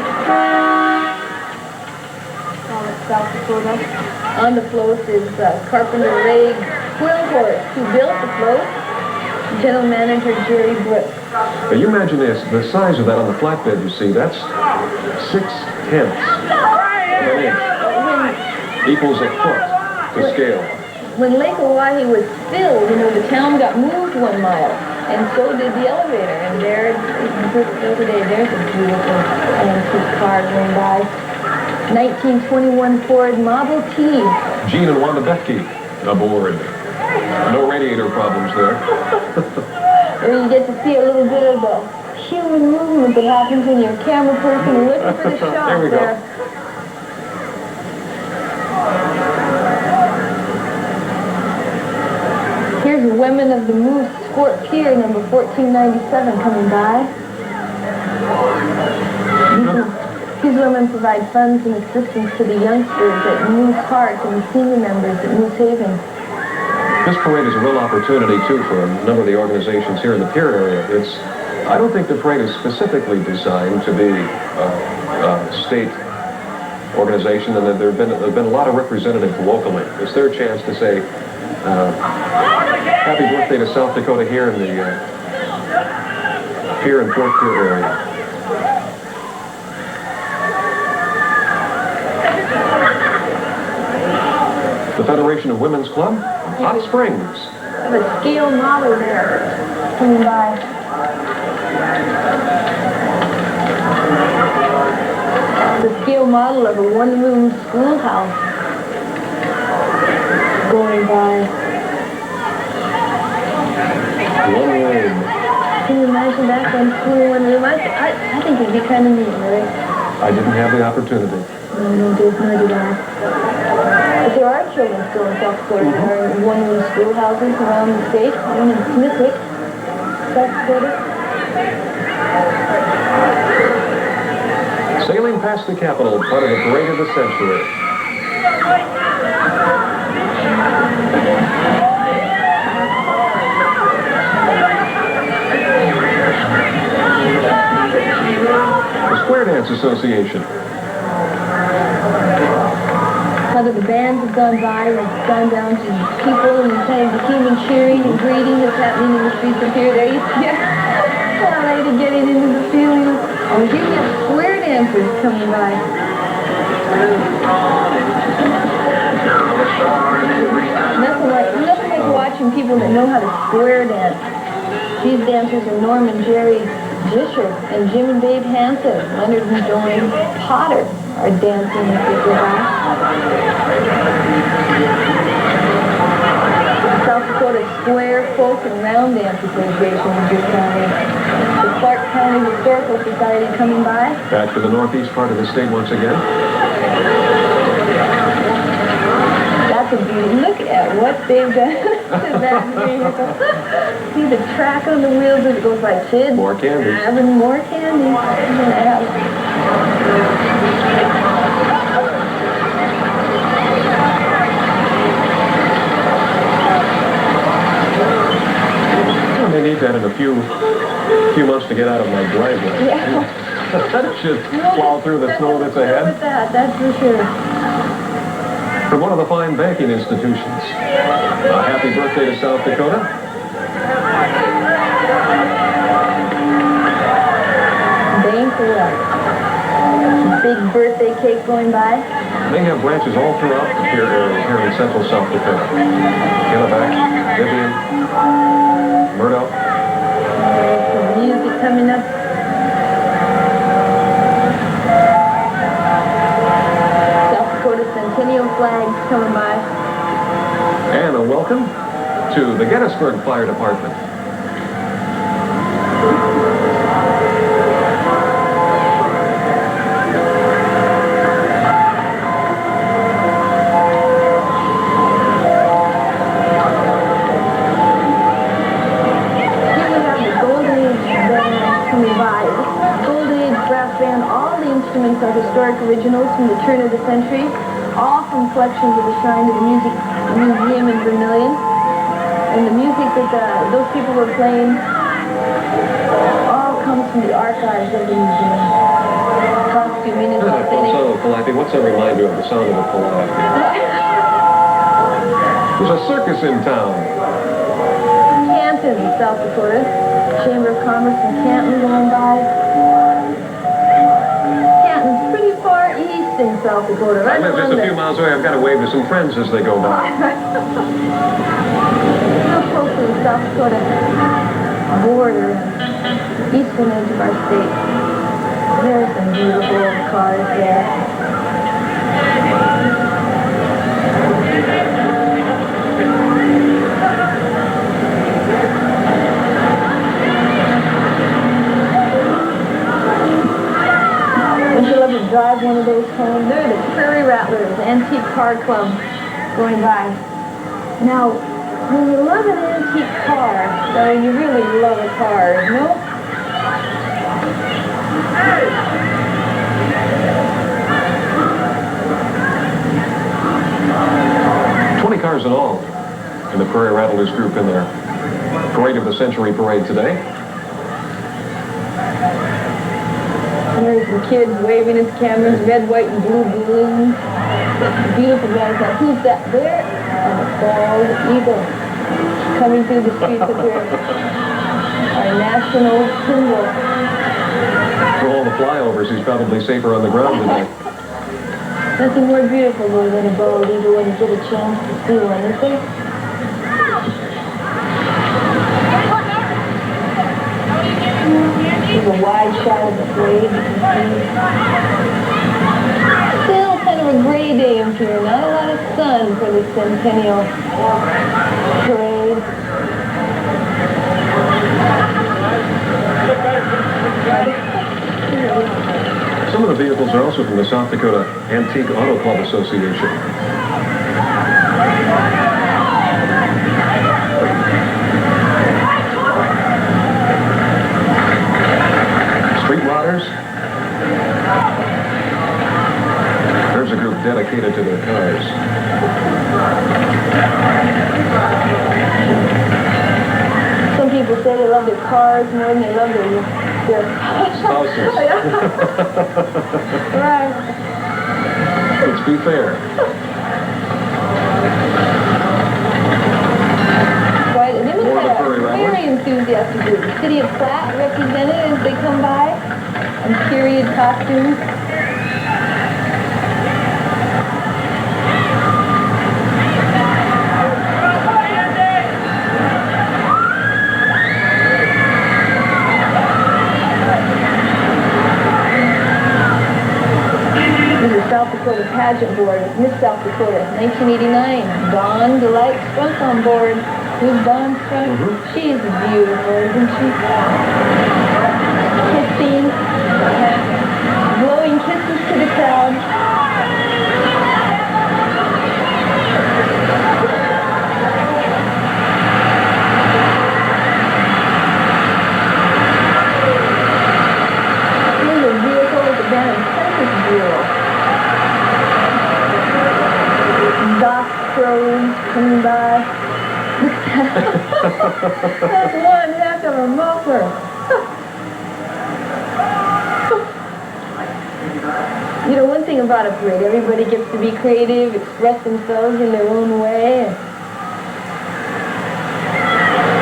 All of South Dakota. On the float is Carpenter Leg Quillhorse, who built the float. General Manager Jerry Brooks. Now, you imagine this, the size of that on the flatbed, you see, that's 6/10 of an inch. Equals a foot to scale. when Lake Oahe was filled, you know, the town got moved 1 mile, and so did the elevator. And there, still today, there's a beautiful antique car going by. 1921 Ford Model T. Gene and Wanda Becky aboard. No radiator problems there. Where you get to see a little bit of the human movement that happens when you're a camera person looking for the shot There we go. there. Here's Women of the Moose Sport Pier, number 1497, coming by. These women provide funds and assistance to the youngsters at LOCKHAART and the senior members at Moose Haven. This parade is a real opportunity, too, for a number of the organizations here in the Pierre area. I don't think the parade is specifically designed to be a state organization, and that there have been a lot of representatives locally. It's their chance to say, happy birthday to South Dakota here in the Pierre and Fort Pierre area. The Federation of Women's Club, Hot Springs. I have a scale model there coming by. The scale model of a one-room schoolhouse going by. One room. Can you imagine that one school in one room? I think it'd be kind of neat, right? I didn't have the opportunity. No, did I. But there are children still in South Dakota that are in one-room schoolhouses around the state. One in Smithwick, South Dakota. Sailing past the Capitol, part of the parade of the century. The Square Dance Association. Part of the bands have gone by and it's gone down to people and kind of the human cheering and greeting that's happening in the streets of here. There you see LA to get it into the feeling. Oh, here we have square dancers coming by. Nothing like watching people that know how to square dance. These dancers are Norm and Jerry Disher and Jim and Babe Hansen. Leonard and Joan Potter are dancing as they go by. The South Dakota Square Folk and Round Dance Association is just coming. The Clark County Historical Society coming by. Back to the northeast part of the state once again. That's a beauty. Look at what they've done to that vehicle. See the track on the wheels as it goes by. Kids more candy. Having more candy. They need that in a few months to get out of my driveway. Yeah. That should plow through the snow that's ahead. With that's for sure. From one of the fine banking institutions. Happy birthday to South Dakota. Bank what? Big birthday cake going by. They have branches all throughout the Pierre area here in central South Dakota. Kennebec, Vivian, Murdoch. Some music coming up. South Dakota Centennial flags coming by. And a welcome to the Gettysburg Fire Department. Are historic originals from the turn of the century, all from collections of the Shrine to the Music Museum in Vermilion. And the music that those people were playing all comes from the archives of the museum. Costuming is authentic. What's that remind you of, the sound of a calliope? There's a circus in town. Canton, South Dakota. Chamber of Commerce in Canton going by. Pretty far east Hastings, South Dakota. I Right live just along a few miles away. I've got to wave to some friends as they go by. Real close to the South Dakota border, eastern edge of our state. There's some beautiful cars there. Would you love to drive one of those home? They're the Prairie Rattlers, antique car club going by. Now, when you love an antique car, so you really love a car, you know? 20 cars in all in the Prairie Rattlers group in their Parade of the Century parade today. There's some kids waving at the cameras, red, white, and blue balloons. Beautiful guys. Now, who's that there? And a bald eagle coming through the streets up here. Our national symbol. For all the flyovers, he's probably safer on the ground today. Nothing more beautiful than a bald eagle when you get a chance to see one, is there? There's a wide shot of the parade, you can see. Still kind of a gray day up here, not a lot of sun for the Centennial Parade. Some of the vehicles are also from the South Dakota Antique Auto Club Association. Street Rotters. There's a group dedicated to their cars. Some people say they love their cars more than they love their spouses. Right. Let's be fair. Right, and they must have a very enthusiastic group. The City of Platte represented as they come by in period costumes. South Dakota pageant board with Miss South Dakota, 1989. Dawn Delight Strunk on board. Who's Dawn Strunk? She's beautiful, isn't she? Kissing, blowing kisses to the crowd. Here's a vehicle with the band Census Bureau. Doc crows coming by. That's one heck of a muffler. You know, one thing about a parade, everybody gets to be creative, express themselves in their own way.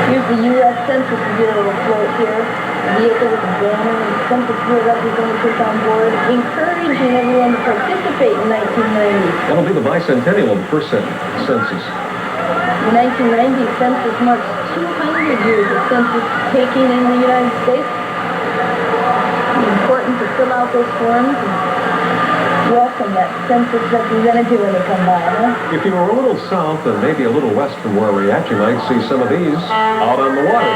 Here's the U.S. Census Bureau float here. Vehicle with a banner and Census Bureau representatives on board, encouraging everyone to participate in 1990. That'll be the bicentennial of the first census. The 1990 census marks 200 years of census taking in the United States. It's important to fill out those forms and welcome that census representative when they come by, huh? If you were a little south and maybe a little west from where we're at, you might see some of these out on the water,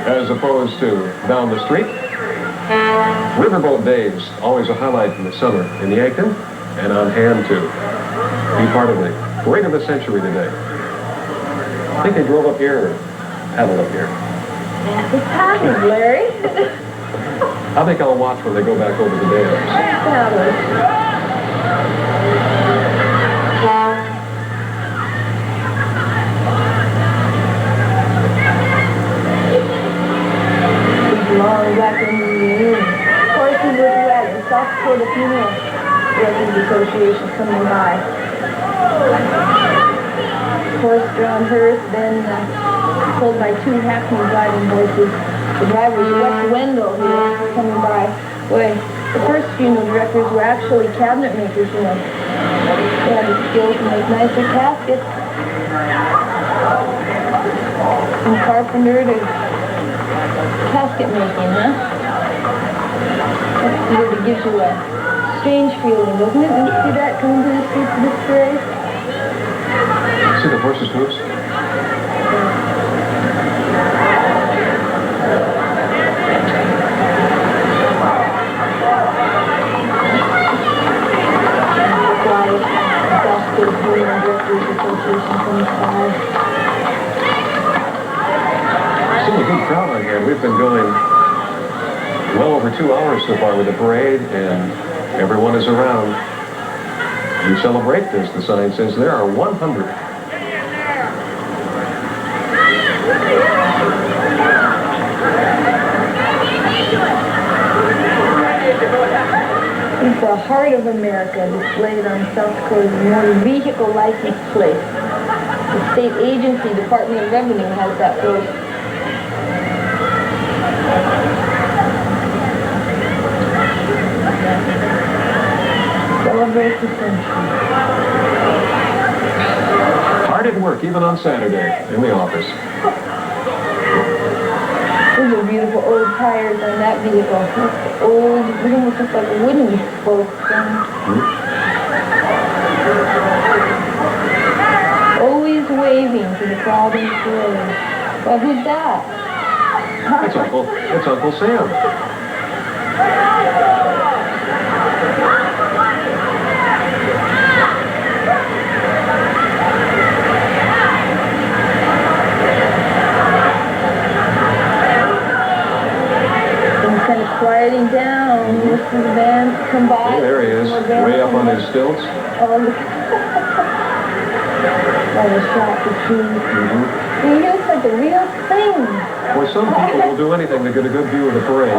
as opposed to down the street. Riverboat days, always a highlight in the summer in Yankton, and on hand to be part of the Parade of the Century today. I think they drove up here or paddled up here. It's paddled, Larry. I think I'll watch when they go back over the dams. Long back in the room. Horses with red and South Dakota Funeral Directors Association coming by. Horse-drawn hearse, then pulled by two hackney driving horses. The driver is Wes Wendell here coming by. Boy, The first funeral directors were actually cabinet makers, you know. They had the skills to make nicer caskets. From carpenter to casket making, huh? That's good. It gives you a strange feeling, doesn't it? You see that coming to the streets of this parade? See the horses' hooves? Still a good crowd on here. We've been going well over 2 hours so far with the parade, and everyone is around. You celebrate this, the sign says there are 100. It's the heart of America displayed on South Dakota's motor vehicle license plate. The state agency, Department of Revenue, has that plate. Celebrate the century. Hard at work, even on Saturday, in the office. Those are beautiful old tires on that vehicle. Old, it almost looks like wooden spokes. Always waving to the crowd in the parade. Well, who's that? It's Uncle Sam. Kind of quieting down, listen to the band come by. Hey, there he is, way up on his stilts. Oh, look. Oh, the shot, the trees. He looks like the real thing. Well, some people will do anything to get a good view of the parade.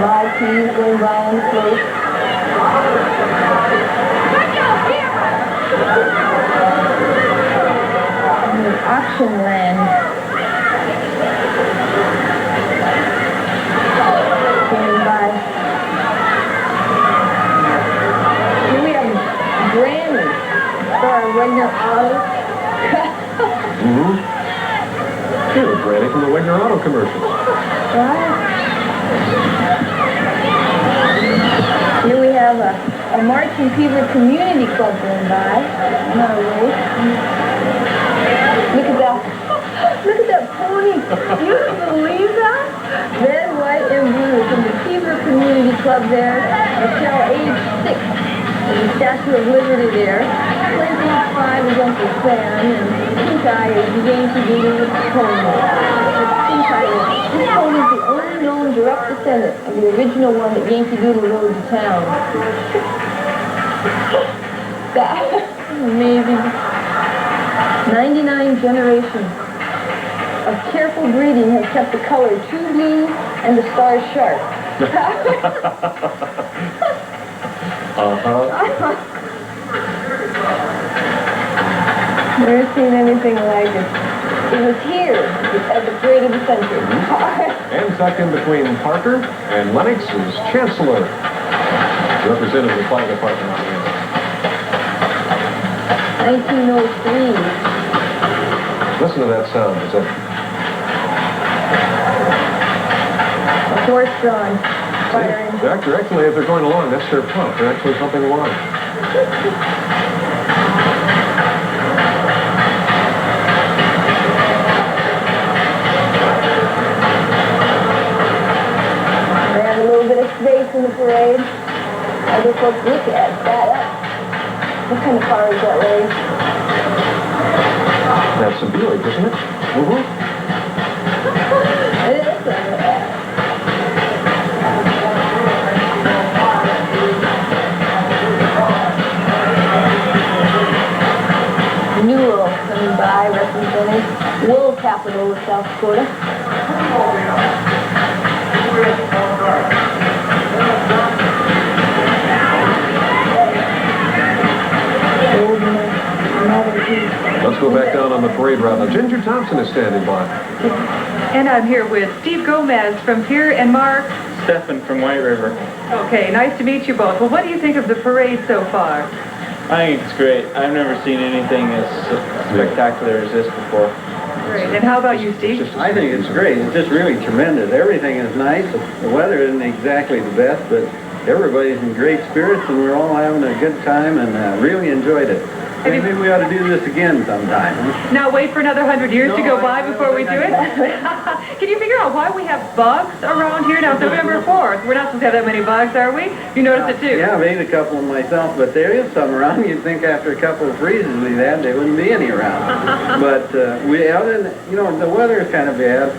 Live trees going by on the float. Auction land. Granny for our Wagner Auto. Here, Granny from the Wagner Auto commercial. Right. Here we have a Marching Peaver Community Club going by. Another way. Look at that. Look at that pony. You believe that? Red, white, and blue from the Peaver Community Club there. Until age 6. There's a Statue of Liberty there. Playing 5 is Uncle Sam, and Pink Eye is the Yankee Doodle pony. Pink Eye is the only known direct descendant of the original one that Yankee Doodle rode to town. That's amazing. 99 generations of careful breeding has kept the color true blue and the stars sharp. Never seen anything like it. It was here at the Parade of the Century. And tucked in between Parker and Lennox is Chancellor, representative of the fire department on here. 1903. Listen to that sound. Is that? A horse-drawn fire engine. Actually, as they're going along, that's their pump. They're actually pumping along. They have a little bit of space in the parade. Other folks look at that. What kind of car is that, Larry? That's a Buick, isn't it? It is. Newell coming by, representing wool capital of South Dakota. Let's go back down on the parade route. Now, Ginger Thompson is standing by. And I'm here with Steve Gomez from Pierre and Mark. Stephen from White River. Okay, nice to meet you both. Well, what do you think of the parade so far? I think it's great. I've never seen anything as spectacular as this before. Great. And how about you, Steve? I think it's great. It's just really tremendous. Everything is nice. The weather isn't exactly the best, but everybody's in great spirits, and we're all having a good time, and really enjoyed it. Maybe we ought to do this again sometime. Now wait for another 100 years to go by before we do it? Can you figure out why we have bugs around here? Now, it's November 4th. We're not supposed to have that many bugs, are we? You noticed it too? Yeah, I've ate a couple myself, but there is some around. You'd think after a couple of freezes we've had, there wouldn't be any around. But the weather is kind of bad,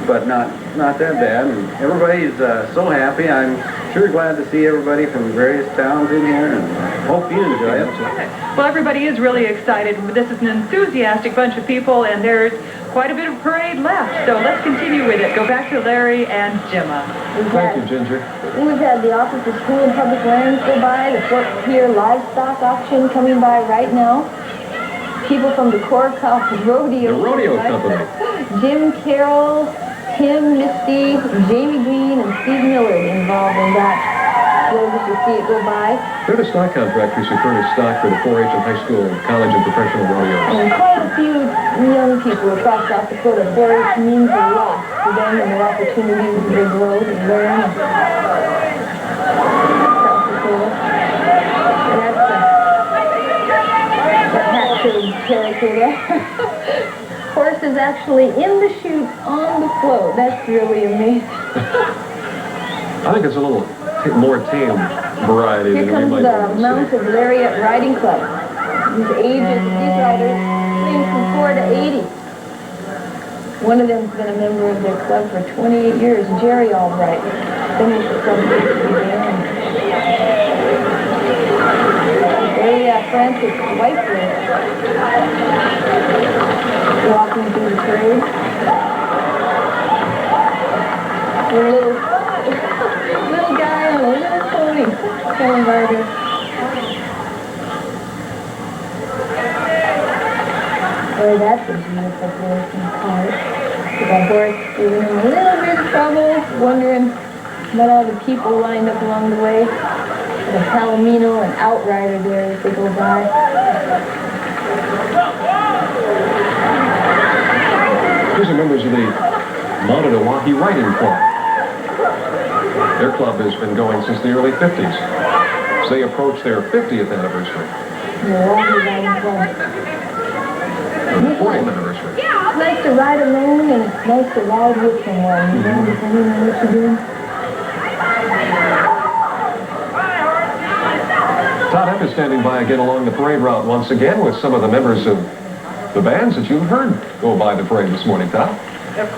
but not that bad. And everybody's so happy. I'm sure glad to see everybody from various towns in here, and hope you enjoy it. Well, everybody is really excited. This is an enthusiastic bunch of people, and there's quite a bit of parade left. So let's continue with it. Go back to Larry and Gemma. Thank you, Ginger. We've had the Office of School and Public Lands go by, the Fort Pierre Livestock Auction coming by right now. People from the Corcoff Rodeo. The rodeo company. Jim Carroll, Tim, Misty, Jamie Green, and Steve Miller involved in that. Glorious to see it go by. They're the stock contractors who furnish stock for the 4-H and high school, college, and professional rodeos. And quite a few young people across South Dakota. 4-H means a lot to them and their opportunities to grow and learn. South Dakota. And that's the Terracotta. Horse is actually in the chute on the float. That's really amazing. I think it's a little more tame variety Here than we comes might the Mounted Lariat Riding Club. These ages, these riders range from 4 to 80. One of them's been a member of their club for 28 years, Jerry Albright. Been with the club since it began. There Francis Whitefield walking through the parade. The little guy on a little pony coming by there. Oh, that's a beautiful horse and cart. The horse giving him a little bit of trouble, wondering about all the people lined up along the way. The Palomino and Outrider there as they go by. These are members of the Mounted Milwaukee Riding Club. Their club has been going since the early 50s. So they approach their 50th anniversary. Milwaukee Riding Club. 40th anniversary. It's nice to ride alone, and it's nice to ride with someone, you know, depending on what you're doing. Todd Epp is standing by again along the parade route once again with some of the members of the bands that you've heard go by the parade this morning, Todd. Yep.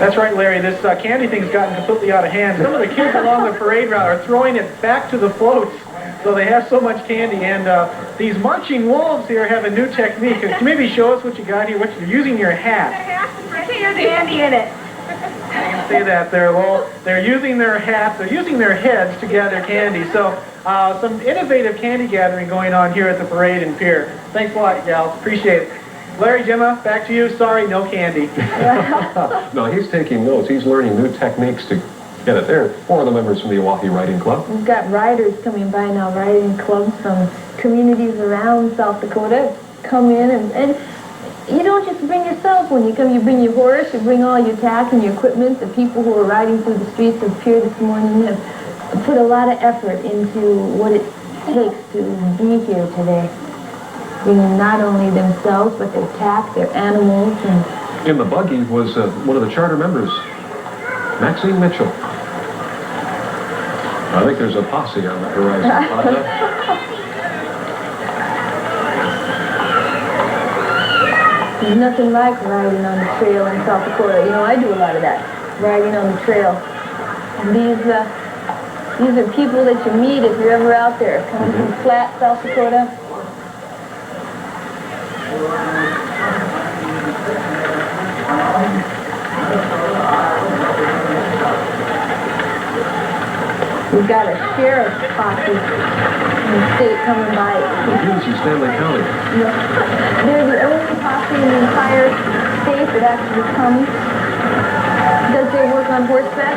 That's right, Larry. This candy thing's gotten completely out of hand. Some of the kids along the parade route are throwing it back to the floats, so they have so much candy. And these marching wolves here have a new technique. Can you maybe show us what you got here? What you're using your hat. There's candy in it. You can see that they're using their hats, they're using their heads to gather candy. So some innovative candy gathering going on here at the parade in Pierre. Thanks a lot, gals. Appreciate it. Larry, Gemma, back to you. Sorry, no candy. No, he's taking notes. He's learning new techniques to get it there. 4 of the members from the Milwaukee Riding Club. We've got riders coming by now, riding clubs from communities around South Dakota. Come in and you don't just bring yourself when you come. You bring your horse, you bring all your tack and your equipment. The people who are riding through the streets of Pierre this morning have put a lot of effort into what it takes to be here today. Bringing not only themselves, but their tack, their animals. And in the buggy was one of the charter members, Maxine Mitchell. I think there's a posse on the horizon. There's nothing like riding on the trail in South Dakota. You know, I do a lot of that, riding on the trail. And these are people that you meet if you're ever out there, coming from Flat, South Dakota. We've got a sheriff's posse in the state coming by. Hughes in Stanley County. They're the only posse in the entire state that actually comes. their work on horseback?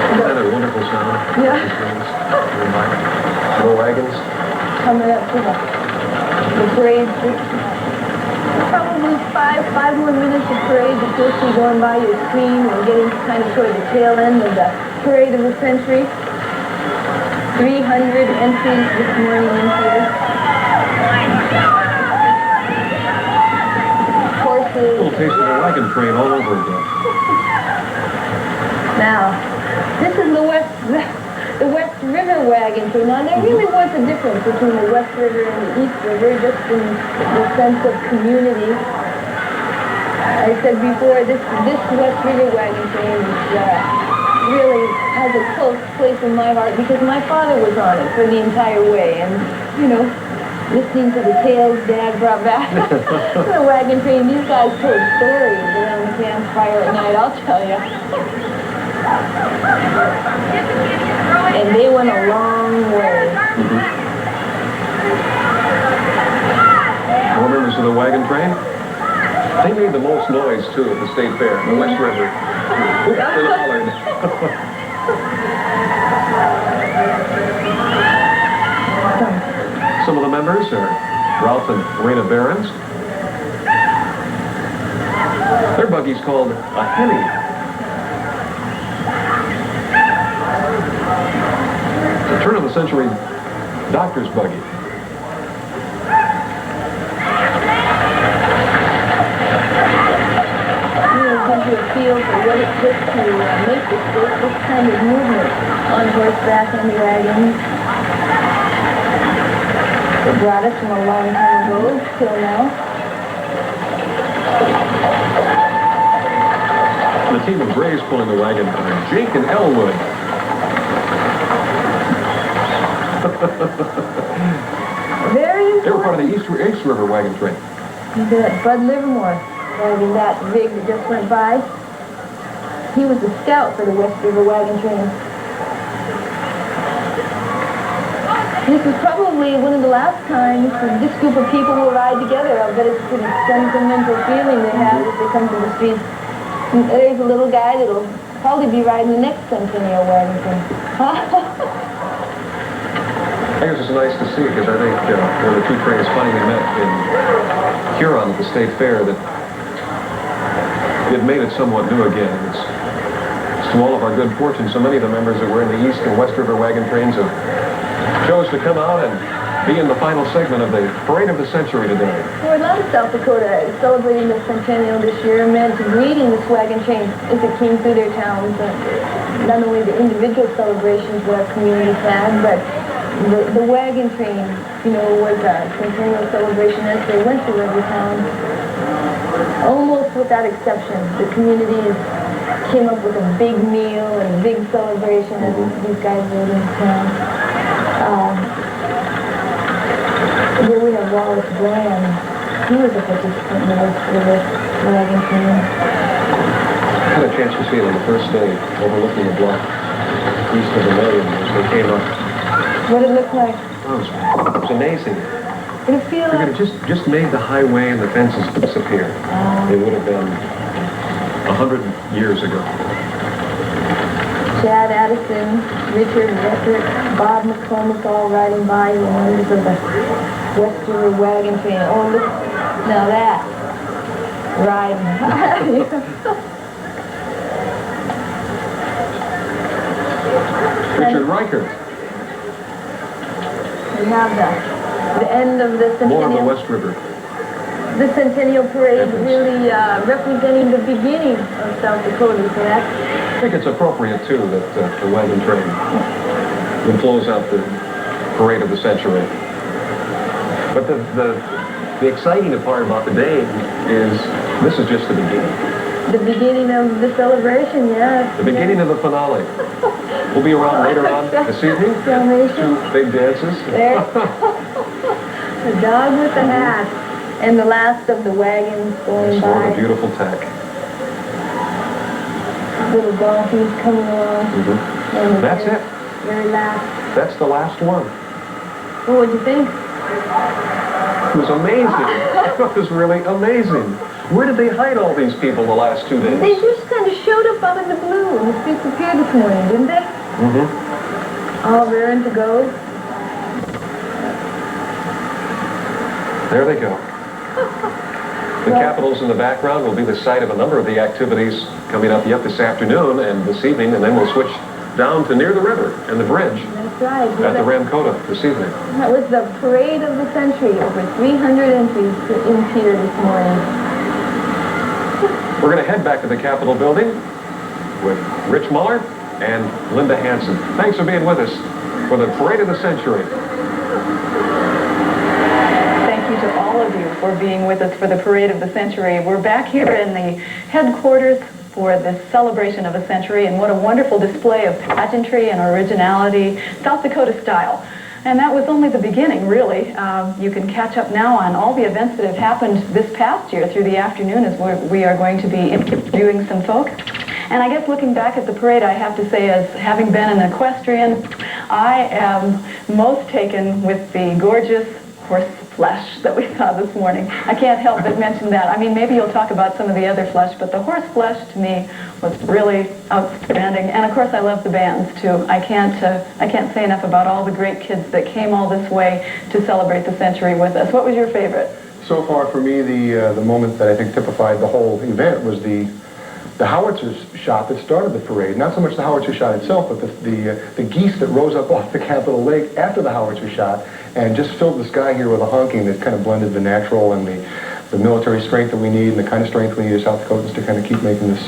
Isn't that a wonderful sound? Yeah. No wagons? Coming up to the parade. Probably five more minutes of parade that you'll see going by your screen. We're getting kind of toward the tail end of the parade of the century. 300 entries this morning in here. Horses. A little taste of the wagon train all over again. Now, this is the West River wagon train. Now, there really was a difference between the West River and the East River, just in the sense of community. I said before, this West River wagon train really has a close place in my heart because my father was on it for the entire way, and, you know, listening to the tales Dad brought back to the wagon train, these guys told stories around the campfire at night, I'll tell you. And they went a long way. More members of the wagon train? They made the most noise, too, at the State Fair, the West River. Whooped and hollered. Some of the members are Ralph and Rena Behrens. Their buggy's called a Henny. The turn of the century doctor's buggy. Gives you a feel for what it took to make this kind of movement on horseback and the wagons. It brought us from a long time ago till now. The team of Grays pulling the wagon are Jake and Elwood. Very important. They were part of the East River wagon train. That Bud Livermore wagon, that big that just went by, he was the scout for the West River wagon train. This is probably one of the last times this group of people will ride together. I bet it's a pretty sentimental feeling they have as they come to the streets. And there's a little guy that'll probably be riding the next Centennial wagon train. I guess it's nice to see because I think when the two trains finally met in Huron at the State Fair that it made it somewhat new again. It's to all of our good fortune, so many of the members that were in the East and West River wagon trains have chose to come out and be in the final segment of the Parade of the Century today. Well, a lot of South Dakota is celebrating the Centennial this year, meant greeting this wagon train as it came through their towns. Not only the individual celebrations that our communities had, but the wagon train, you know, was a Centennial celebration as they went through every town. Almost without exception, the communities came up with a big meal and a big celebration as these guys rode into town. Here we have Wallace Graham. He was a participant in the West River wagon train. I had a chance to see it on the first day, overlooking the bluff east of the lane as they came up. What did it look like? Oh, it was amazing. Did it feel like... just made the highway and the fences disappear. They would have been 100 years ago. Chad Addison, Richard Electric, Bob McCormick all riding by, the members of the West River wagon train. Oh, look, now that, riding. Richard Reichert. We have the end of the Centennial. More of the West River. The Centennial Parade really representing the beginning of South Dakota, correct? I think it's appropriate, too, that the wagon train would close out the Parade of the Century. But the exciting part about the day is this is just the beginning. The beginning of the celebration, yes. The beginning of the finale. We'll be around later on this evening. Two big dances. There. The dog with the hat. And the last of the wagons going by. What a beautiful tack. Little donkeys coming along. And that's it. Very last. That's the last one. What would you think? It was amazing. It was really amazing. Where did they hide all these people the last 2 days? They just kind of showed up out of the blue and disappeared this morning, didn't they? Mm-hmm. All raring to go. There they go. The Capitol's in the background will be the site of a number of the activities coming up yet this afternoon and this evening, and then we'll switch down to near the river and the bridge. That's right. At the Ramcota this evening. That was the parade of the century. Over 300 entries in Pierre this morning. We're going to head back to the Capitol building with Rich Muller and Linda Hansen. Thanks for being with us for the Parade of the Century. Thank you to all of you for being with us for the Parade of the Century. We're back here in the headquarters for this celebration of a century, and what a wonderful display of pageantry and originality, South Dakota style. And that was only the beginning, really. You can catch up now on all the events that have happened this past year through the afternoon, as we are going to be interviewing some folk. And I guess looking back at the parade, I have to say, as having been an equestrian, I am most taken with the gorgeous horse flesh that we saw this morning. I can't help but mention that. I mean, maybe you'll talk about some of the other flesh, but the horse flesh to me was really outstanding. And of course, I love the bands too. I can't say enough about all the great kids that came all this way to celebrate the century with us. What was your favorite? So far for me, the moment that I think typified the whole event was the howitzer shot that started the parade. Not so much the howitzer shot itself, but the geese that rose up off the Capitol Lake after the howitzer shot and just filled the sky here with a honking that kind of blended the natural and the military strength that we need and the kind of strength we need as South Dakotans to kind of keep making this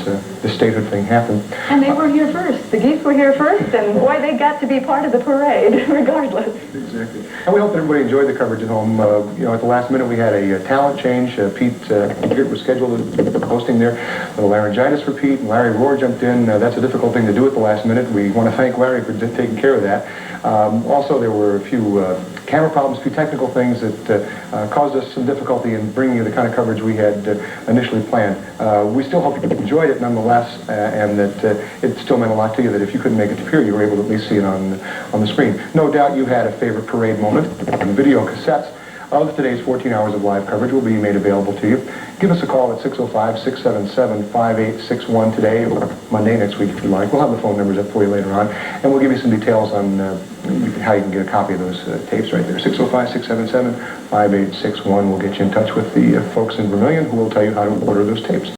statehood thing happen. And they were here first. The geese were here first, and boy, they got to be part of the parade, regardless. Exactly. And we hope that everybody enjoyed the coverage at home. You know, at the last minute we had a talent change. Pete was scheduled hosting there. A little laryngitis for Pete, and Larry Rohr jumped in. That's a difficult thing to do at the last minute. We want to thank Larry for taking care of that. Also, there were a few camera problems, a few technical things that caused us some difficulty in bringing you the kind of coverage we had initially planned. We still hope you enjoyed it nonetheless, and that it still meant a lot to you that if you couldn't make it to Pierre, you were able to at least see it on the screen. No doubt you had a favorite parade moment. The video cassettes of today's 14 hours of live coverage will be made available to you. Give us a call at 605-677-5861 today or Monday next week if you like. We'll have the phone numbers up for you later on, and we'll give you some details on how you can get a copy of those tapes right there. 605-677-5861. We'll get you in touch with the folks in Vermillion who will tell you how to order those tapes.